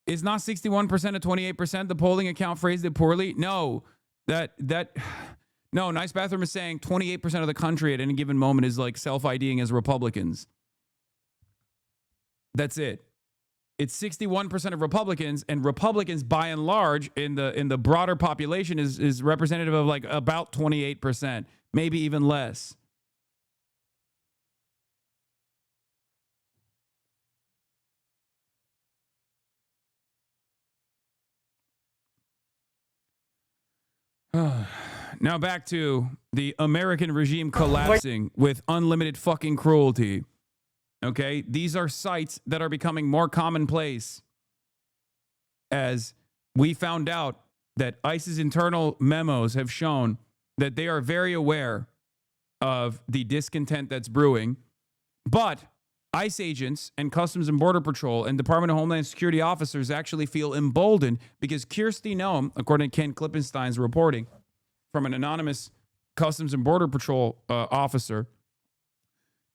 Is not 61% of 28%. The polling account phrased it poorly. No, no, Nice Bathroom is saying 28% of the country at any given moment is like self-IDing as Republicans. That's it. It's 61% of Republicans, and Republicans by and large in the broader population is representative of like about 28%, maybe even less. Now back to the American regime collapsing with unlimited fucking cruelty. Okay? These are sites that are becoming more commonplace as we found out that ICE's internal memos have shown that they are very aware of the discontent that's brewing. But ICE agents and Customs and Border Patrol and Department of Homeland Security officers actually feel emboldened because Kirsty Noem, according to Ken Klippenstein's reporting from an anonymous Customs and Border Patrol officer,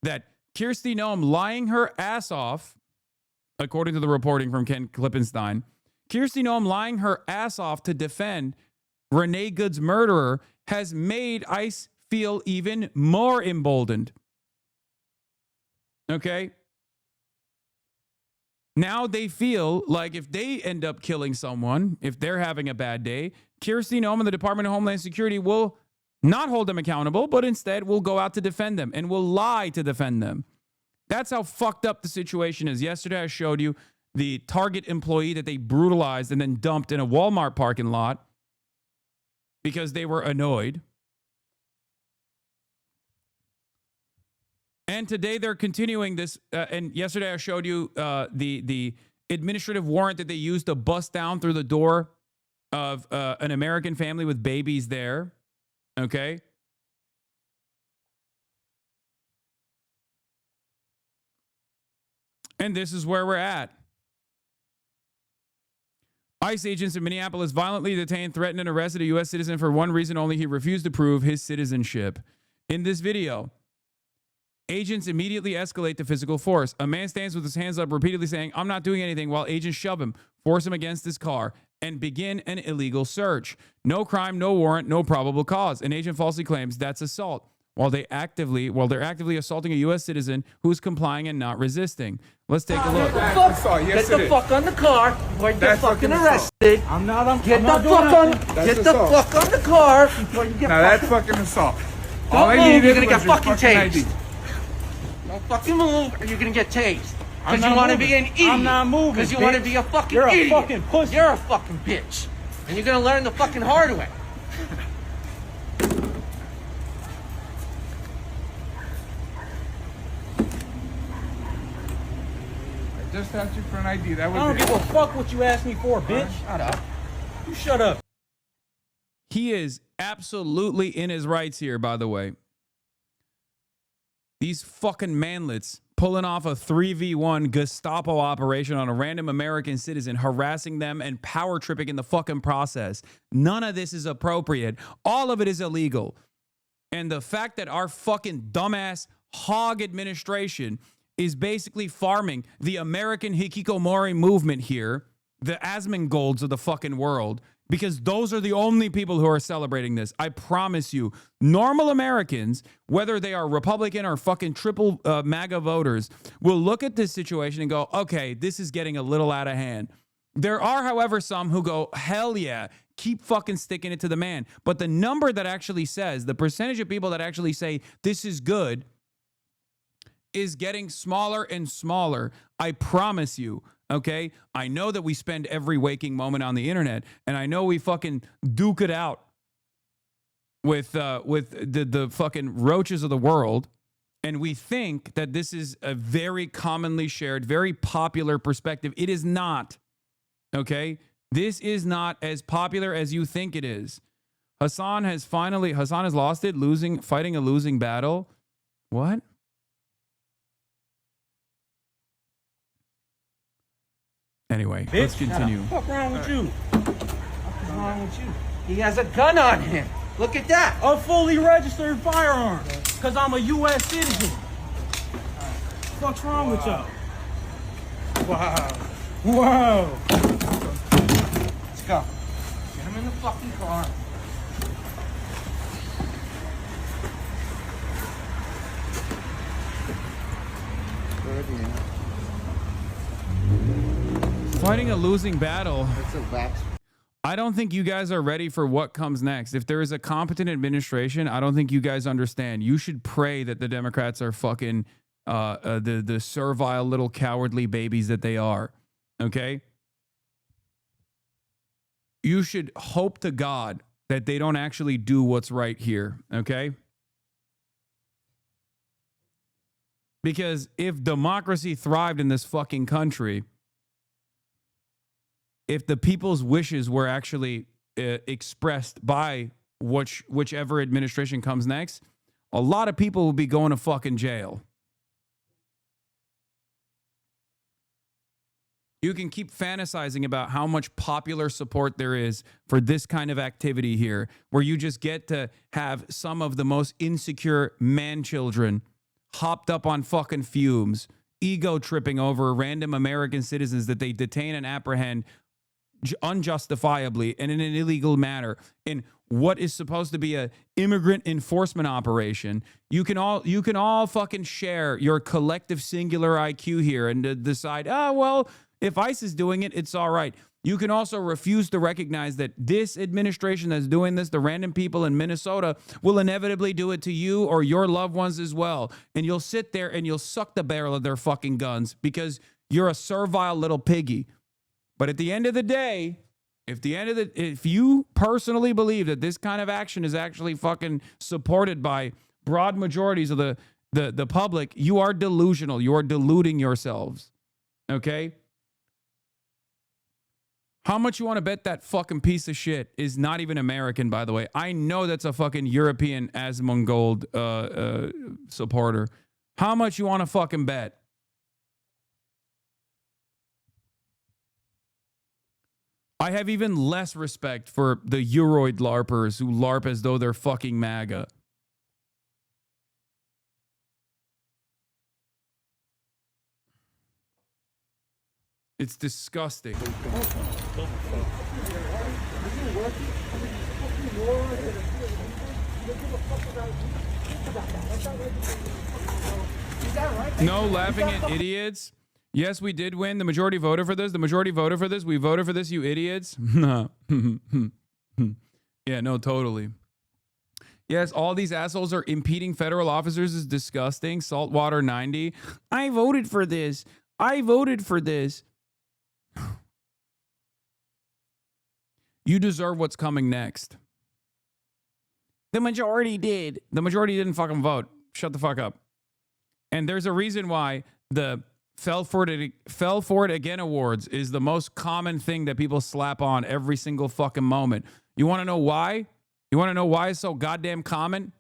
that Kirsty Noem lying her ass off, according to the reporting from Ken Klippenstein, Kirsty Noem lying her ass off to defend Renee Good's murderer has made ICE feel even more emboldened. Okay? Now they feel like if they end up killing someone, if they're having a bad day, Kirsty Noem and the Department of Homeland Security will not hold them accountable, but instead will go out to defend them and will lie to defend them. That's how fucked up the situation is. Yesterday I showed you the Target employee that they brutalized and then dumped in a Walmart parking lot because they were annoyed. And today they're continuing this. And yesterday I showed you the administrative warrant that they used to bust down through the door of an American family with babies there. Okay. And this is where we're at. ICE agents in Minneapolis violently detained, threatened, and arrested a U.S. citizen for one reason only: he refused to prove his citizenship. In this video, agents immediately escalate to physical force. A man stands with his hands up, repeatedly saying, "I'm not doing anything," while agents shove him, force him against his car, and begin an illegal search. No crime, no warrant, no probable cause. An agent falsely claims that's assault, while they're actively assaulting a U.S. citizen who's complying and not resisting. Let's take a look. Get the fuck on the car before you get fucking arrested. Get the fuck on the car before you get. Now that's fucking assault. Don't move, you're gonna get fucking tased. Don't fucking move, or you're gonna get tased. Because you want to be an idiot. I'm not moving. Because you want to be a fucking idiot. idiot. You're a fucking pussy. You're a fucking bitch. And you're gonna learn the fucking hard way. I just asked you for an ID. That was I don't give a fuck what you asked me for, bitch. Shut up. You shut up. He is absolutely in his rights here, by the way. These fucking manlets pulling off a 3v1 Gestapo operation on a random American citizen, harassing them and power tripping in the fucking process. None of this is appropriate. All of it is illegal. And the fact that our fucking dumbass hog administration is basically farming the American hikikomori movement here, the Asmongolds of the fucking world, because those are the only people who are celebrating this. I promise you, normal Americans, whether they are Republican or fucking triple MAGA voters, will look at this situation and go, okay, this is getting a little out of hand. There are, however, some who go, hell yeah, keep fucking sticking it to the man. But the number that actually says, the percentage of people that actually say this is good is getting smaller and smaller. I promise you. Okay, I know that we spend every waking moment on the internet, and I know we fucking duke it out with the fucking roaches of the world, and we think that this is a very commonly shared, very popular perspective. It is not. Okay, this is not as popular as you think it is. Hasan has lost it, fighting a losing battle. What? Anyway, bitch, let's continue. What's wrong with you? What's wrong with you? He has a gun on him. Look at that. A fully registered firearm. Because I'm a U.S. citizen. What's wrong with y'all? Wow. Let's go. Get him in the fucking car. Fighting a losing battle. It's a vax. I don't think you guys are ready for what comes next. If there is a competent administration, I don't think you guys understand. You should pray that the Democrats are fucking the servile little cowardly babies that they are. Okay? You should hope to God that they don't actually do what's right here. Okay? Because if democracy thrived in this fucking country, if the people's wishes were actually expressed by whichever administration comes next, a lot of people will be going to fucking jail. You can keep fantasizing about how much popular support there is for this kind of activity here, where you just get to have some of the most insecure man children hopped up on fucking fumes, ego tripping over random American citizens that they detain and apprehend unjustifiably and in an illegal manner in what is supposed to be a immigrant enforcement operation. You can all fucking share your collective singular IQ here and decide, oh, well, if ICE is doing it, it's all right. You can also refuse to recognize that this administration that's doing this, the random people in Minnesota, will inevitably do it to you or your loved ones as well. And you'll sit there and you'll suck the barrel of their fucking guns because you're a servile little piggy. But at the end of the day, if you personally believe that this kind of action is actually fucking supported by broad majorities of the public, you are delusional. You are deluding yourselves. Okay? How much you want to bet that fucking piece of shit is not even American, by the way? I know that's a fucking European Asmongold supporter. How much you want to fucking bet? I have even less respect for the Euroid LARPers who LARP as though they're fucking MAGA. It's disgusting. No laughing at idiots. Yes, we did win. The majority voted for this. The majority voted for this. We voted for this, you idiots. Yeah, no, totally. Yes, all these assholes are impeding federal officers is disgusting. Saltwater 90. I voted for this. I voted for this. You deserve what's coming next. The majority did. The majority didn't fucking vote. Shut the fuck up. And there's a reason why the Fell for it again awards is the most common thing that people slap on every single fucking moment. You want to know why? You want to know why it's so goddamn common?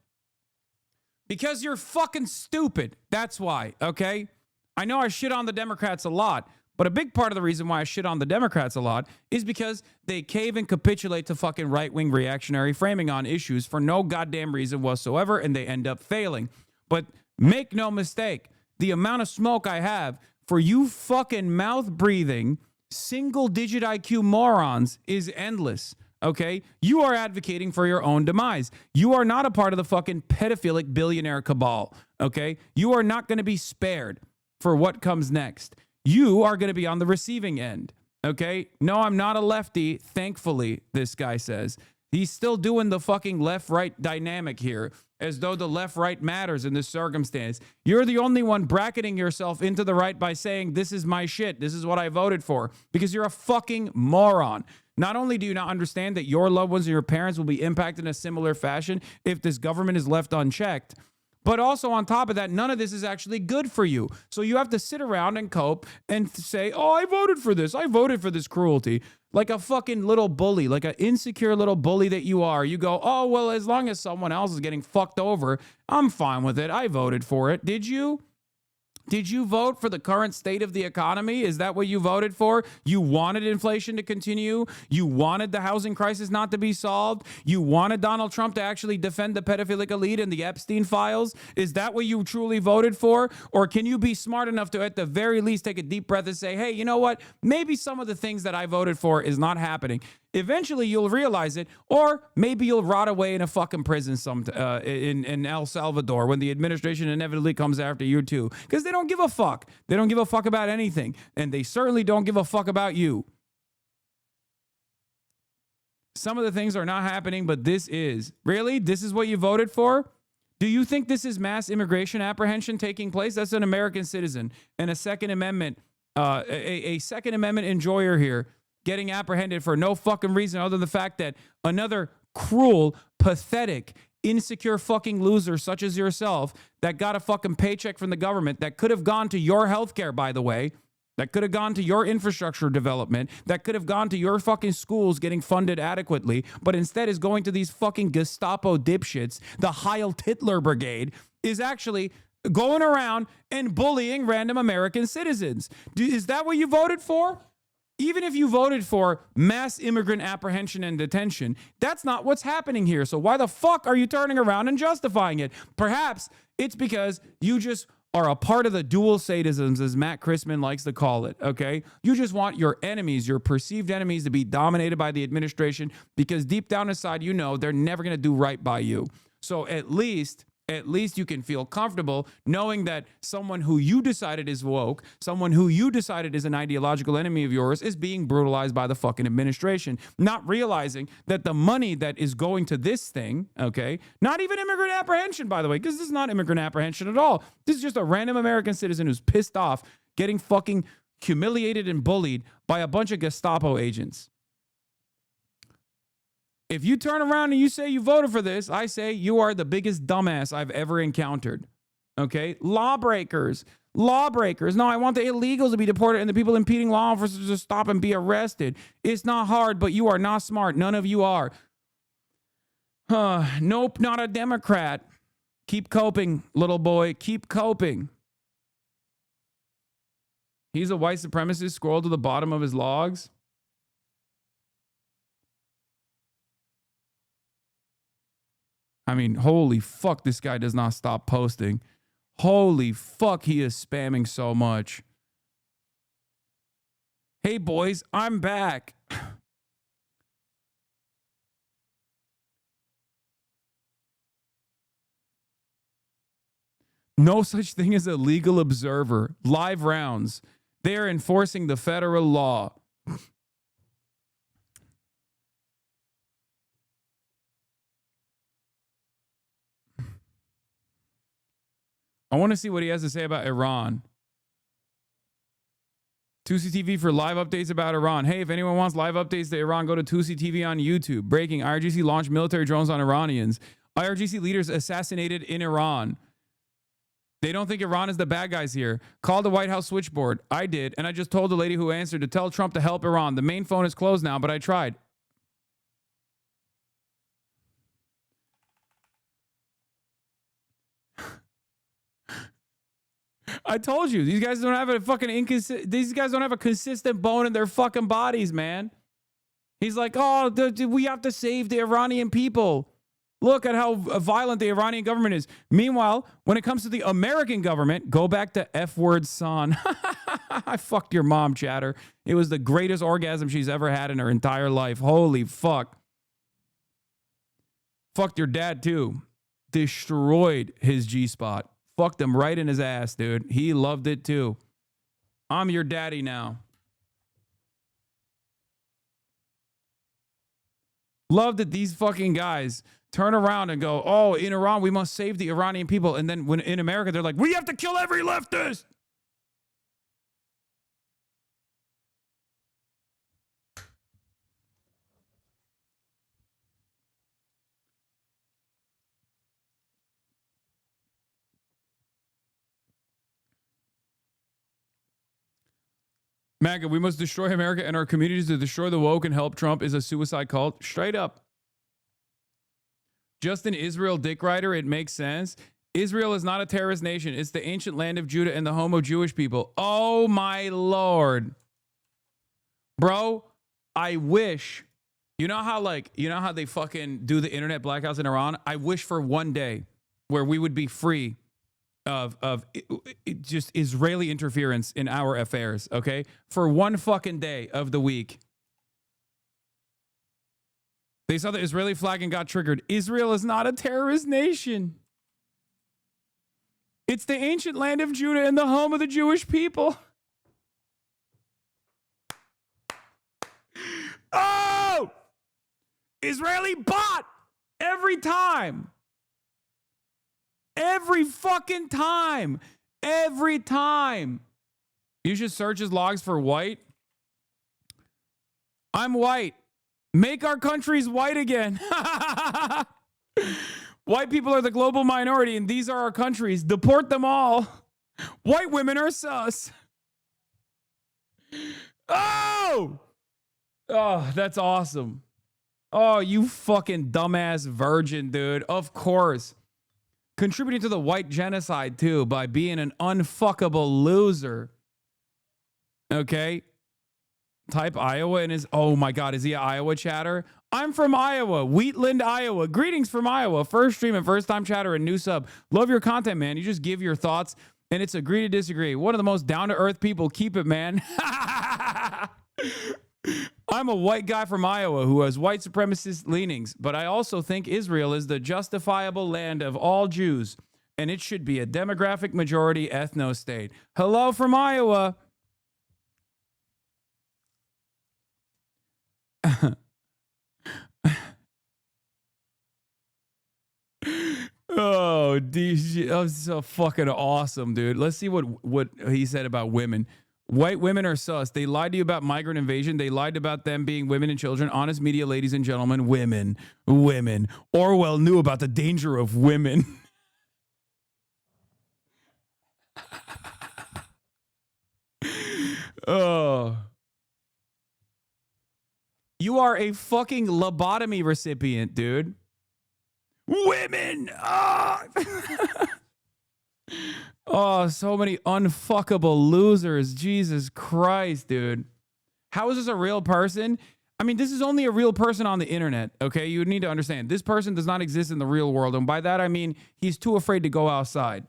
Because you're fucking stupid. That's why, okay? I know I shit on the Democrats a lot, but a big part of the reason why I shit on the Democrats a lot is because they cave and capitulate to fucking right-wing reactionary framing on issues for no goddamn reason whatsoever, and they end up failing. But make no mistake, the amount of smoke I have for you fucking mouth-breathing, single-digit IQ morons is endless, okay? You are advocating for your own demise. You are not a part of the fucking pedophilic billionaire cabal, okay? You are not going to be spared for what comes next. You are going to be on the receiving end, okay? No, I'm not a lefty, thankfully, this guy says. He's still doing the fucking left-right dynamic here, as though the left-right matters in this circumstance. You're the only one bracketing yourself into the right by saying, this is my shit, this is what I voted for, because you're a fucking moron. Not only do you not understand that your loved ones and your parents will be impacted in a similar fashion if this government is left unchecked, but also on top of that, none of this is actually good for you. So you have to sit around and cope and say, oh, I voted for this. I voted for this cruelty. Like a fucking little bully, like an insecure little bully that you are. You go, oh, well, as long as someone else is getting fucked over, I'm fine with it. I voted for it. Did you? Did you vote for the current state of the economy? Is that what you voted for? You wanted inflation to continue? You wanted the housing crisis not to be solved? You wanted Donald Trump to actually defend the pedophilic elite and the Epstein files? Is that what you truly voted for? Or can you be smart enough to, at the very least, take a deep breath and say, hey, you know what? Maybe some of the things that I voted for is not happening. Eventually, you'll realize it, or maybe you'll rot away in a fucking prison in El Salvador when the administration inevitably comes after you too, because they don't give a fuck. They don't give a fuck about anything, and they certainly don't give a fuck about you. Some of the things are not happening, but this is. Really? This is what you voted for? Do you think this is mass immigration apprehension taking place? That's an American citizen and a Second Amendment, a Second Amendment enjoyer here getting apprehended for no fucking reason other than the fact that another cruel, pathetic, insecure fucking loser such as yourself that got a fucking paycheck from the government that could have gone to your healthcare, by the way, that could have gone to your infrastructure development, that could have gone to your fucking schools getting funded adequately, but instead is going to these fucking Gestapo dipshits. The Heil Hitler Brigade is actually going around and bullying random American citizens. Is that what you voted for? Even if you voted for mass immigrant apprehension and detention, that's not what's happening here. So why the fuck are you turning around and justifying it? Perhaps it's because you just are a part of the dual sadisms, as Matt Christman likes to call it, okay? You just want your enemies, your perceived enemies, to be dominated by the administration because deep down inside, you know they're never going to do right by you. So at least you can feel comfortable knowing that someone who you decided is woke, someone who you decided is an ideological enemy of yours, is being brutalized by the fucking administration, not realizing that the money that is going to this thing, okay, not even immigrant apprehension, by the way, because this is not immigrant apprehension at all. This is just a random American citizen who's pissed off, getting fucking humiliated and bullied by a bunch of Gestapo agents. If you turn around and you say you voted for this, I say you are the biggest dumbass I've ever encountered. Okay? Lawbreakers. No, I want the illegals to be deported and the people impeding law enforcement to stop and be arrested. It's not hard, but you are not smart. None of you are. Nope, not a Democrat. Keep coping, little boy. Keep coping. He's a white supremacist. Scroll to the bottom of his logs. I mean, holy fuck, this guy does not stop posting. Holy fuck, he is spamming so much. Hey, boys, I'm back. No such thing as a legal observer. Live rounds. They are enforcing the federal law. I want to see what he has to say about Iran. 2CTV for live updates about Iran. Hey, if anyone wants live updates to Iran, go to 2CTV on YouTube. Breaking: IRGC launched military drones on Iranians. IRGC leaders assassinated in Iran. They don't think Iran is the bad guys here. Call the White House switchboard. I did, and I just told the lady who answered to tell Trump to help Iran. The main phone is closed now, but I tried. I told you, these guys don't have a fucking these guys don't have a consistent bone in their fucking bodies, man. He's like, oh, we have to save the Iranian people. Look at how violent the Iranian government is. Meanwhile, when it comes to the American government, go back to F-word son. I fucked your mom, chatter. It was the greatest orgasm she's ever had in her entire life. Holy fuck. Fucked your dad, too. Destroyed his G-spot. Fucked him right in his ass, dude. He loved it, too. I'm your daddy now. Love that these fucking guys turn around and go, oh, in Iran, we must save the Iranian people. And then when in America, they're like, we have to kill every leftist. MAGA, we must destroy America and our communities. To destroy the woke and help Trump is a suicide cult. Straight up. Just an Israel dick rider, it makes sense. Israel is not a terrorist nation. It's the ancient land of Judah and the home of Jewish people. Oh, my Lord. Bro, I wish. You know how they fucking do the internet blackouts in Iran? I wish for one day where we would be free of just Israeli interference in our affairs, okay? For one fucking day of the week. They saw the Israeli flag and got triggered. Israel is not a terrorist nation. It's the ancient land of Judah and the home of the Jewish people. Oh! Israeli bot! Every time. Every fucking time. Every time. You should search his logs for white. I'm white. Make our countries white again. White people are the global minority, and these are our countries. Deport them all. White women are sus. Oh! Oh, that's awesome. Oh, you fucking dumbass virgin, dude. Of course. Contributing to the white genocide, too, by being an unfuckable loser. Okay? Type Iowa in his... Oh, my God. Is he an Iowa chatter? I'm from Iowa. Wheatland, Iowa. Greetings from Iowa. First stream and first time chatter and new sub. Love your content, man. You just give your thoughts, and it's agree to disagree. One of the most down-to-earth people. Keep it, man. I'm a white guy from Iowa who has white supremacist leanings, but I also think Israel is the justifiable land of all Jews, and it should be a demographic majority ethno-state. Hello from Iowa. Oh, DJ, that was so fucking awesome, dude. Let's see what he said about women. White women are sus. They lied to you about migrant invasion. They lied about them being women and children. Honest media, ladies and gentlemen, women. Orwell knew about the danger of women. Oh. You are a fucking lobotomy recipient, dude. Women! Oh. Oh, so many unfuckable losers. Jesus Christ, dude. How is this a real person? I mean, this is only a real person on the internet, okay? You need to understand. This person does not exist in the real world. And by that, I mean he's too afraid to go outside.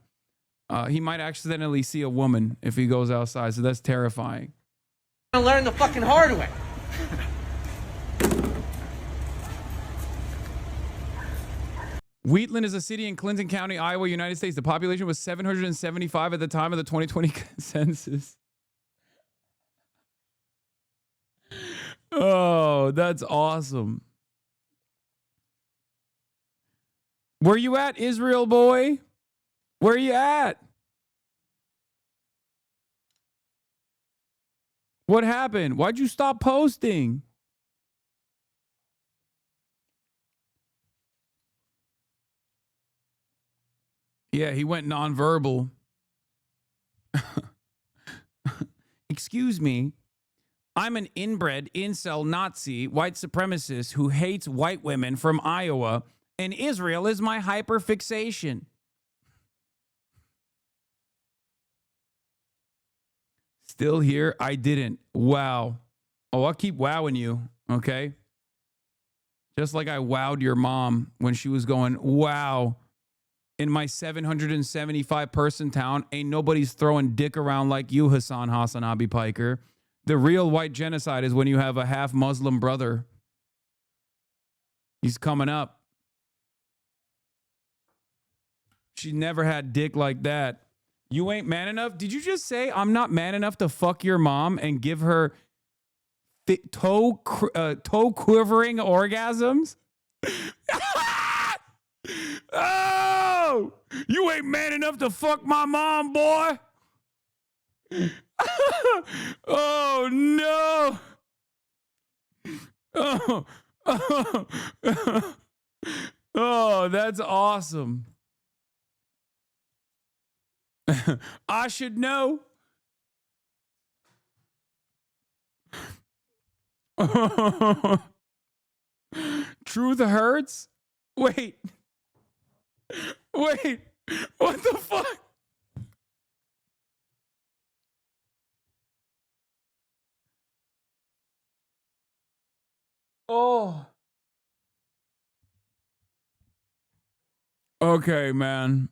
He might accidentally see a woman if he goes outside, so that's terrifying. I learned the fucking hard way. Wheatland is a city in Clinton County, Iowa, United States. The population was 775 at the time of the 2020 census. Oh, that's awesome. Where you at, Israel boy? Where you at? What happened? Why'd you stop posting? Yeah, he went nonverbal. Excuse me. I'm an inbred, incel, Nazi, white supremacist who hates white women from Iowa, and Israel is my hyperfixation. Still here? I didn't. Wow. Oh, I'll keep wowing you, okay? Just like I wowed your mom when she was going, wow. In my 775 person town, ain't nobody's throwing dick around like you, HasanAbi Piker. The real white genocide is when you have a half Muslim brother. He's coming up. She never had dick like that. You ain't man enough? Did you just say I'm not man enough to fuck your mom and give her toe quivering orgasms? Oh, you ain't man enough to fuck my mom, boy. Oh, no. Oh, that's awesome. I should know. Truth hurts? Wait. What the fuck? Oh. Okay, man.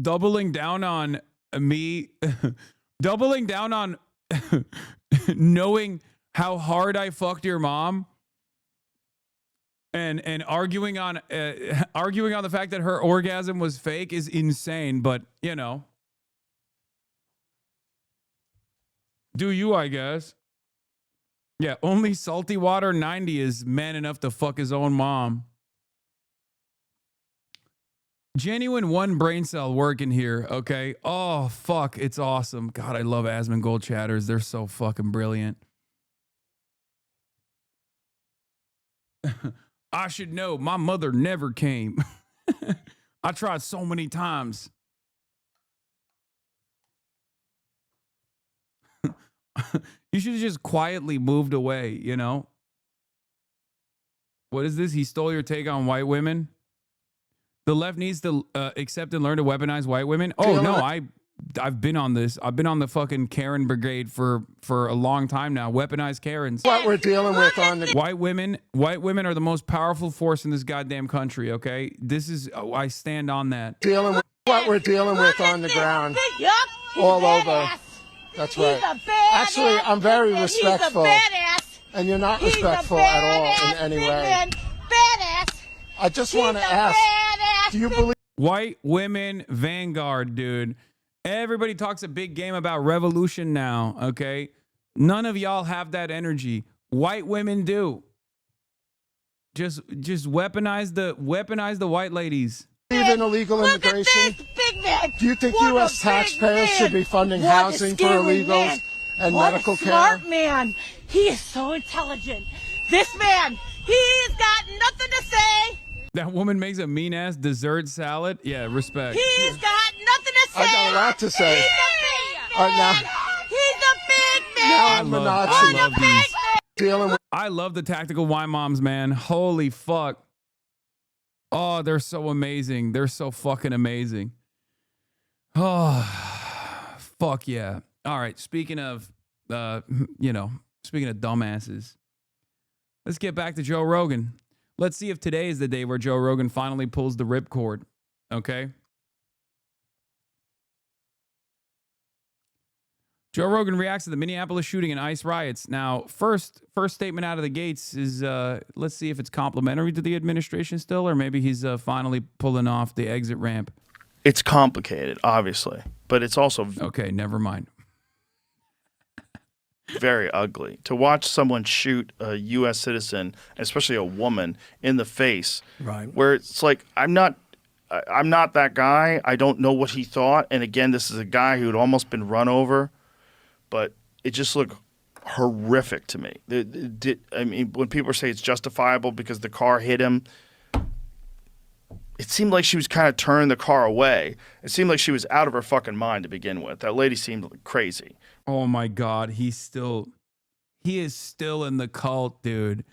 Doubling down on me, doubling down on knowing how hard I fucked your mom. And arguing on the fact that her orgasm was fake is insane, but you know, do you, I guess. Yeah, only Salty Water 90 is man enough to fuck his own mom. Genuine one brain cell working here, okay? Oh, fuck, it's awesome. God, I love Asmongold chatters. They're so fucking brilliant. I should know. My mother never came. I tried so many times. You should have just quietly moved away, you know? What is this? He stole your take on white women? The left needs to accept and learn to weaponize white women? Oh, no, I've been on this. I've been on the fucking Karen brigade for a long time now. Weaponized Karens. What we're dealing with on the white women are the most powerful force in this goddamn country, okay? This is, I stand on that. dealing with what we're dealing with on the ground, all over. That's right. Actually, I'm very respectful, and you're not respectful at all in any way. I just want to ask, do you believe White women vanguard, dude? Everybody talks a big game about revolution now, okay? None of y'all have that energy. White women do. Just weaponize the white ladies. in illegal immigration? Do you think U.S. taxpayers should be funding housing for illegals and medical care? Smart man. He is so intelligent. This man, he's got nothing to say. That woman makes a mean ass dessert salad. Yeah, respect. He's got nothing to say. I got a lot to say. He's a big man. Now, He's a big man. now I'm a Nazi. I love these. Dealing with I love the tactical wine moms, man. Holy fuck. Oh, they're so amazing. They're so fucking amazing. Oh, fuck yeah. All right. Speaking of, speaking of dumbasses, let's get back to Joe Rogan. Let's see if today is the day where Joe Rogan finally pulls the ripcord. Okay. Joe Rogan reacts to the Minneapolis shooting and ICE riots. Now, first statement out of the gates is, let's see if it's complimentary to the administration still, or maybe he's finally pulling off the exit ramp. It's complicated, obviously, but it's also okay. Never mind. Very ugly to watch someone shoot a U.S. citizen, especially a woman, in the face. Right. Where it's like, I'm not that guy. I don't know what he thought. And again, this is a guy who had almost been run over. But it just looked horrific to me. I mean, when people say it's justifiable because the car hit him, it seemed like she was kind of turning the car away. It seemed like she was out of her fucking mind to begin with. That lady seemed crazy. Oh my God, he is still in the cult, dude.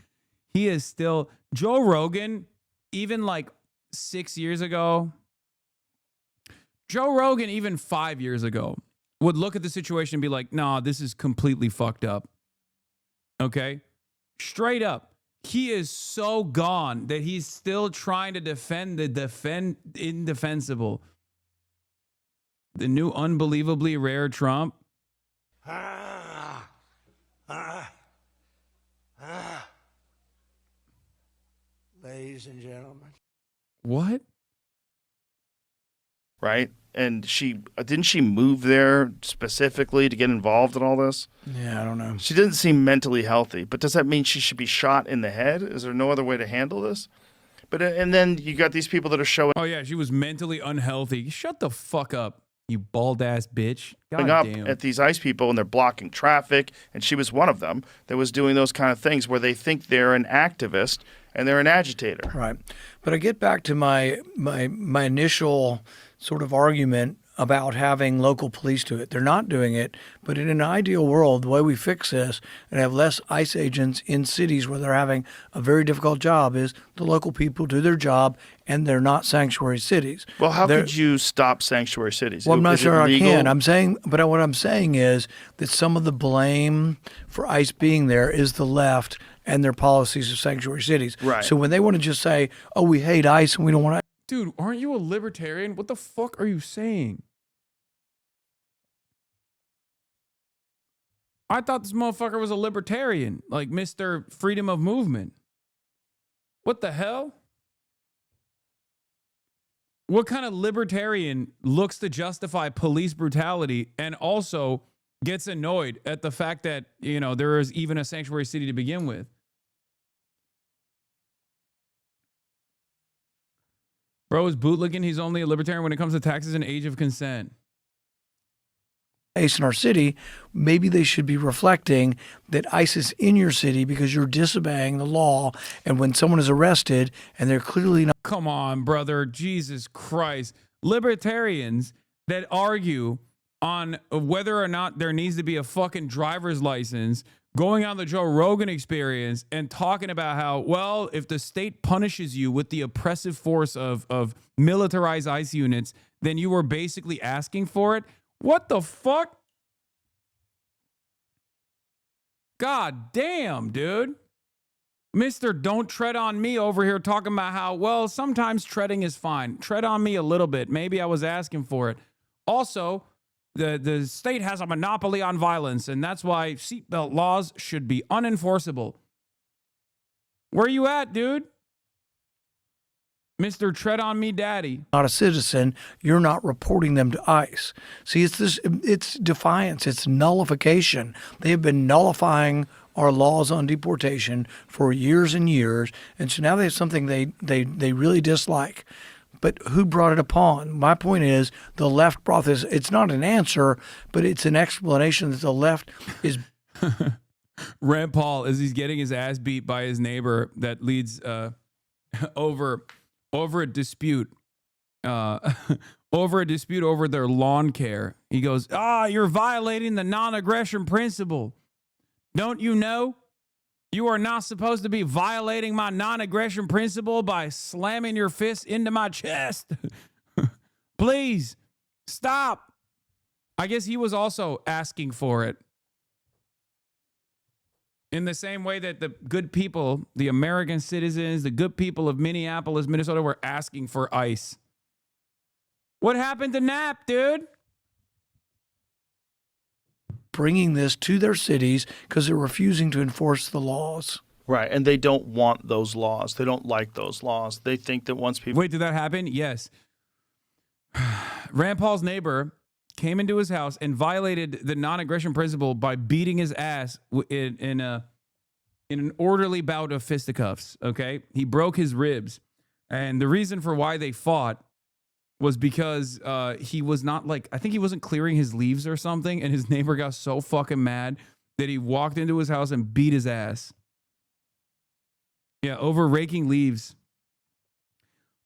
He is still Joe Rogan. Even like 6 years ago, Joe Rogan, even 5 years ago, would look at the situation and be like, nah, this is completely fucked up. Okay? Straight up. He is so gone that he's still trying to defend the indefensible. The new unbelievably rare Trump. Ladies and gentlemen. What? Right? And didn't she move there specifically to get involved in all this? Yeah, I don't know. She didn't seem mentally healthy, but does that mean she should be shot in the head? Is there no other way to handle this? But and then you got these people that are showing. Oh yeah, she was mentally unhealthy. Shut the fuck up, you bald ass bitch. God Up damn. at these ICE people and they're blocking traffic, and she was one of them that was doing those kind of things where they think they're an activist and they're an agitator. Right. But I get back to my initial sort of argument about having local police do it. They're not doing it, but in an ideal world, the way we fix this and have less ICE agents in cities where they're having a very difficult job is the local people do their job and they're not sanctuary cities. Well, how could you stop sanctuary cities? Well, I'm not Is it sure I legal? can. What I'm saying is that some of the blame for ICE being there is the left and their policies of sanctuary cities. Right. So when they want to just say, oh, we hate ICE and we don't want to. Dude, aren't you a libertarian? What the fuck are you saying? I thought this motherfucker was a libertarian, like Mr. Freedom of Movement. What the hell? What kind of libertarian looks to justify police brutality and also gets annoyed at the fact that, you know, there is even a sanctuary city to begin with? Bro is bootlicking. He's only a libertarian when it comes to taxes and age of consent. ICE in our city, maybe they should be reflecting that ICE is in your city because you're disobeying the law. And when someone is arrested and they're clearly not. Come on, brother. Jesus Christ. Libertarians that argue on whether or not there needs to be a fucking driver's license, going on the Joe Rogan Experience and talking about how, well, if the state punishes you with the oppressive force of militarized ICE units, then you were basically asking for it. What the fuck? God damn, dude. Mr. Don't Tread on Me over here talking about how, well, sometimes treading is fine. Tread on me a little bit. Maybe I was asking for it. Also, the state has a monopoly on violence, and that's why seatbelt laws should be unenforceable. Where you at, dude? Mr. Tread on Me Daddy. Not a citizen, you're not reporting them to ICE. See, it's defiance, it's nullification. They have been nullifying our laws on deportation for years and years, and so now they have something they really dislike. But who brought it upon? My point is the left brought this. It's not an answer, but it's an explanation that the left is. Rand Paul, as he's getting his ass beat by his neighbor that leads over a dispute, over their lawn care. He goes, you're violating the non-aggression principle. Don't you know? You are not supposed to be violating my non-aggression principle by slamming your fist into my chest. Please, stop. I guess he was also asking for it. In the same way that the good people, the American citizens, the good people of Minneapolis, Minnesota were asking for ICE. What happened to Knapp, dude? Bringing this to their cities because they're refusing to enforce the laws. Right, and they don't want those laws. They don't like those laws. They think that once people... Wait, did that happen? Yes. Rand Paul's neighbor came into his house and violated the non-aggression principle by beating his ass in an orderly bout of fisticuffs, okay? He broke his ribs. And the reason for why they fought was because he was not I think he wasn't clearing his leaves or something, and his neighbor got so fucking mad that he walked into his house and beat his ass. Yeah, over raking leaves.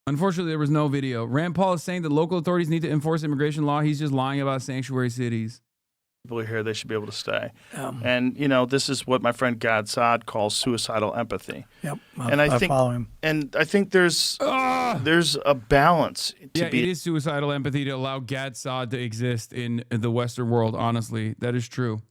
Unfortunately, there was no video. Rand Paul is saying that local authorities need to enforce immigration law. He's just lying about sanctuary cities. People here, they should be able to stay. And, you know, this is what my friend Gad Saad calls suicidal empathy. Yep, I follow him. And I think there's a balance. It is suicidal empathy to allow Gad Saad to exist in the Western world, honestly. That is true.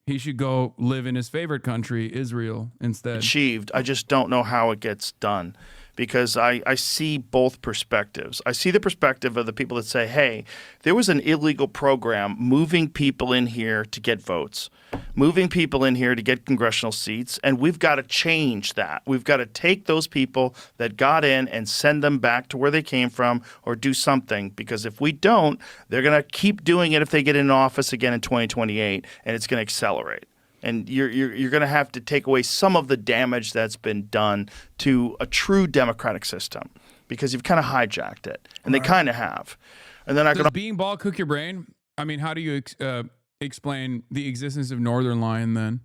He should go live in his favorite country, Israel, instead. Achieved. I just don't know how it gets done. Because I see both perspectives. I see the perspective of the people that say, hey, there was an illegal program moving people in here to get votes, moving people in here to get congressional seats, and we've got to change that. We've got to take those people that got in and send them back to where they came from or do something. Because if we don't, they're going to keep doing it if they get in office again in 2028, and it's going to accelerate. And you're going to have to take away some of the damage that's been done to a true democratic system because you've kind of hijacked it, and they kind of have. And then Does being bald cook your brain? I mean, how do you explain the existence of Northern Lion then?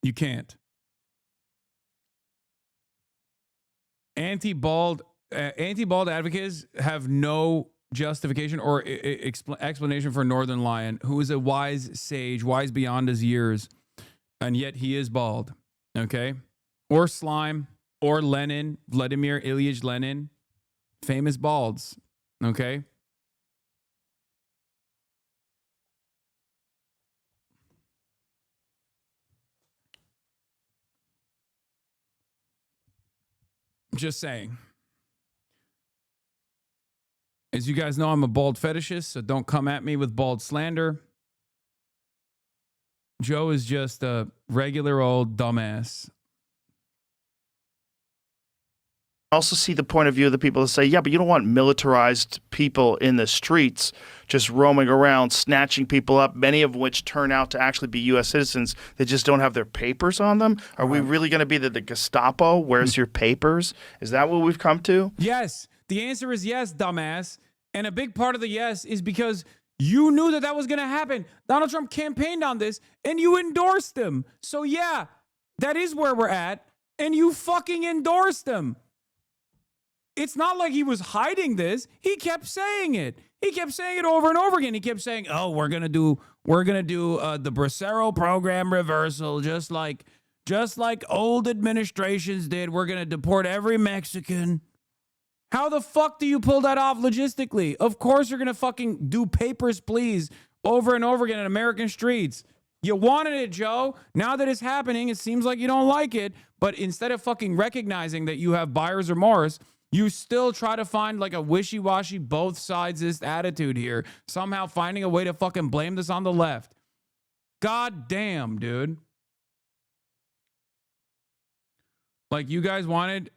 You can't. Anti-bald advocates have no justification or explanation for Northern Lion, who is a wise sage, wise beyond his years, and yet he is bald, okay? Or Slime, or Lenin, Vladimir Ilyich Lenin, famous balds, okay? Just saying. As you guys know, I'm a bald fetishist, so don't come at me with bald slander. Joe is just a regular old dumbass. I also see the point of view of the people that say, yeah, but you don't want militarized people in the streets just roaming around, snatching people up, many of which turn out to actually be U.S. citizens that just don't have their papers on them. Are we really going to be the Gestapo? Where's your papers? Is that what we've come to? Yes. The answer is yes, dumbass. And a big part of the yes is because you knew that was going to happen. Donald Trump campaigned on this and you endorsed him. So yeah, that is where we're at. And you fucking endorsed him. It's not like he was hiding this. He kept saying it. He kept saying it over and over again. He kept saying, "Oh, we're gonna do the Bracero program reversal, just like old administrations did. We're gonna deport every Mexican." How the fuck do you pull that off logistically? Of course, you're gonna fucking do papers, please, over and over again in American streets. You wanted it, Joe. Now that it's happening, it seems like you don't like it. But instead of fucking recognizing that you have buyer's remorse, you still try to find like a wishy-washy both sides-ist attitude here. Somehow finding a way to fucking blame this on the left. God damn, dude. Like you guys wanted,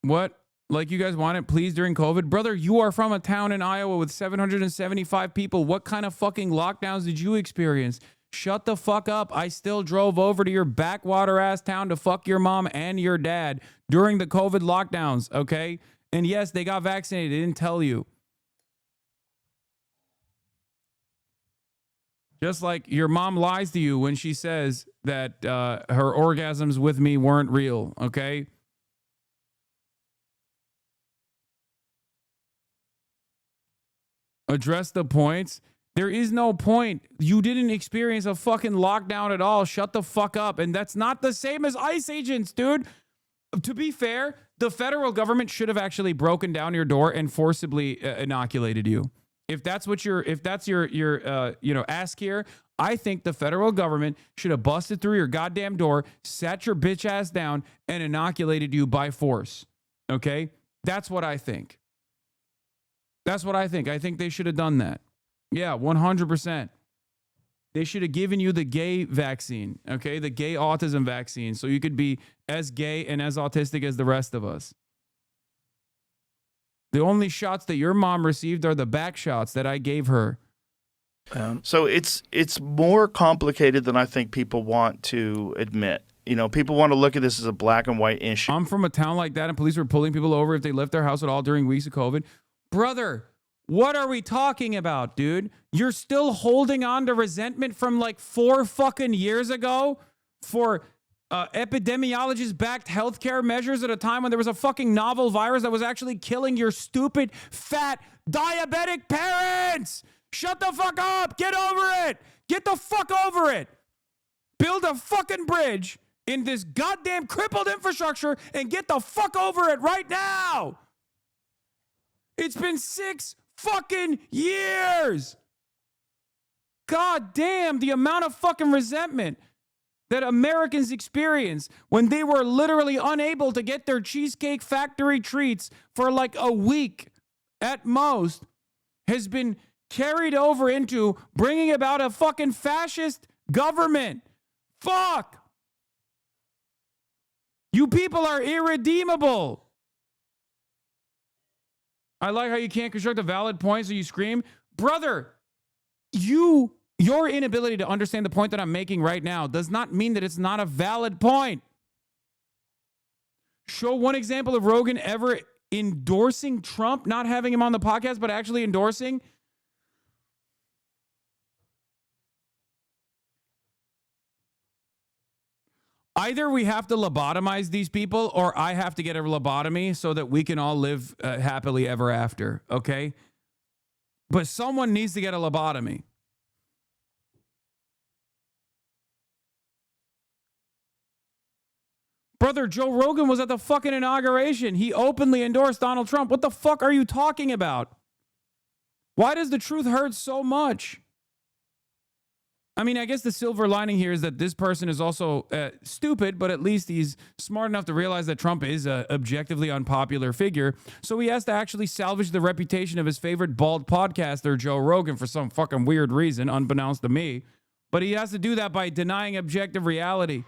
what? Like you guys wanted, please, during COVID? Brother, you are from a town in Iowa with 775 people. What kind of fucking lockdowns did you experience? Shut the fuck up. I still drove over to your backwater ass town to fuck your mom and your dad during the COVID lockdowns, okay? And yes, they got vaccinated. They didn't tell you. Just like your mom lies to you when she says that her orgasms with me weren't real, okay? Address the points. There is no point. You didn't experience a fucking lockdown at all. Shut the fuck up. And that's not the same as ICE agents, dude. To be fair, the federal government should have actually broken down your door and forcibly inoculated you. If that's your ask here, I think the federal government should have busted through your goddamn door, sat your bitch ass down, and inoculated you by force. Okay? That's what I think. That's what I think. I think they should have done that. Yeah, 100%. They should have given you the gay vaccine, okay? The gay autism vaccine, so you could be as gay and as autistic as the rest of us. The only shots that your mom received are the back shots that I gave her. So it's more complicated than I think people want to admit. You know, people want to look at this as a black and white issue. I'm from a town like that, and police were pulling people over if they left their house at all during weeks of COVID. Brother, what are we talking about, dude? You're still holding on to resentment from like 4 fucking years ago for epidemiologist-backed healthcare measures at a time when there was a fucking novel virus that was actually killing your stupid, fat, diabetic parents. Shut the fuck up. Get over it. Get the fuck over it. Build a fucking bridge in this goddamn crippled infrastructure and get the fuck over it right now. It's been 6 fucking years. God damn, the amount of fucking resentment that Americans experience when they were literally unable to get their Cheesecake Factory treats for like a week at most has been carried over into bringing about a fucking fascist government. Fuck. You people are irredeemable. I like how you can't construct a valid point, so you scream. Brother, your inability to understand the point that I'm making right now does not mean that it's not a valid point. Show one example of Rogan ever endorsing Trump, not having him on the podcast, but actually endorsing. Either we have to lobotomize these people or I have to get a lobotomy so that we can all live happily ever after, okay? But someone needs to get a lobotomy. Brother, Joe Rogan was at the fucking inauguration. He openly endorsed Donald Trump. What the fuck are you talking about? Why does the truth hurt so much? I mean, I guess the silver lining here is that this person is also stupid, but at least he's smart enough to realize that Trump is an objectively unpopular figure. So he has to actually salvage the reputation of his favorite bald podcaster, Joe Rogan, for some fucking weird reason, unbeknownst to me. But he has to do that by denying objective reality.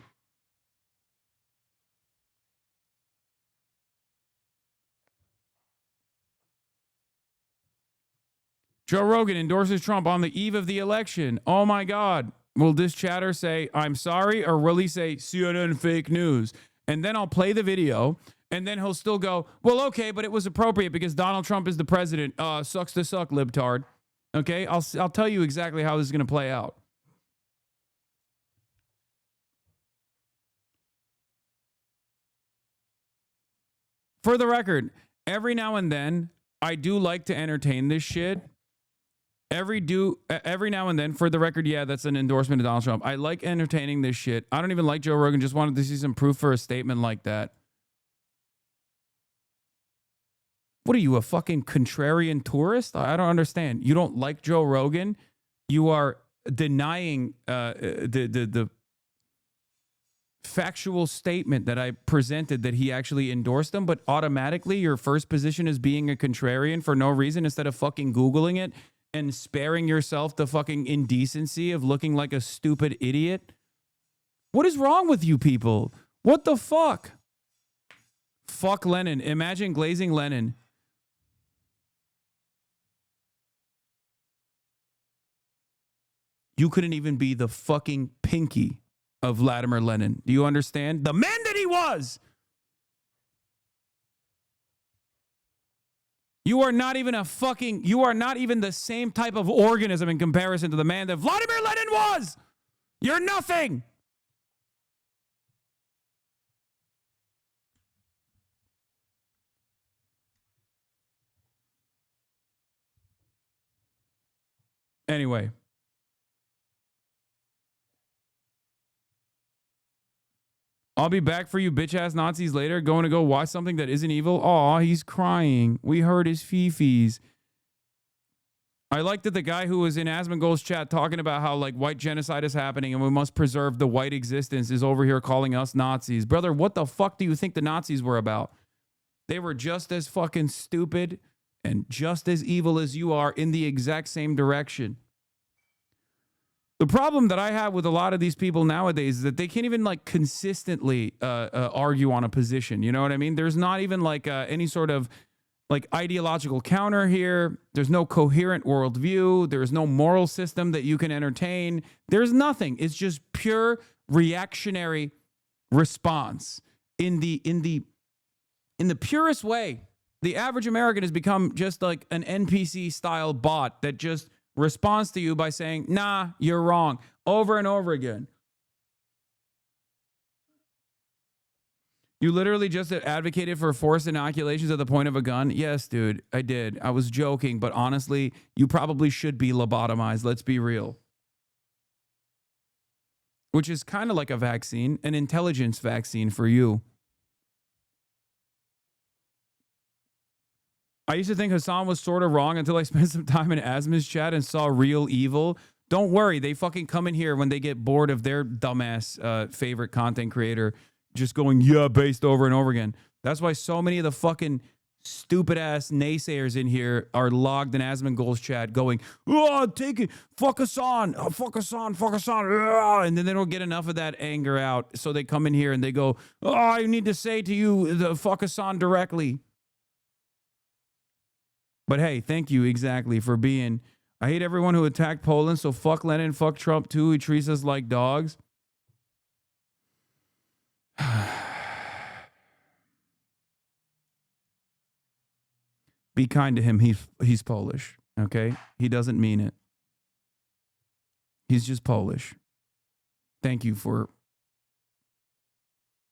Joe Rogan endorses Trump on the eve of the election. Oh my God. Will this chatter say, I'm sorry, or will he say, CNN fake news? And then I'll play the video, and then he'll still go, well, okay, but it was appropriate because Donald Trump is the president. Sucks to suck, libtard. Okay, I'll tell you exactly how this is going to play out. For the record, every now and then, I do like to entertain this shit. Every now and then, for the record, yeah, that's an endorsement of Donald Trump. I like entertaining this shit. I don't even like Joe Rogan. Just wanted to see some proof for a statement like that. What are you, a fucking contrarian tourist? I don't understand. You don't like Joe Rogan? You are denying the factual statement that I presented that he actually endorsed them, but automatically your first position is being a contrarian for no reason instead of fucking Googling it and sparing yourself the fucking indecency of looking like a stupid idiot. What is wrong with you people? What the fuck? Fuck Lenin. Imagine glazing Lenin. You couldn't even be the fucking pinky of Vladimir Lenin. Do you understand? The man that he was. You are not even you are not even the same type of organism in comparison to the man that Vladimir Lenin was. You're nothing. Anyway. I'll be back for you bitch-ass Nazis later. Going to go watch something that isn't evil. Aw, he's crying. We heard his fifis. I like that the guy who was in Asmongold's chat talking about how like white genocide is happening and we must preserve the white existence is over here calling us Nazis. Brother, what the fuck do you think the Nazis were about? They were just as fucking stupid and just as evil as you are in the exact same direction. The problem that I have with a lot of these people nowadays is that they can't even like consistently argue on a position. You know what I mean? There's not even like any sort of like ideological counter here. There's no coherent worldview. There's no moral system that you can entertain. There's nothing. It's just pure reactionary response in the purest way. The average American has become just like an NPC style bot that just responds to you by saying, nah, you're wrong, over and over again. You literally just advocated for forced inoculations at the point of a gun? Yes, dude, I did. I was joking, but honestly, you probably should be lobotomized. Let's be real. Which is kind of like a vaccine, an intelligence vaccine for you. I used to think Hasan was sort of wrong until I spent some time in Asma's chat and saw real evil. Don't worry. They fucking come in here when they get bored of their dumbass favorite content creator just going, yeah, based over and over again. That's why so many of the fucking stupid-ass naysayers in here are logged in Asmongold's chat going, oh, take it. Fuck Hasan. Oh, fuck Hasan. Fuck Hasan. And then they don't get enough of that anger out. So they come in here and they go, oh, I need to say to you, the fuck Hasan directly. But hey, thank you exactly for being. I hate everyone who attacked Poland, so fuck Lenin, fuck Trump too. He treats us like dogs. Be kind to him. He's Polish, okay? He doesn't mean it. He's just Polish. Thank you for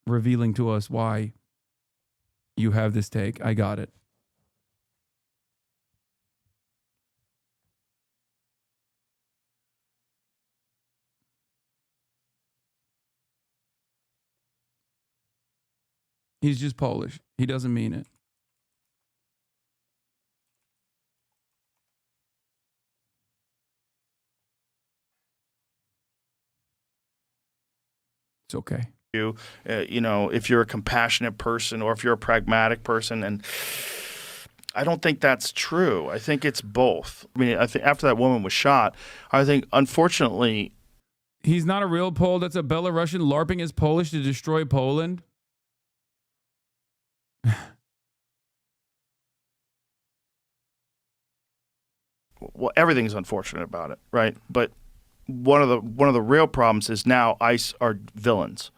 revealing to us why you have this take. I got it. He's just Polish. He doesn't mean it. It's okay. You know, if you're a compassionate person or if you're a pragmatic person, and I don't think that's true. I think it's both. I mean, I think after that woman was shot, I think unfortunately He's not a real Pole. That's a Belarusian LARPing as Polish to destroy Poland. Well, everything's unfortunate about it, right? But one of the real problems is now ICE are villains,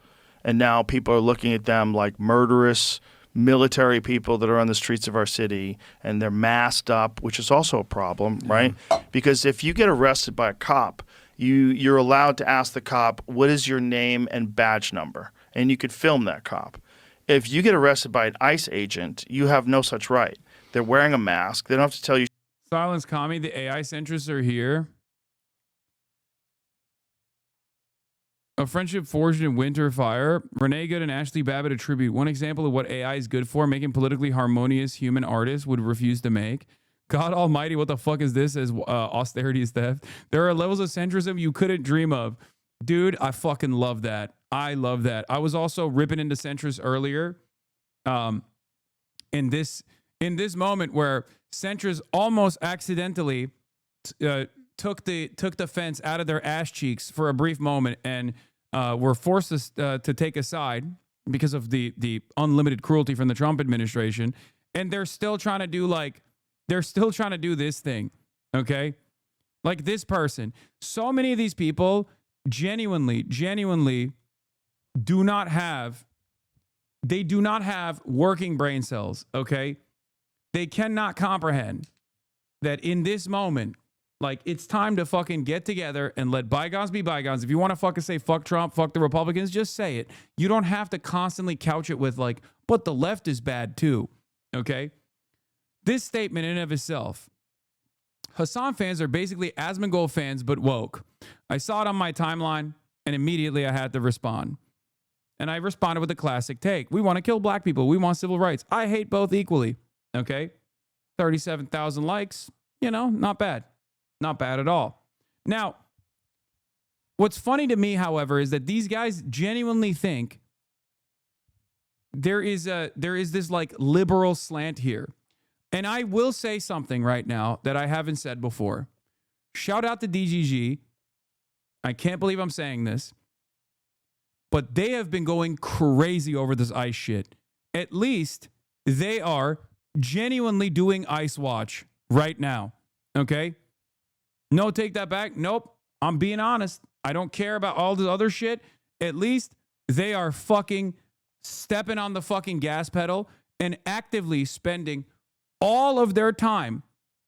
and now people are looking at them like murderous military people that are on the streets of our city, and they're masked up, which is also a problem, right? Because if you get arrested by a cop, you're allowed to ask the cop, what is your name and badge number? And you could film that cop. If you get arrested by an ICE agent, you have no such right. They're wearing a mask. They don't have to tell you. Silence Commie, the AI centrists are here. A friendship forged in winter fire. Renee Good and Ashley Babbitt attribute one example of what AI is good for, making politically harmonious human artists would refuse to make. God almighty, what the fuck is this as austerity is theft? There are levels of centrism you couldn't dream of. Dude, I fucking love that. I love that. I was also ripping into centrists earlier. In this moment where centrists almost accidentally took the fence out of their ass cheeks for a brief moment and were forced to take a side because of the unlimited cruelty from the Trump administration, and they're still trying to do this thing, okay? Like this person. So many of these people genuinely do not have working brain cells, okay? They cannot comprehend that in this moment, like, it's time to fucking get together and let bygones be bygones. If you want to fucking say fuck Trump, fuck the Republicans, just say it. You don't have to constantly couch it with like, but the left is bad too, okay? This statement in and of itself, Hasan fans are basically Asmongold fans but woke. I saw it on my timeline and immediately I had to respond. And I responded with a classic take. We want to kill black people. We want civil rights. I hate both equally, okay? 37,000 likes, not bad. Not bad at all. Now, what's funny to me, however, is that these guys genuinely think there is this like liberal slant here. And I will say something right now that I haven't said before. Shout out to DGG. I can't believe I'm saying this, but they have been going crazy over this ICE shit. At least they are genuinely doing ICE watch right now. Okay? No, take that back. Nope. I'm being honest. I don't care about all the other shit. At least they are fucking stepping on the fucking gas pedal and actively spending all of their time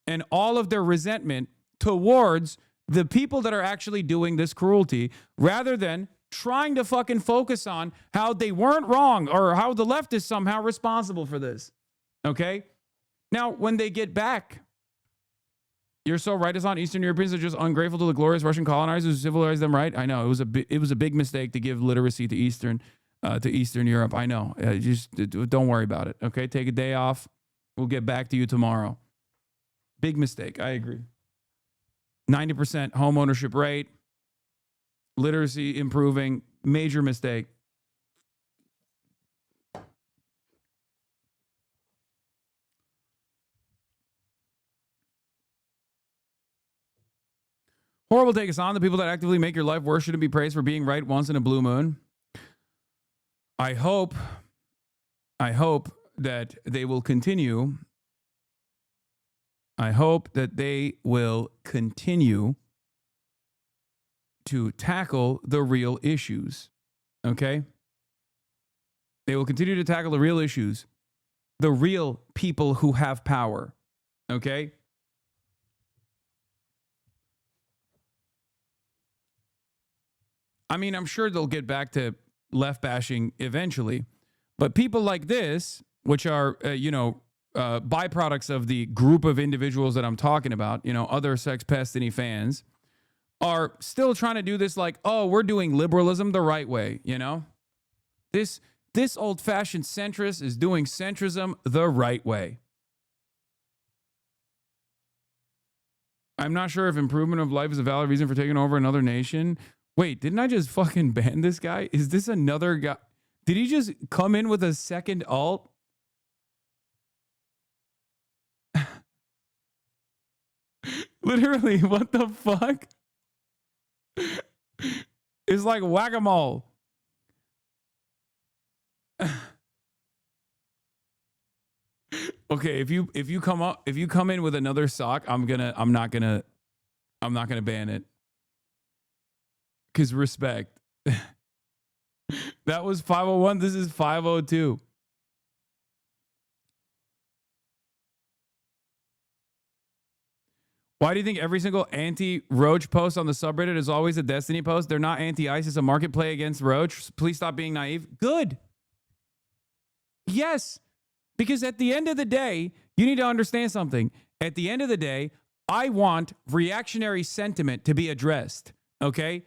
and all of their resentment towards the people that are actually doing this cruelty, rather than trying to fucking focus on how they weren't wrong or how the left is somehow responsible for this. Okay? Now, when they get back, you're so right, Hasan. Eastern Europeans are just ungrateful to the glorious Russian colonizers who civilized them, right? I know. It was a big mistake to give literacy to Eastern Europe. I know. Just don't worry about it, okay? Take a day off. We'll get back to you tomorrow. Big mistake. I agree. 90% home ownership rate. Literacy improving. Major mistake. Horrible take us on. The people that actively make your life worse shouldn't be praised for being right once in a blue moon. I hope that they will continue. I hope that they will continue to tackle the real issues. Okay? They will continue to tackle the real issues. The real people who have power. Okay? I mean, I'm sure they'll get back to left bashing eventually, but people like this, which are, byproducts of the group of individuals that I'm talking about, other Sex Destiny fans, are still trying to do this like, oh, we're doing liberalism the right way, This old-fashioned centrist is doing centrism the right way. I'm not sure if improvement of life is a valid reason for taking over another nation. Wait, didn't I just fucking ban this guy? Is this another guy? Did he just come in with a second alt? Literally, what the fuck? It's like whack-a-mole. Okay, if you come in with another sock, I'm not gonna ban it. Cause respect. That was 501. This is 502. Why do you think every single anti-Roach post on the subreddit is always a Destiny post? They're not anti-ICE. It's a market play against Roach. Please stop being naive. Good. Yes. Because at the end of the day, you need to understand something. At the end of the day, I want reactionary sentiment to be addressed. Okay?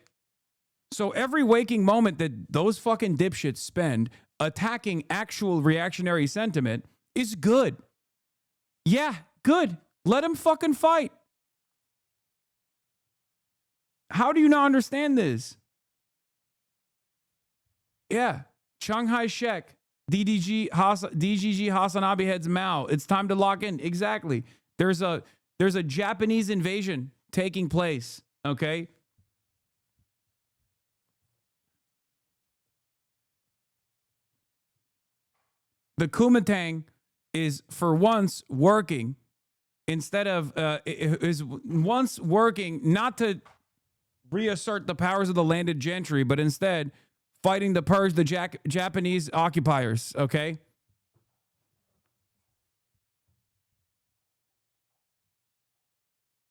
So every waking moment that those fucking dipshits spend attacking actual reactionary sentiment is good. Yeah, good. Let them fucking fight. How do you not understand this? Yeah. Shanghai Shek, DGG HasanAbi heads Mao. It's time to lock in. Exactly. There's a Japanese invasion taking place. Okay. The Kuomintang is for once working instead of is once working not to reassert the powers of the landed gentry, but instead fighting to purge the Japanese occupiers, okay?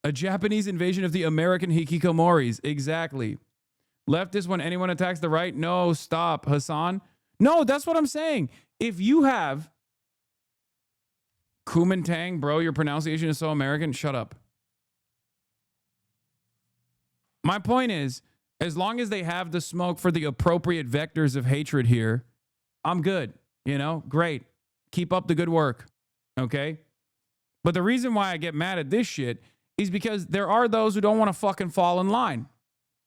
A Japanese invasion of the American hikikomoris, exactly. Leftist when anyone attacks the right? No, stop, Hassan. No, that's what I'm saying. If you have Kuomintang, bro, your pronunciation is so American, shut up. My point is, as long as they have the smoke for the appropriate vectors of hatred here, I'm good. You know, great. Keep up the good work. Okay? But the reason why I get mad at this shit is because there are those who don't want to fucking fall in line.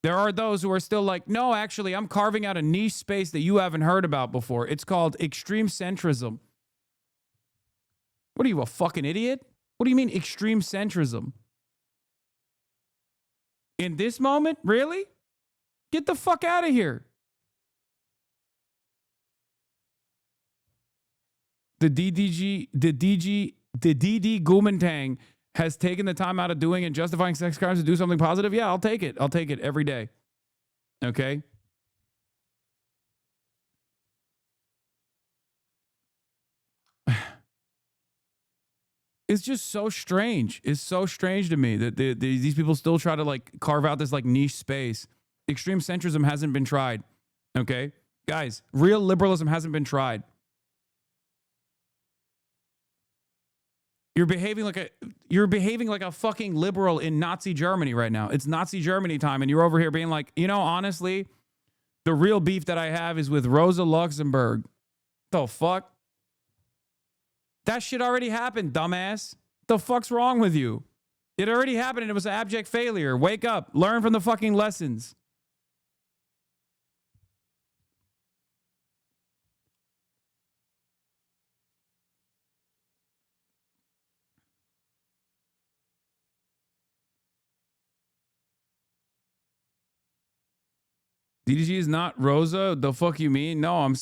There are those who are still like, no, actually, I'm carving out a niche space that you haven't heard about before. It's called extreme centrism. What are you, a fucking idiot? What do you mean extreme centrism? In this moment? Really? Get the fuck out of here. The DD Kuomintang has taken the time out of doing and justifying sex crimes to do something positive. Yeah, I'll take it. I'll take it every day. Okay? It's just so strange. It's so strange to me that these people still try to like carve out this like niche space. Extreme centrism hasn't been tried. Okay? Guys, real liberalism hasn't been tried. You're behaving like a fucking liberal in Nazi Germany right now. It's Nazi Germany time and you're over here being like, you know, honestly, the real beef that I have is with Rosa Luxemburg. The fuck? That shit already happened, dumbass. The fuck's wrong with you? It already happened and it was an abject failure. Wake up. Learn from the fucking lessons. DDG is not Rosa? The fuck you mean? No, I'm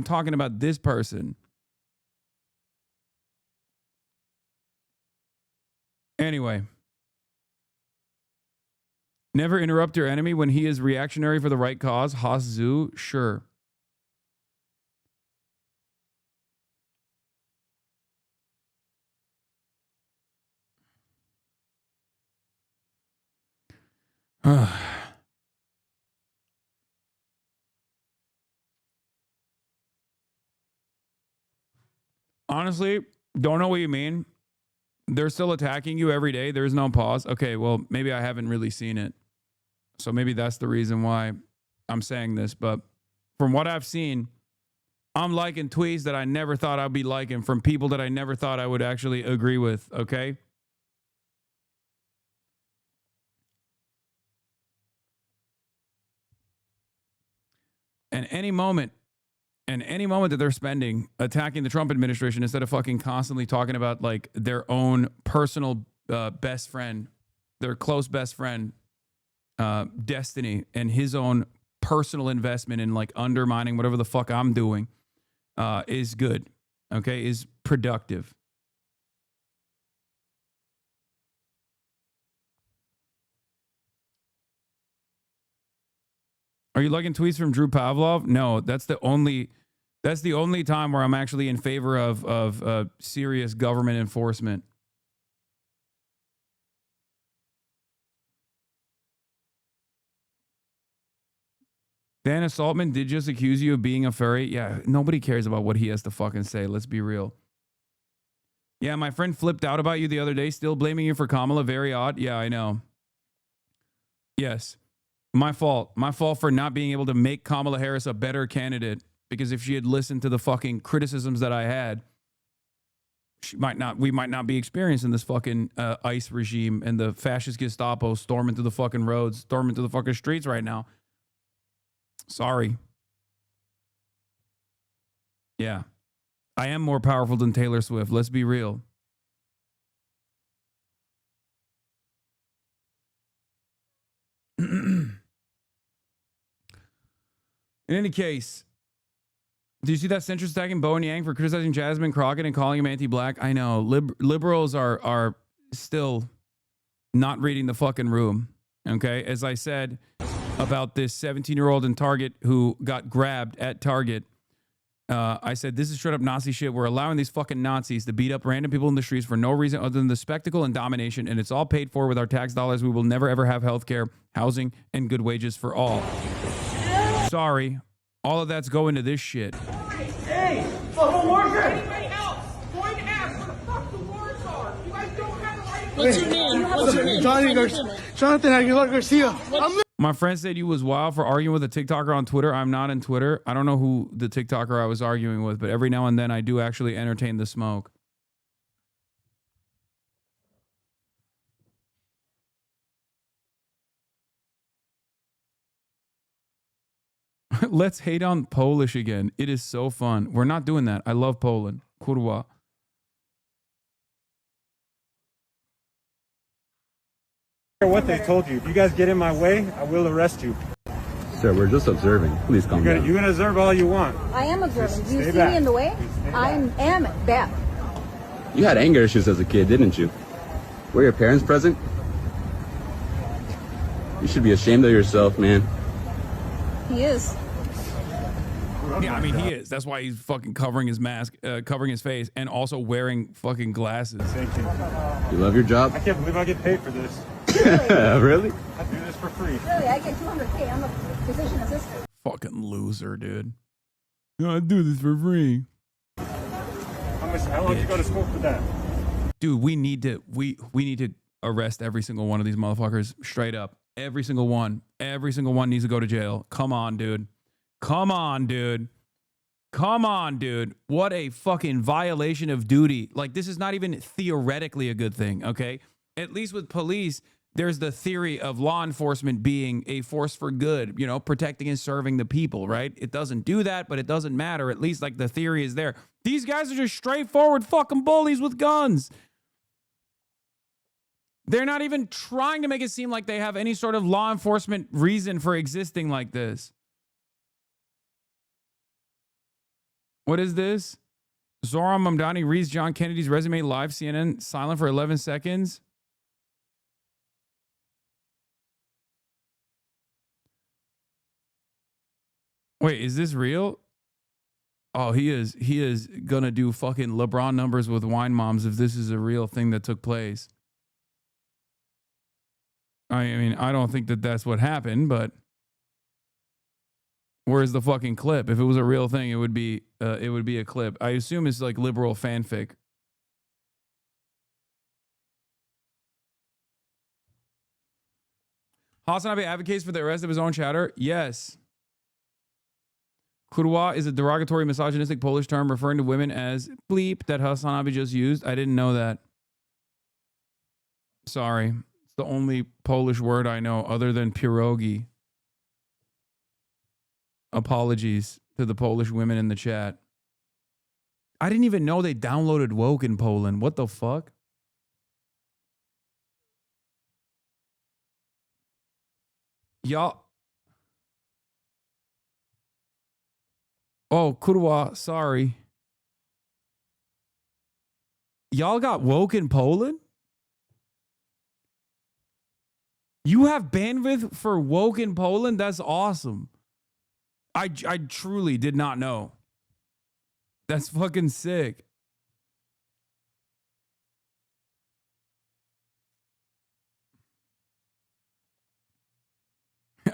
talking about this person. Anyway. Never interrupt your enemy when he is reactionary for the right cause. Hasu, sure. Honestly, don't know what you mean. They're still attacking you every day. There's no pause. Okay, well, maybe I haven't really seen it. So maybe that's the reason why I'm saying this. But from what I've seen, I'm liking tweets that I never thought I'd be liking from people that I never thought I would actually agree with, okay? And any moment that they're spending attacking the Trump administration instead of fucking constantly talking about like their own personal best friend, their close best friend, Destiny, and his own personal investment in like undermining whatever the fuck I'm doing is good. Okay, is productive. Are you liking tweets from Drew Pavlov? No, that's the only time where I'm actually in favor of serious government enforcement. Dan Saltman did just accuse you of being a furry. Yeah, nobody cares about what he has to fucking say. Let's be real. Yeah, my friend flipped out about you the other day, still blaming you for Kamala. Very odd. Yeah, I know. Yes. My fault. My fault for not being able to make Kamala Harris a better candidate, because if she had listened to the fucking criticisms that I had, we might not be experiencing this fucking ICE regime and the fascist Gestapo storming through the fucking roads, storming through the fucking streets right now. Sorry. Yeah. I am more powerful than Taylor Swift. Let's be real. In any case, do you see that centrist attacking Bo and Yang for criticizing Jasmine Crockett and calling him anti-black? I know. Liberals are still not reading the fucking room. Okay? As I said about this 17-year-old in Target who got grabbed at Target, I said, this is straight up Nazi shit. We're allowing these fucking Nazis to beat up random people in the streets for no reason other than the spectacle and domination, and it's all paid for with our tax dollars. We will never, ever have health care, housing, and good wages for all. Sorry. All of that's going to this shit. Hey, fellow worker! Anybody else going to ask what the fuck the words are? You guys don't have the right. What's your name? What's your name? Jonathan Aguilar Garcia. My friend said you was wild for arguing with a TikToker on Twitter. I'm not on Twitter. I don't know who the TikToker I was arguing with, but every now and then I do actually entertain the smoke. Let's hate on Polish again. It is so fun. We're not doing that. I love Poland. Kurwa. What they told you. If you guys get in my way, I will arrest you. Sir, we're just observing. Please calm down. You can observe all you want. I am observing. Do you Stay see back. me in the way? I am back. You had anger issues as a kid, didn't you? Were your parents present? You should be ashamed of yourself, man. He is. Yeah, I mean, he is. That's why he's fucking covering his mask, covering his face, and also wearing fucking glasses. Thank you. You love your job? I can't believe I get paid for this. Really? I do this for free. Really, I get $200K. I'm a physician assistant. Fucking loser, dude. No, I do this for free. How long did you go to school for that? Dude, we need to arrest every single one of these motherfuckers straight up. Every single one. Every single one needs to go to jail. Come on, dude. Come on, dude. Come on, dude. What a fucking violation of duty. Like, this is not even theoretically a good thing, okay? At least with police, there's the theory of law enforcement being a force for good, you know, protecting and serving the people, right? It doesn't do that, but it doesn't matter. At least, like, the theory is there. These guys are just straightforward fucking bullies with guns. They're not even trying to make it seem like they have any sort of law enforcement reason for existing like this. What is this? Zoran Mamdani reads John Kennedy's resume live, CNN silent for 11 seconds. Wait, is this real? Oh, he is gonna do fucking LeBron numbers with wine moms if this is a real thing that took place. I mean, I don't think that that's what happened, but where's the fucking clip? If it was a real thing, it would be a clip. I assume it's like liberal fanfic. HasanAbi advocates for the arrest of his own chatter. Yes. Kurwa is a derogatory, misogynistic Polish term referring to women as bleep that HasanAbi just used. I didn't know that. Sorry. It's the only Polish word I know other than pierogi. Apologies to the Polish women in the chat. I didn't even know they downloaded woke in Poland. What the fuck? Y'all. Oh, kurwa, sorry. Y'all got woke in Poland? You have bandwidth for woke in Poland? That's awesome. I truly did not know. That's fucking sick.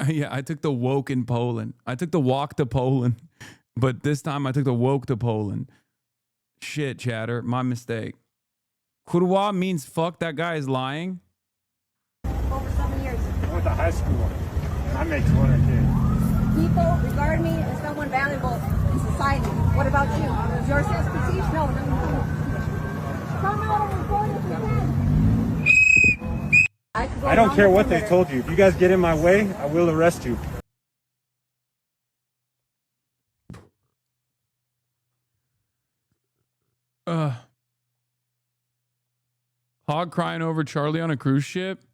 Yeah, I took the woke in Poland. I took the walk to Poland, but this time I took the woke to Poland. Shit, chatter. My mistake. Kurwa means fuck, that guy is lying. Over 7 years. I went to high school. I make 200K. People regard me as someone valuable in society. What about you? Is yours says prestige? No, it doesn't come out and report if you can. I don't care what they told you. If you guys get in my way, I will arrest you. Hog crying over Charlie on a cruise ship.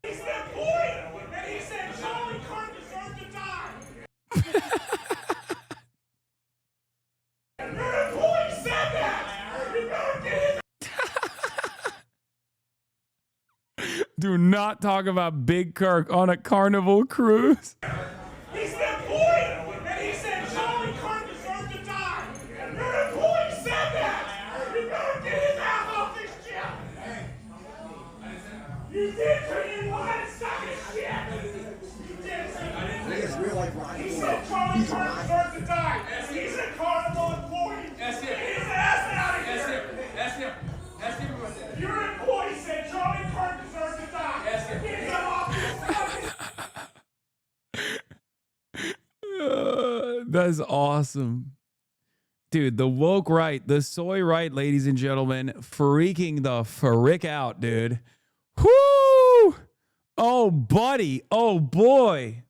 Do not talk about Big Kirk on a Carnival cruise. He said boy, and he said Charlie Kirk deserves to die. Your employee said that. You better get his ass off this ship. You did turn in line and suck his shit. You did. He said Charlie Kirk deserves to die. He's a Carnival employee. That's him. Get his ass out of here. That's him. That's him. That's him. Your employee said Charlie Kirk deserves to die. That's him. Get him off this. That's awesome. Dude, the woke right, the soy right, ladies and gentlemen, freaking the frick out, dude. Whoo! Oh, buddy. Oh, boy.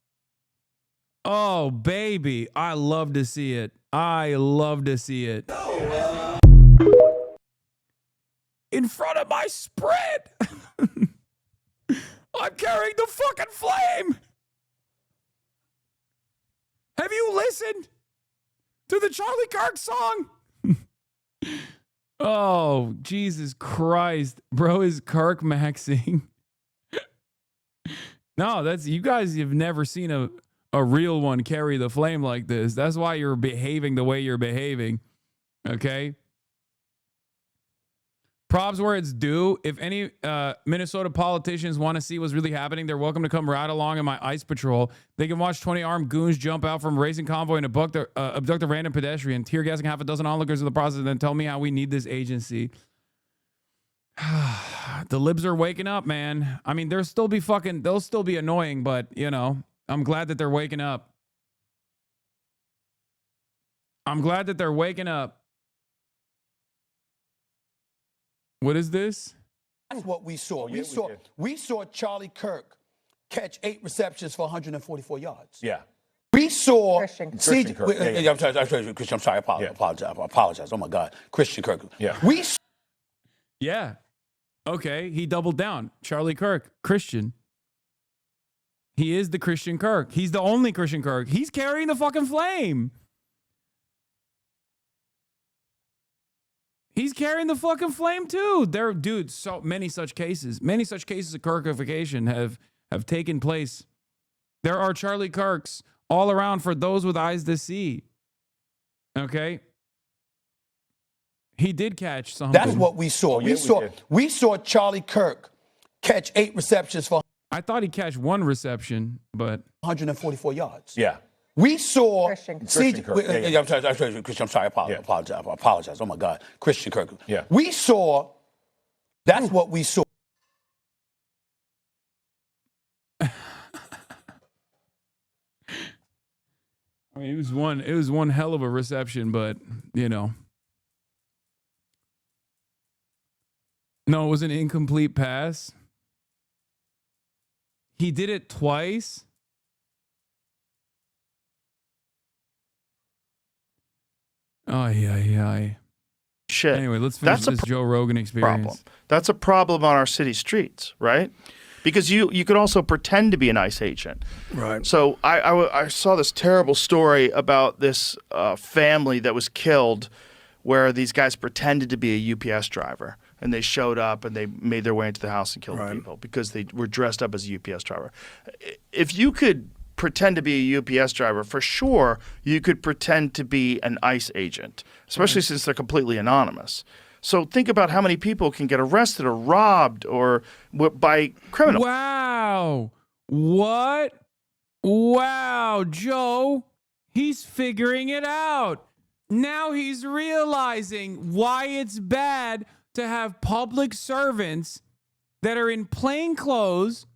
Oh, baby. I love to see it. I love to see it. In front of my spread. I'm carrying the fucking flame. Have you listened to the Charlie Kirk song? Oh, Jesus Christ. Bro is Kirk maxing. No, that's, you guys have never seen a real one carry the flame like this. That's why you're behaving the way you're behaving. Okay? Props where it's due. If any Minnesota politicians want to see what's really happening, they're welcome to come ride along in my ICE patrol. They can watch 20 armed goons jump out from a racing convoy and abduct a random pedestrian, tear gassing half a dozen onlookers in the process, and then tell me how we need this agency. The libs are waking up, man. I mean, they'll still be annoying, but, you know, I'm glad that they're waking up. I'm glad that they're waking up. What is this? That's what we saw. We saw Charlie Kirk catch 8 receptions for 144 yards. Yeah. We saw Christian Kirk. I'm sorry. I apologize. Oh my God, Christian Kirk. Yeah. Yeah. Okay. He doubled down. Charlie Kirk, Christian. He is the Christian Kirk. He's the only Christian Kirk. He's carrying the fucking flame. He's carrying the fucking flame too. Dude, so many such cases. Many such cases of Kirkification have taken place. There are Charlie Kirks all around for those with eyes to see. Okay? He did catch something. That's what we saw. We saw Charlie Kirk catch 8 receptions for. I thought he catch 1 reception, but 144 yards. Yeah. We saw Christian Kirk. I'm sorry. I apologize. Oh my God, Christian Kirk. Yeah. We saw. That's what we saw. I mean, it was one hell of a reception, but you know. No, it was an incomplete pass. He did it twice. Oh, yeah. Shit. Anyway, let's finish this Joe Rogan experience. That's a problem on our city streets, right? because you could also pretend to be an ICE agent. Right. So I saw this terrible story about this family that was killed where these guys pretended to be a UPS driver. And they showed up and they made their way into the house and killed people because they were dressed up as a UPS driver. If you could pretend to be a UPS driver, for sure you could pretend to be an ICE agent, especially since they're completely anonymous. So think about how many people can get arrested or robbed or by criminals. Wow. What? Wow, Joe. He's figuring it out. Now he's realizing why it's bad to have public servants that are in plain clothes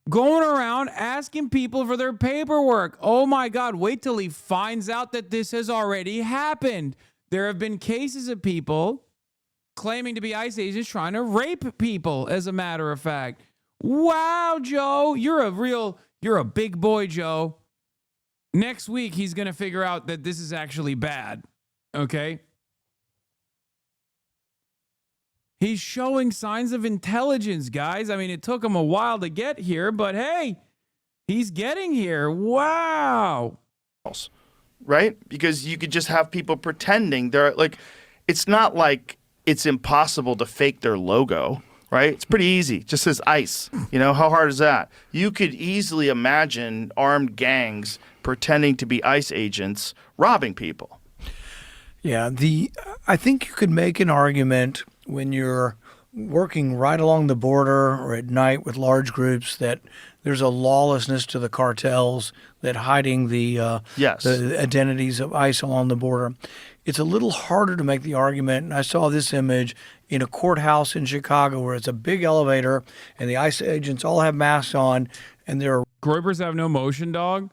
going around asking people for their paperwork. Oh my God, wait till he finds out that this has already happened. There have been cases of people claiming to be ICE agents trying to rape people, as a matter of fact. Wow, Joe, you're a big boy, Joe. Next week, he's going to figure out that this is actually bad, okay? He's showing signs of intelligence, guys. I mean, it took him a while to get here, but hey, he's getting here. Wow. Right? Because you could just have people pretending they're like, it's not like it's impossible to fake their logo, right? It's pretty easy. Just says ICE. You know, how hard is that? You could easily imagine armed gangs pretending to be ICE agents robbing people. Yeah, I think you could make an argument when you're working right along the border or at night with large groups that there's a lawlessness to the cartels that hiding the identities of ICE along the border. It's a little harder to make the argument, and I saw this image in a courthouse in Chicago where it's a big elevator and the ICE agents all have masks on and they're... Groypers have no motion, dog.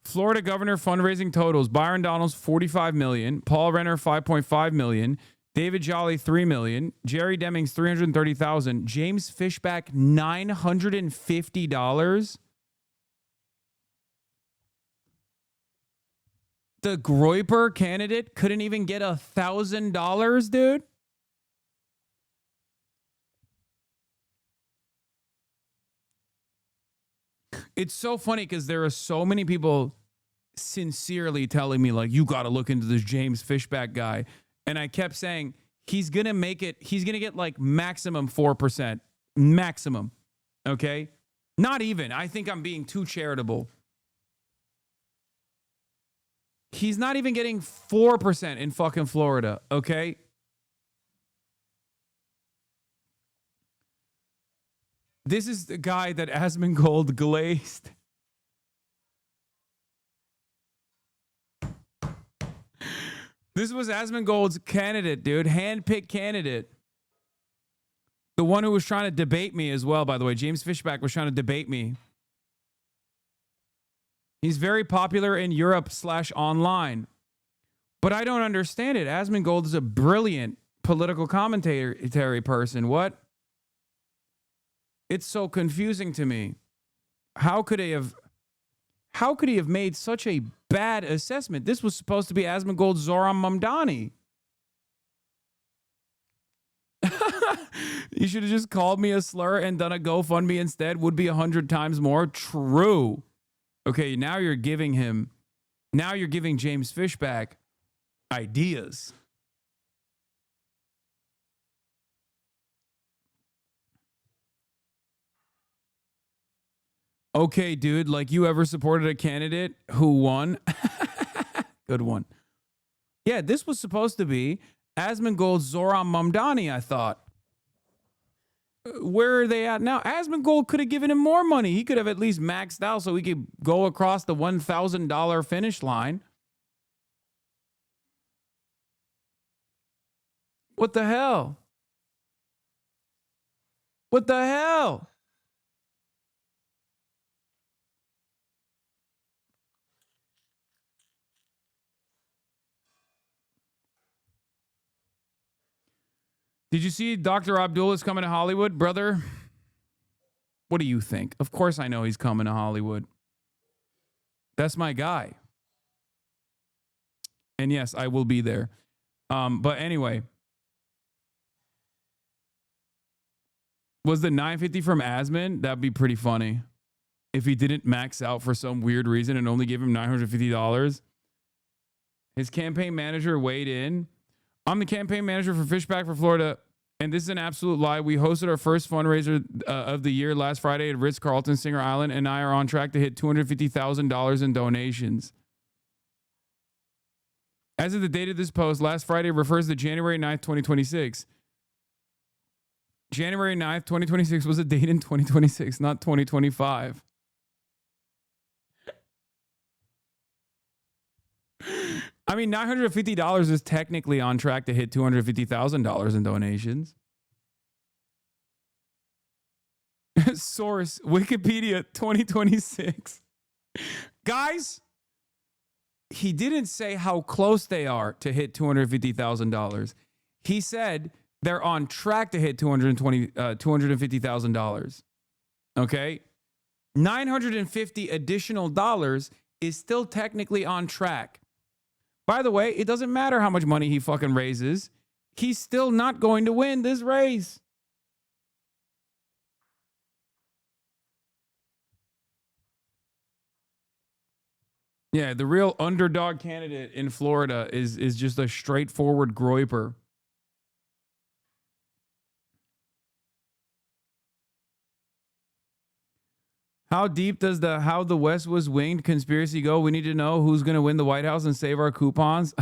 Florida governor fundraising totals: Byron Donalds $45 million, Paul Renner $5.5 million, David Jolly $3 million, Jerry Demings $330,000, James Fishback $950. The Groyper candidate couldn't even get $1,000, dude. It's so funny because there are so many people sincerely telling me, like, you got to look into this James Fishback guy. And I kept saying, he's going to make it, he's going to get like maximum 4%. Maximum. Okay? Not even. I think I'm being too charitable. He's not even getting 4% in fucking Florida. Okay? This is the guy that Asmongold glazed. This was Asmongold's candidate, dude. Handpicked candidate. The one who was trying to debate me as well, by the way. James Fishback was trying to debate me. He's very popular in Europe/online. But I don't understand it. Asmongold is a brilliant political commentary person. What? It's so confusing to me. How could he have made such a bad assessment? This was supposed to be Asmongold Zoran Mamdani. You should have just called me a slur and done a GoFundMe instead. Would be 100 times more true. Okay, now you're giving James Fishback ideas. Okay, dude, like, you ever supported a candidate who won? Good one. Yeah, this was supposed to be Asmongold Zoran Mamdani, I thought. Where are they at now? Asmongold could have given him more money. He could have at least maxed out so he could go across the $1,000 finish line. What the hell? What the hell? Did you see Dr. Abdul is coming to Hollywood, brother? What do you think? Of course I know he's coming to Hollywood. That's my guy. And yes, I will be there. But anyway. Was the 950 from Asman? That'd be pretty funny. If he didn't max out for some weird reason and only give him $950. His campaign manager weighed in. I'm the campaign manager for Fishback for Florida, and this is an absolute lie. We hosted our first fundraiser of the year last Friday at Ritz-Carlton, Singer Island, and I are on track to hit $250,000 in donations. As of the date of this post, last Friday refers to January 9th, 2026. January 9th, 2026 was a date in 2026, not 2025. I mean, $950 is technically on track to hit $250,000 in donations. Source, Wikipedia 2026. Guys, he didn't say how close they are to hit $250,000. He said they're on track to hit $250,000. Okay? $950 additional dollars is still technically on track. By the way, it doesn't matter how much money he fucking raises. He's still not going to win this race. Yeah, the real underdog candidate in Florida is just a straightforward groiper. How deep does the how the West was winged conspiracy go? We need to know who's going to win the White House and save our coupons.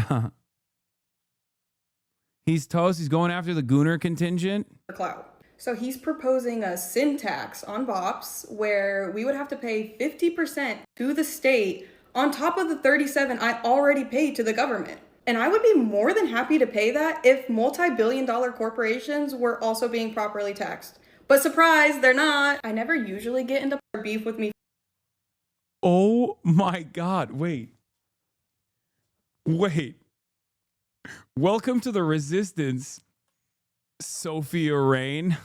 He's toast. He's going after the Gooner contingent. Clout. So he's proposing a sin tax on bops where we would have to pay 50% to the state on top of the 37 I already paid to the government. And I would be more than happy to pay that if multi-billion-dollar corporations were also being properly taxed. But surprise, they're not. I never usually get into beef with me. Oh my God. Wait. Welcome to the resistance, Sophia Rain.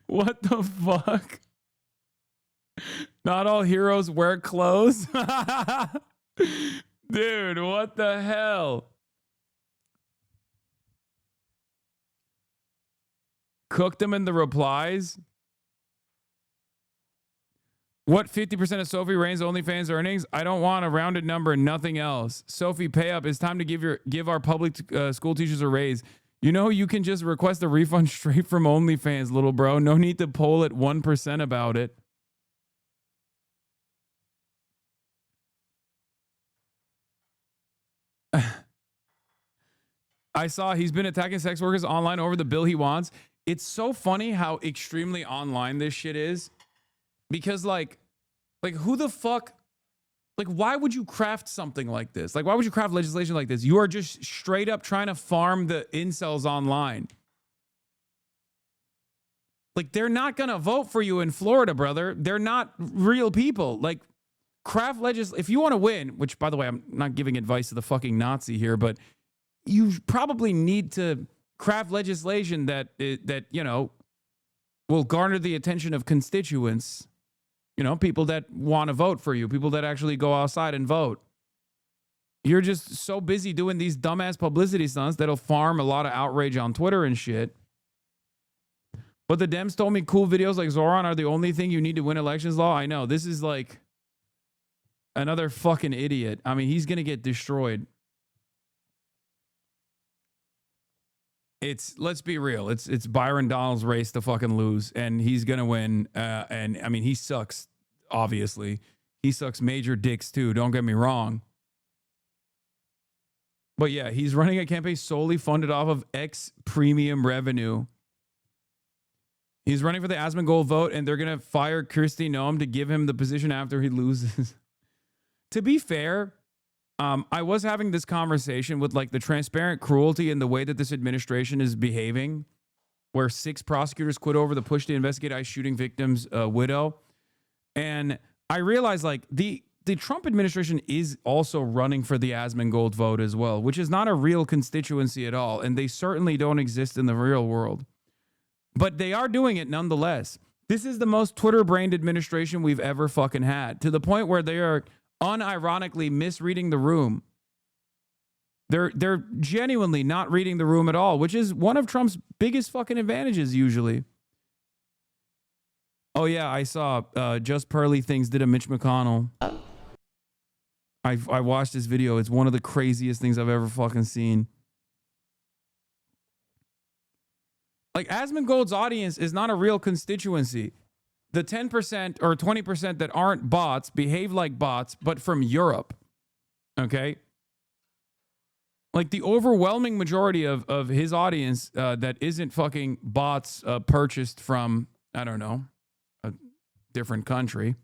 What the fuck? Not all heroes wear clothes? Dude, what the hell? Cooked them in the replies. What 50% of Sophie Rain's OnlyFans earnings? I don't want a rounded number, nothing else. Sophie, pay up. It's time to give our public school teachers a raise. You know, you can just request a refund straight from OnlyFans, little bro. No need to poll at 1% about it. I saw he's been attacking sex workers online over the bill he wants. It's so funny how extremely online this shit is. Because like who the fuck, like why would you craft something like this? Like why would you craft legislation like this? You are just straight up trying to farm the incels online. Like they're not going to vote for you in Florida, brother. They're not real people. Like craft if you want to win, which by the way, I'm not giving advice to the fucking Nazi here, but you probably need to craft legislation that you know, will garner the attention of constituents, you know, people that want to vote for you, people that actually go outside and vote. You're just so busy doing these dumbass publicity stunts that'll farm a lot of outrage on Twitter and shit. But the Dems told me cool videos like Zoran are the only thing you need to win elections law. I know. This is like another fucking idiot. I mean, he's going to get destroyed. Let's be real. It's Byron Donald's race to fucking lose, and he's gonna win. And I mean, he sucks. Obviously, he sucks major dicks too. Don't get me wrong. But yeah, he's running a campaign solely funded off of X premium revenue. He's running for the Asmongold vote, and they're gonna fire Kirsty Noem to give him the position after he loses. To be fair. I was having this conversation with like the transparent cruelty and the way that this administration is behaving, where 6 prosecutors quit over the push to investigate ICE shooting victim's widow. And I realized like the Trump administration is also running for the Asmongold vote as well, which is not a real constituency at all. And they certainly don't exist in the real world. But they are doing it nonetheless. This is the most Twitter-brained administration we've ever fucking had, to the point where they are unironically misreading the room. They're genuinely not reading the room at all, which is one of Trump's biggest fucking advantages usually. Oh yeah, I saw Just Pearly Things did a Mitch McConnell. I watched this video. It's one of the craziest things I've ever fucking seen. Like, Asmongold's audience is not a real constituency. The 10% or 20% that aren't bots behave like bots, but from Europe. Okay? Like, the overwhelming majority of his audience that isn't fucking bots purchased from, I don't know, a different country,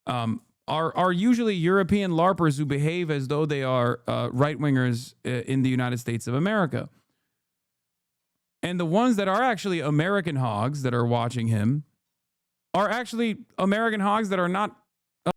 are usually European LARPers who behave as though they are right-wingers in the United States of America. And the ones that are actually American hogs that are watching him are actually American hogs that are not